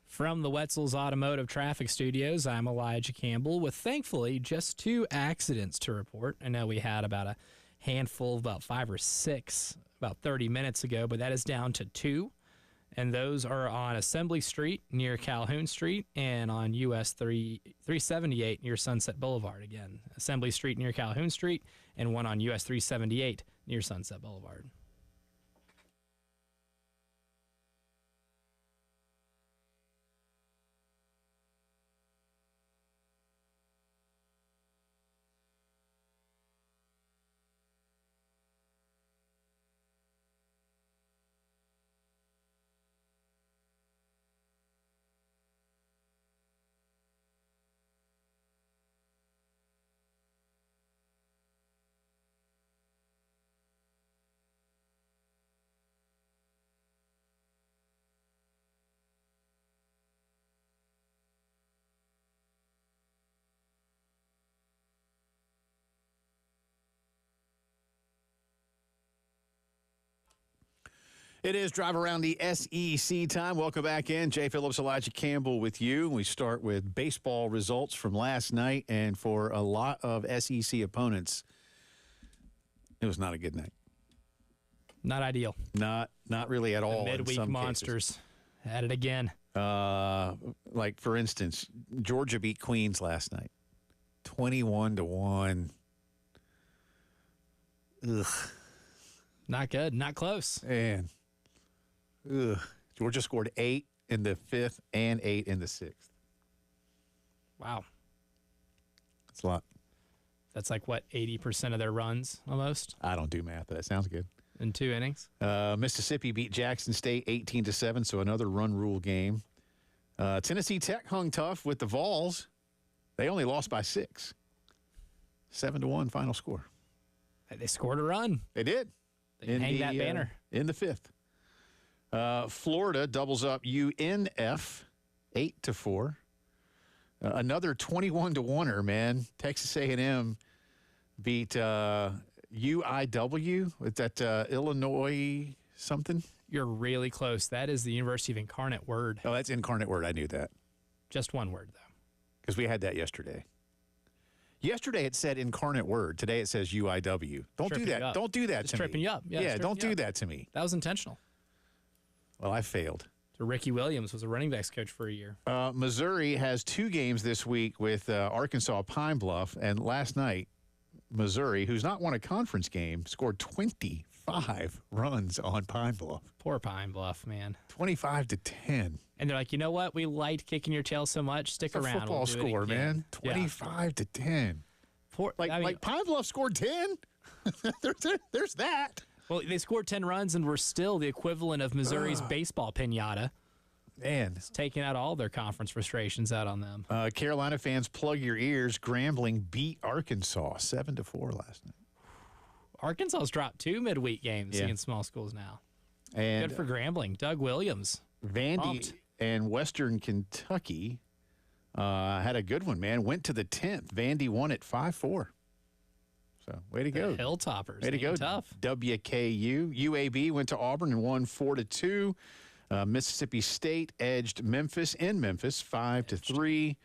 From the Wetzel's Automotive Traffic Studios, I'm Elijah Campbell with, thankfully, just 2 accidents to report. I know we had about a handful, about 5 or 6, about 30 minutes ago, but that is down to 2. And those are on Assembly Street near Calhoun Street and on US 378 near Sunset Boulevard. Again, Assembly Street near Calhoun Street and one on US 378 near Sunset Boulevard. It is Drive Around the SEC time. Welcome back in. Jay Phillips, Elijah Campbell with you. We start with baseball results from last night, and for a lot of SEC opponents, it was not a good night. Not ideal. Not really at all. The midweek monsters at it again. Like, for instance, Georgia beat Queens last night, 21-1. Ugh. Not good. Not close. Man. Ugh. Georgia scored 8 in the 5th and 8 in the 6th. Wow. That's a lot. That's like, what, 80% of their runs almost? I don't do math, but that sounds good. In 2 innings? Mississippi beat Jackson State 18-7, so another run rule game. Tennessee Tech hung tough with the Vols. They only lost by 6. 7-1 final score. They scored a run. They did. They can hang that banner. In the 5th. Florida doubles up UNF 8-4. Another 21-1er, man. Texas A&M beat UIW. Is that Illinois something? You're really close. That is the University of Incarnate Word. Oh, that's Incarnate Word. I knew that. Just one word, though. Because we had that yesterday. Yesterday it said Incarnate Word. Today it says UIW. Don't do that. Don't do that It's to me. tripping you up. Yeah, don't do that to me. That was intentional. Well, I failed. So Ricky Williams was a running backs coach for a year. Missouri has 2 games this week with Arkansas Pine Bluff. And last night, Missouri, who's not won a conference game, scored 25 runs on Pine Bluff. Poor Pine Bluff, man. 25-10. And they're like, you know what? We liked kicking your tail so much. Stick It's a around. football We'll do it score, again. man. 25-10. Poor, Like Pine Bluff scored 10. There's that. Well, they scored 10 runs and were still the equivalent of Missouri's baseball pinata. Man. It's taking out all their conference frustrations out on them. Carolina fans, plug your ears. Grambling beat Arkansas 7-4 last night. Arkansas's dropped 2 midweek games against small schools now. And Good for Grambling. Doug Williams. Vandy Pumped. and Western Kentucky had a good one, man. Went to the 10th. Vandy won it 5-4. So, way to go. Hilltoppers. Way to go. Tough. WKU. UAB went to Auburn and won 4-2. Mississippi State edged Memphis in Memphis 5-3.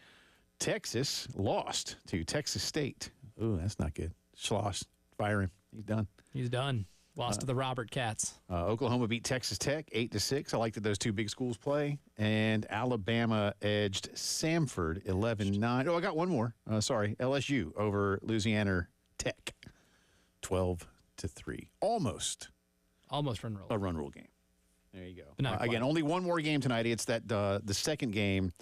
Texas lost to Texas State. Ooh, that's not good. Schloss, fire him. He's done. He's done. Lost to the Robert Cats. Oklahoma beat Texas Tech 8-6. I like that those 2 big schools play. And Alabama edged Samford 11-9. Oh, I got one more. Sorry, LSU over Louisiana Tech 12-3. Almost Almost run roll. a run rule game. There you go. But not Again, quite. only one more game tonight. It's that the second game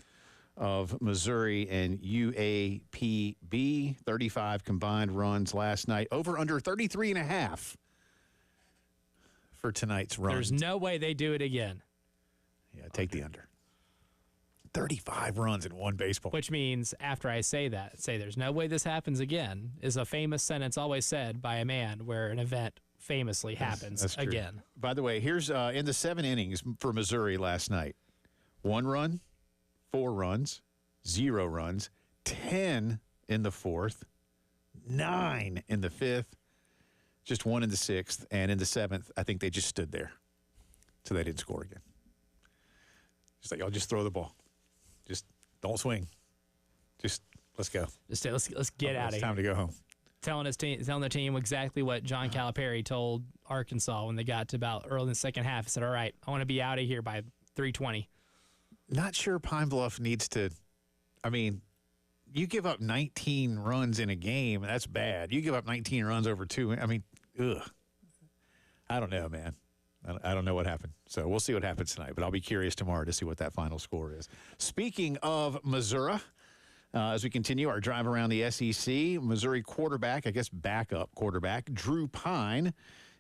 of Missouri and UAPB. 35 combined runs last night. Over under 33.5 for tonight's run. There's no way they do it again. Yeah, take the under. 35 runs in one baseball. Which means after I say that, say there's no way this happens again is a famous sentence always said by a man where an event famously happens That's true. again. By the way, here's in the 7 innings for Missouri last night. 1 run, 4 runs, 0 runs, 10 in the 4th, 9 in the 5th, just 1 in the 6th, and in the 7th, I think they just stood there. So they didn't score again. Just like, I'll just throw the ball. Just don't swing. Just let's go. Let's get out of It's here. time to go home. Telling the team exactly what John Calipari told Arkansas when they got to about early in the second half. He said, all right, I want to be out of here by 3:20. Not sure Pine Bluff needs to. I mean, you give up 19 runs in a game, and that's bad. You give up 19 runs over 2. I mean, ugh. I don't know, man. I don't know what happened. So we'll see what happens tonight, but I'll be curious tomorrow to see what that final score is. Speaking of Missouri, as we continue our drive around the SEC, Missouri quarterback, I guess backup quarterback, Drew Pine,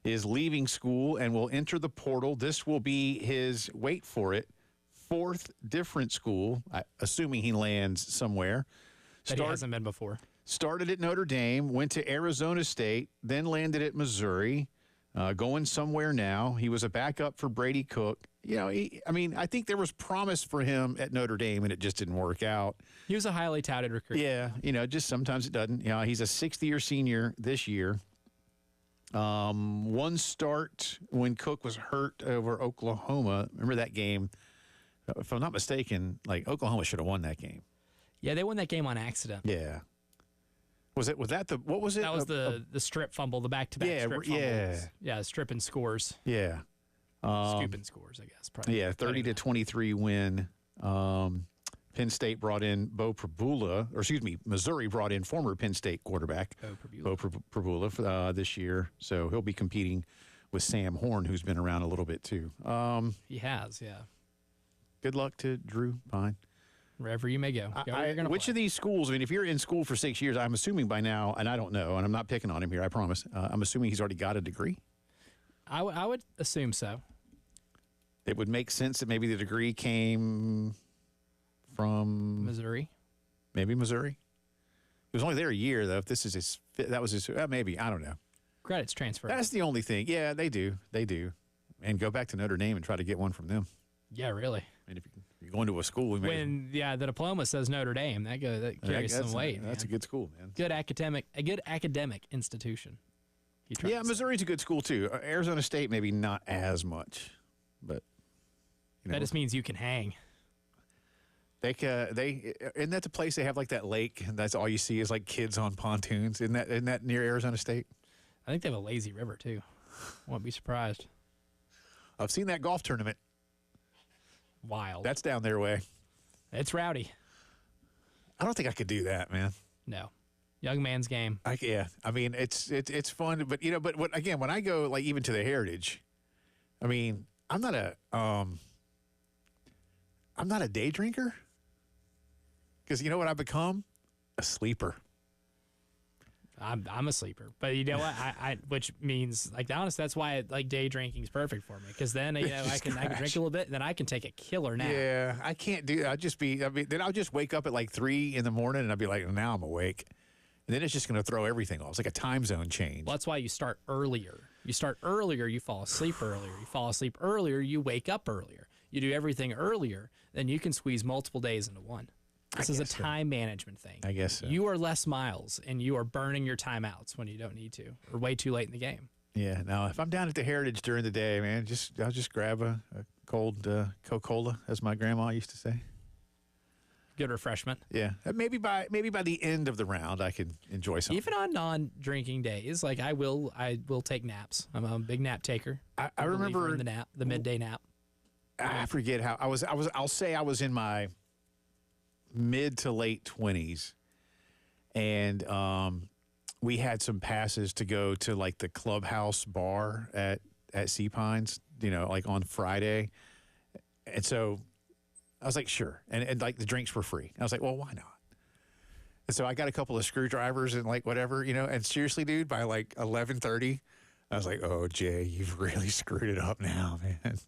is leaving school and will enter the portal. This will be his, wait for it, 4th different school, assuming he lands somewhere. That he hasn't been before. Started at Notre Dame, went to Arizona State, then landed at Missouri, going somewhere now. He was a backup for Brady Cook. You know, I think there was promise for him at Notre Dame, and it just didn't work out. He was a highly touted recruit. Yeah, just sometimes it doesn't. He's a 6th-year senior this year. 1 start when Cook was hurt over Oklahoma. Remember that game? If I'm not mistaken, Oklahoma should have won that game. Yeah, they won that game on accident. Yeah. Was that the what was it? That was the strip fumble, the back-to-back strip fumbles. Yeah, strip and scores. Yeah. Scoop and scores, I guess. Probably. Yeah, 30-23 win. Penn State brought in Missouri brought in former Penn State quarterback Bo Prabula this year. So he'll be competing with Sam Horn, who's been around a little bit too. He has, yeah. Good luck to Drew Pine. Wherever you may go. Which of these schools, if you're in school for 6 years, I'm assuming by now, and I don't know, and I'm not picking on him here, I promise, I'm assuming he's already got a degree? I would assume so. It would make sense that maybe the degree came from Missouri. maybe Missouri. He was only there a year, though. If this is his, that was his, maybe, I don't know. Credits transfer. That's the only thing. Yeah, they do. They do. And go back to Notre Dame and try to get one from them. Yeah, really. And if you're going to a school, we the diploma says Notre Dame, that carries some weight. That's a good school, man. A good academic institution. Yeah, Missouri's a good school too. Arizona State maybe not as much, but that just means you can hang. They isn't that the place they have like that lake and that's all you see is like kids on pontoons? Isn't that near Arizona State? I think they have a lazy river too. Won't be surprised. I've seen that golf tournament. Wild. That's down their way. It's rowdy. I don't think I could do that, man. No. Young man's game. I mean, it's fun, but when I go like even to the Heritage, I mean, I'm not a day drinker because you know what I've become? A sleeper. I'm a sleeper, but you know what? I which means like honestly, that's why like day drinking is perfect for me because then I can drink a little bit, and then I can take a killer nap. Yeah, I can't do. Then I'll just wake up at like 3 in the morning, and I'll be like, now I'm awake, and then it's just going to throw everything off. It's like a time zone change. Well, that's why you start earlier. You start earlier, you fall asleep earlier. You fall asleep earlier, you wake up earlier. You do everything earlier, then you can squeeze multiple days into one. This is a time management thing. I guess so. You are less miles, and you are burning your timeouts when you don't need to, or way too late in the game. Yeah. Now, if I'm down at the Heritage during the day, man, I'll just grab a cold Coca-Cola, as my grandma used to say. Good refreshment. Yeah. Maybe by the end of the round, I can enjoy something. Even on non-drinking days, like I will take naps. I'm a big nap taker. I remember in the midday nap. I forget how I'll say I was in my mid to late 20s, and we had some passes to go to like the Clubhouse bar at Sea Pines, like on Friday, and so I was like, sure, and like the drinks were free. I was like, well, why not? And so I got a couple of screwdrivers and like whatever, and seriously, dude, by like 11:30, I was like, oh, Jay, you've really screwed it up now, man.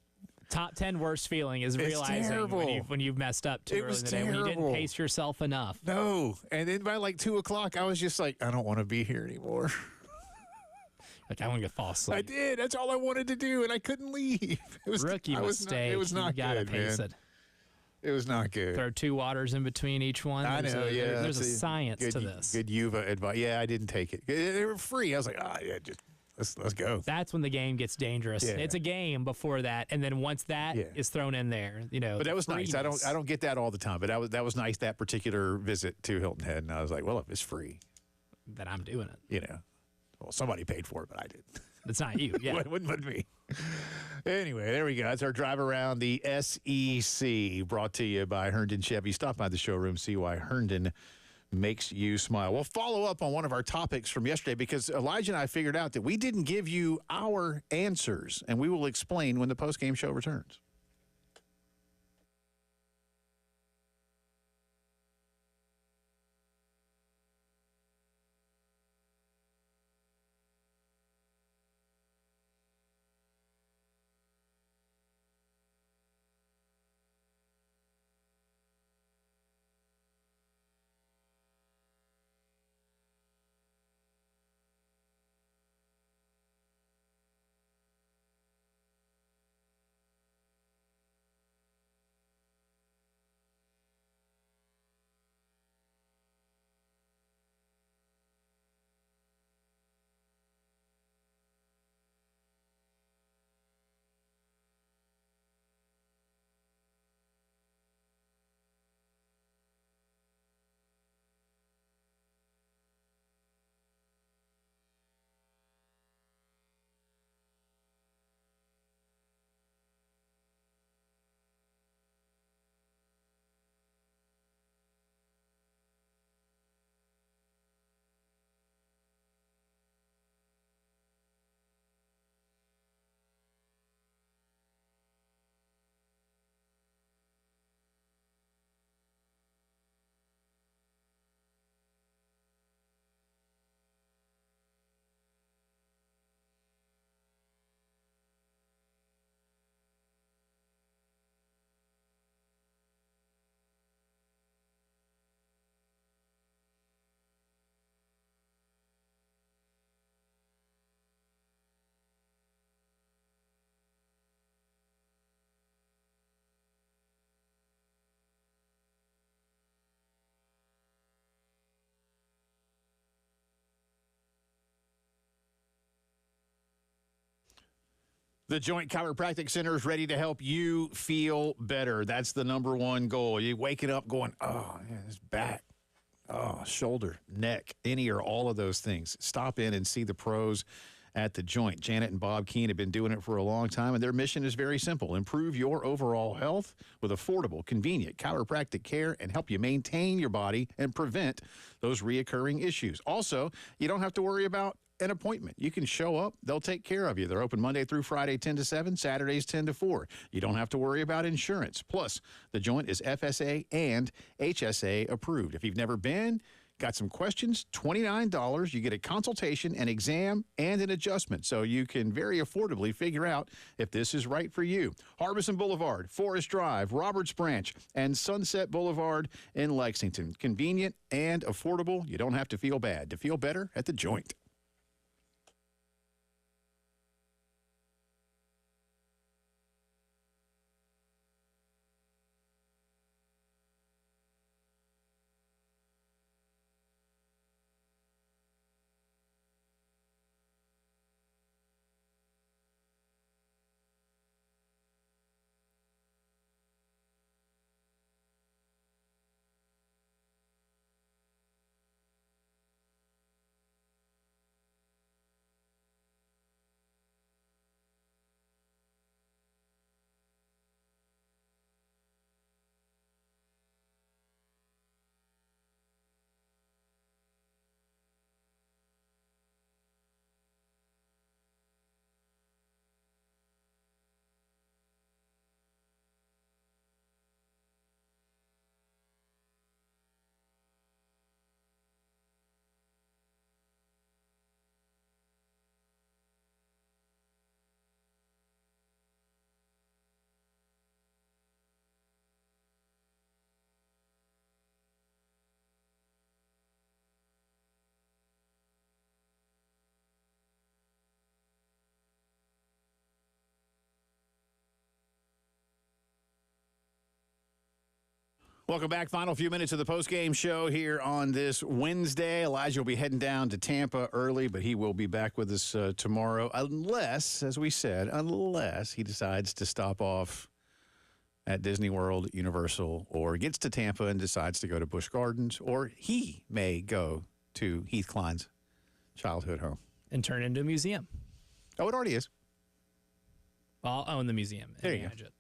Top 10 worst feeling is realizing when you've messed up too early in the day, when you didn't pace yourself enough. No. And then by like 2 o'clock, I was just like, I don't want to be here anymore. Like, I want to fall asleep. I did. That's all I wanted to do, and I couldn't leave. It was rookie mistake. It was not you gotta good, pace man. It was not good. Throw 2 waters in between each one. I know, yeah. There's a science to this. Good Yuva advice. Yeah, I didn't take it. They were free. I was like, yeah, just let's go. That's when the game gets dangerous. Yeah. It's a game before that, and then once that is thrown in there, But that was nice. I don't get that all the time, but that was nice, that particular visit to Hilton Head, and I was like, well, if it's free, then I'm doing it. Well, somebody paid for it, but I didn't. It's not you. Yeah. It wouldn't be. Anyway, there we go. That's our drive around the SEC, brought to you by Herndon Chevy. Stop by the showroom, see why Herndon makes you smile. We'll follow up on one of our topics from yesterday because Elijah and I figured out that we didn't give you our answers, and we will explain when the postgame show returns. The Joint Chiropractic Center is ready to help you feel better. That's the number one goal. You're waking up going, oh, yeah, it's back. Oh, shoulder, neck, any or all of those things. Stop in and see the pros at the Joint. Janet and Bob Keene have been doing it for a long time, and their mission is very simple. Improve your overall health with affordable, convenient chiropractic care and help you maintain your body and prevent those reoccurring issues. Also, you don't have to worry about an appointment. You can show up. They'll take care of you. They're open Monday through Friday, 10 to 7, Saturdays, 10 to 4. You don't have to worry about insurance. Plus, the Joint is FSA and HSA approved. If you've never been, got some questions, $29. You get a consultation, an exam, and an adjustment, so you can very affordably figure out if this is right for you. Harbison Boulevard, Forest Drive, Roberts Branch, and Sunset Boulevard in Lexington. Convenient and affordable. You don't have to feel bad. To feel better at the Joint. Welcome back. Final few minutes of the postgame show here on this Wednesday. Elijah will be heading down to Tampa early, but he will be back with us tomorrow, unless, as we said, unless he decides to stop off at Disney World, Universal, or gets to Tampa and decides to go to Busch Gardens, or he may go to Heath Klein's childhood home. And turn it into a museum. Oh, it already is. I'll own the museum. There you manage go. it.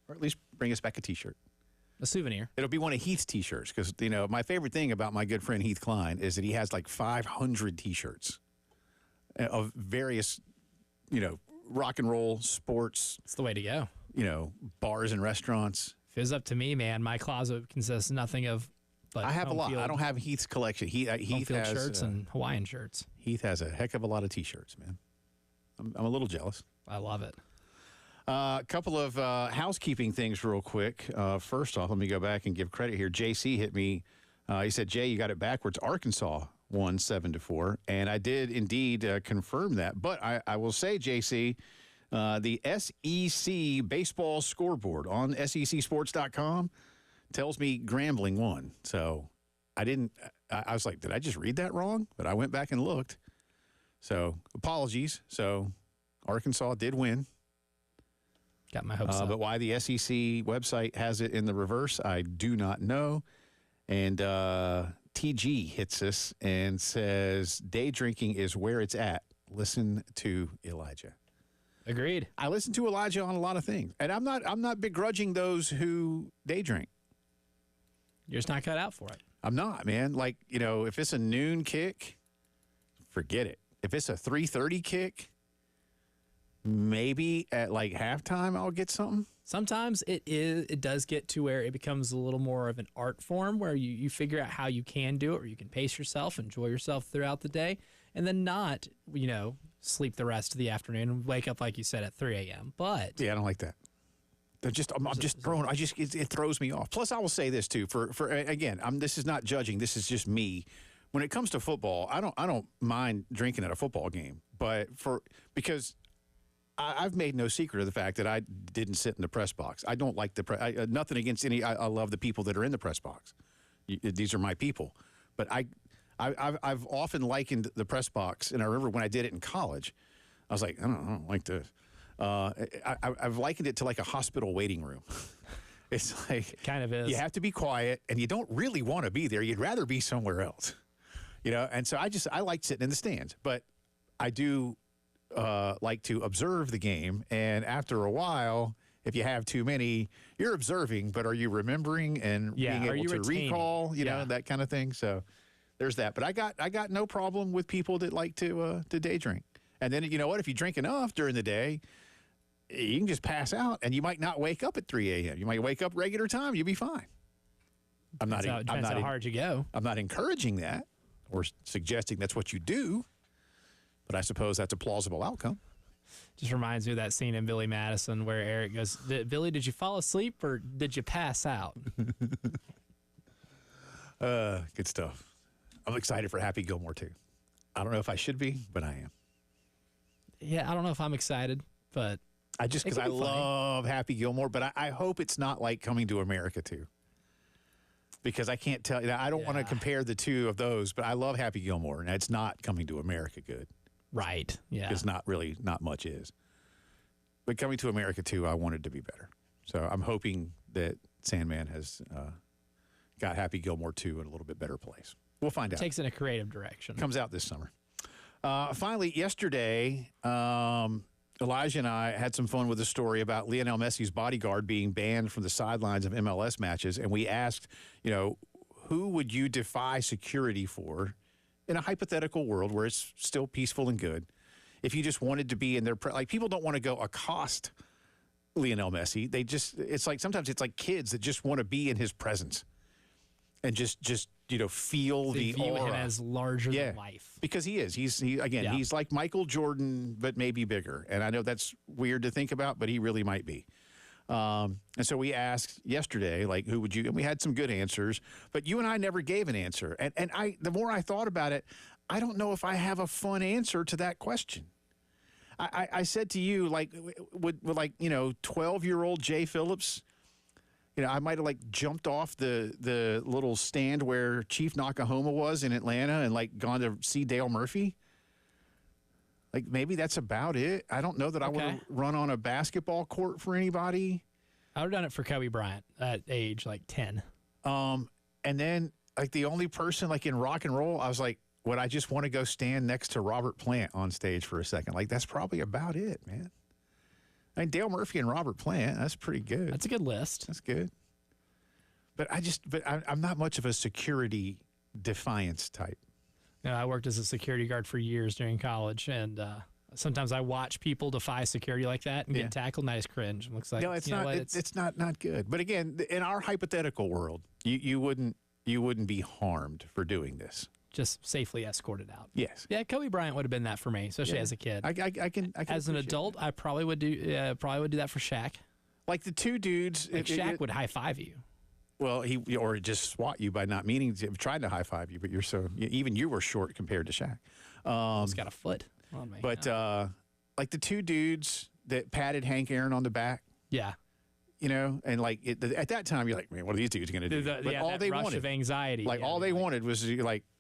Or at least bring us back a T-shirt. A souvenir. It'll be one of Heath's T-shirts because, you know, my favorite thing about my good friend Heath Klein is that he has like 500 T-shirts of various, you know, rock and roll, sports. It's the way to go. You know, bars and restaurants. If it was up to me, man, my closet consists nothing of but I have a lot. field, I don't have Heath's collection. Heath has shirts and Hawaiian shirts. Heath has a heck of a lot of T-shirts, man. I'm a little jealous. I love it. A couple of housekeeping things real quick. First off, let me go back and give credit here. JC hit me. He said, Jay, you got it backwards. Arkansas won 7-4. And I did indeed confirm that. But I will say, JC, the SEC baseball scoreboard on secsports.com tells me Grambling won. So I was like, did I just read that wrong? But I went back and looked. So apologies. So Arkansas did win. Got my hopes up. But why the SEC website has it in the reverse, I do not know. And TG hits us and says, day drinking is where it's at. Listen to Elijah. Agreed. I listen to Elijah on a lot of things. And I'm not begrudging those who day drink. You're just not cut out for it. I'm not, man. Like, you know, if it's a noon kick, forget it. If it's a 3:30 kick, maybe at like halftime I'll get something. Sometimes it does get to where it becomes a little more of an art form where you figure out how you can do it, or you can pace yourself, enjoy yourself throughout the day, and then not, you know, sleep the rest of the afternoon and wake up, like you said, at 3 a.m. But yeah, I don't like that. I'm just throwing. It throws me off. Plus, I will say this too. For again, this is not judging. This is just me. When it comes to football, I don't mind drinking at a football game, but because I've made no secret of the fact that I didn't sit in the press box. I don't like nothing against any. I love the people that are in the press box. These are my people, but I've often likened the press box, and I remember when I did it in college, I was like, I don't like the I've likened it to like a hospital waiting room. It's like It kind of is. you have to be quiet, and you don't really want to be there. You'd rather be somewhere else, And so I like sitting in the stands, but I do like to observe the game. And after a while, if you have too many, you're observing, but are you remembering and being are able you to retaining? recall? That kind of thing. So there's that. But I got no problem with people that like to day drink. And then you know what? If you drink enough during the day, you can just pass out, and you might not wake up at 3 a.m. You might wake up regular time. You'll be fine. Depends how hard you go. I'm not encouraging that or suggesting that's what you do, but I suppose that's a plausible outcome. Just reminds me of that scene in Billy Madison where Eric goes, Billy, did you fall asleep or did you pass out? Good stuff. I'm excited for Happy Gilmore, too. I don't know if I should be, but I am. Yeah, I don't know if I'm excited, but Because I love Happy Gilmore, but I hope it's not like Coming to America, too. Because I can't tell you, I don't want to compare the two of those, but I love Happy Gilmore, and it's not Coming to America good. Right, yeah. It's not much is. But Coming to America, too, I wanted to be better. So I'm hoping that Sandman has got Happy Gilmore 2 in a little bit better place. We'll find out. Takes in a creative direction. Comes out this summer. Finally, yesterday, Elijah and I had some fun with a story about Lionel Messi's bodyguard being banned from the sidelines of MLS matches. And we asked, who would you defy security for in a hypothetical world where it's still peaceful and good? If you just wanted to be in their people don't want to go accost Lionel Messi. It's like sometimes it's like kids that just want to be in his presence and just feel They the view aura. him as larger than life. Because he is. He's like Michael Jordan, but maybe bigger. And I know that's weird to think about, but he really might be. And so we asked yesterday, who would you? And we had some good answers, but you and I never gave an answer. And the more I thought about it, I don't know if I have a fun answer to that question. I said to you, would 12-year-old Jay Phillips, I might have jumped off the little stand where Chief Nakahoma was in Atlanta and gone to see Dale Murphy. Maybe that's about it. I don't know that I would have run on a basketball court for anybody. I would have done it for Kobe Bryant at age 10. And then the only person in rock and roll, I was like, would I just want to go stand next to Robert Plant on stage for a second? That's probably about it, man. I mean, Dale Murphy and Robert Plant, that's pretty good. That's a good list. That's good. But I'm not much of a security defiance type. I worked as a security guard for years during college, and sometimes I watch people defy security like that and get tackled, and I just cringe. It looks like no, it's not. It's not good. But again, in our hypothetical world, you wouldn't be harmed for doing this. Just safely escorted out. Yes. Yeah, Kobe Bryant would have been that for me, especially as a kid. I can as an adult, that. I probably would do that for Shaq. The two dudes. Shaq would high five you. Well, he or just swat you by not meaning to, tried to high five you, but even you were short compared to Shaq. He's got a foot on me. But the two dudes that patted Hank Aaron on the back. Yeah. And at that time you're like, man, what are these dudes going to do? But all they rush wanted of anxiety. All they wanted was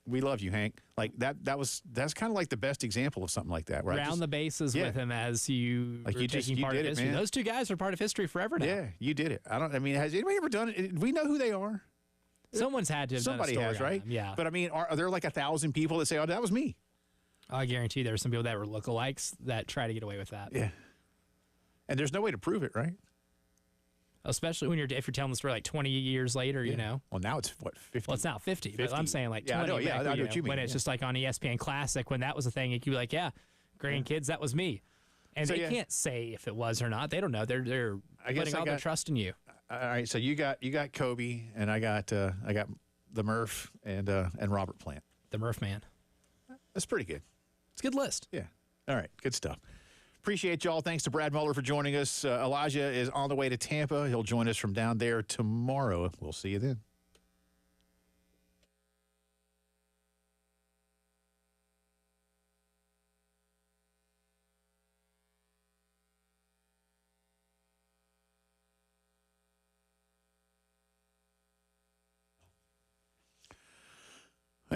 we love you, Hank. That's kind of the best example of something like that. Right? Round the bases with him as you were taking part of history. Man. Those two guys are part of history forever now. Yeah, you did it. Has anybody ever done it? Do we know who they are? Someone's had to have Somebody done a story has, right? on them. Yeah. But are there 1,000 people that say, oh, that was me? I guarantee there are some people that were lookalikes that try to get away with that. Yeah. And there's no way to prove it, right? Especially if you're telling the story 20 years later, Well, now it's 50? Well, it's now 50, 50. but I'm saying 20. I know what you mean. When it's just on ESPN Classic, when that was a thing, you could be like, yeah, grandkids, that was me. And they can't say if it was or not. They don't know. They're putting all their trust in you. All right, so you got Kobe, and I got the Murph and Robert Plant. The Murph man. That's pretty good. It's a good list. Yeah. All right, good stuff. Appreciate y'all. Thanks to Brad Muller for joining us. Elijah is on the way to Tampa. He'll join us from down there tomorrow. We'll see you then.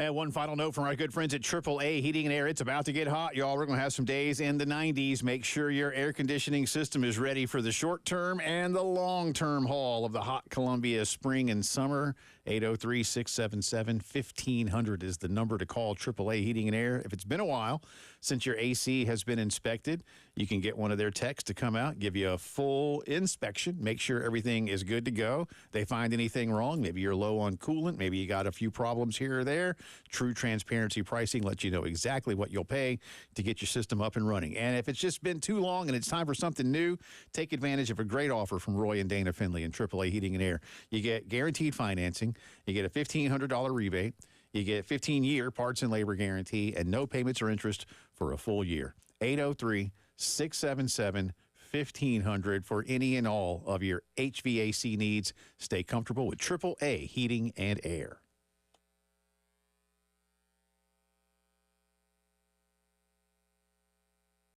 And one final note from our good friends at AAA Heating and Air. It's about to get hot, y'all. We're going to have some days in the 90s. Make sure your air conditioning system is ready for the short-term and the long-term haul of the hot Columbia spring and summer. 803-677-1500 is the number to call AAA Heating and Air. If it's been a while since your AC has been inspected, you can get one of their techs to come out, give you a full inspection, make sure everything is good to go. They find anything wrong, maybe you're low on coolant, maybe you got a few problems here or there. True transparency pricing lets you know exactly what you'll pay to get your system up and running. And if it's just been too long and it's time for something new, take advantage of a great offer from Roy and Dana Finley and AAA Heating and Air. You get guaranteed financing, you get a $1,500 rebate, you get 15-year parts and labor guarantee, and no payments or interest for a full year. 803-677-1500 for any and all of your HVAC needs. Stay comfortable with AAA Heating and Air.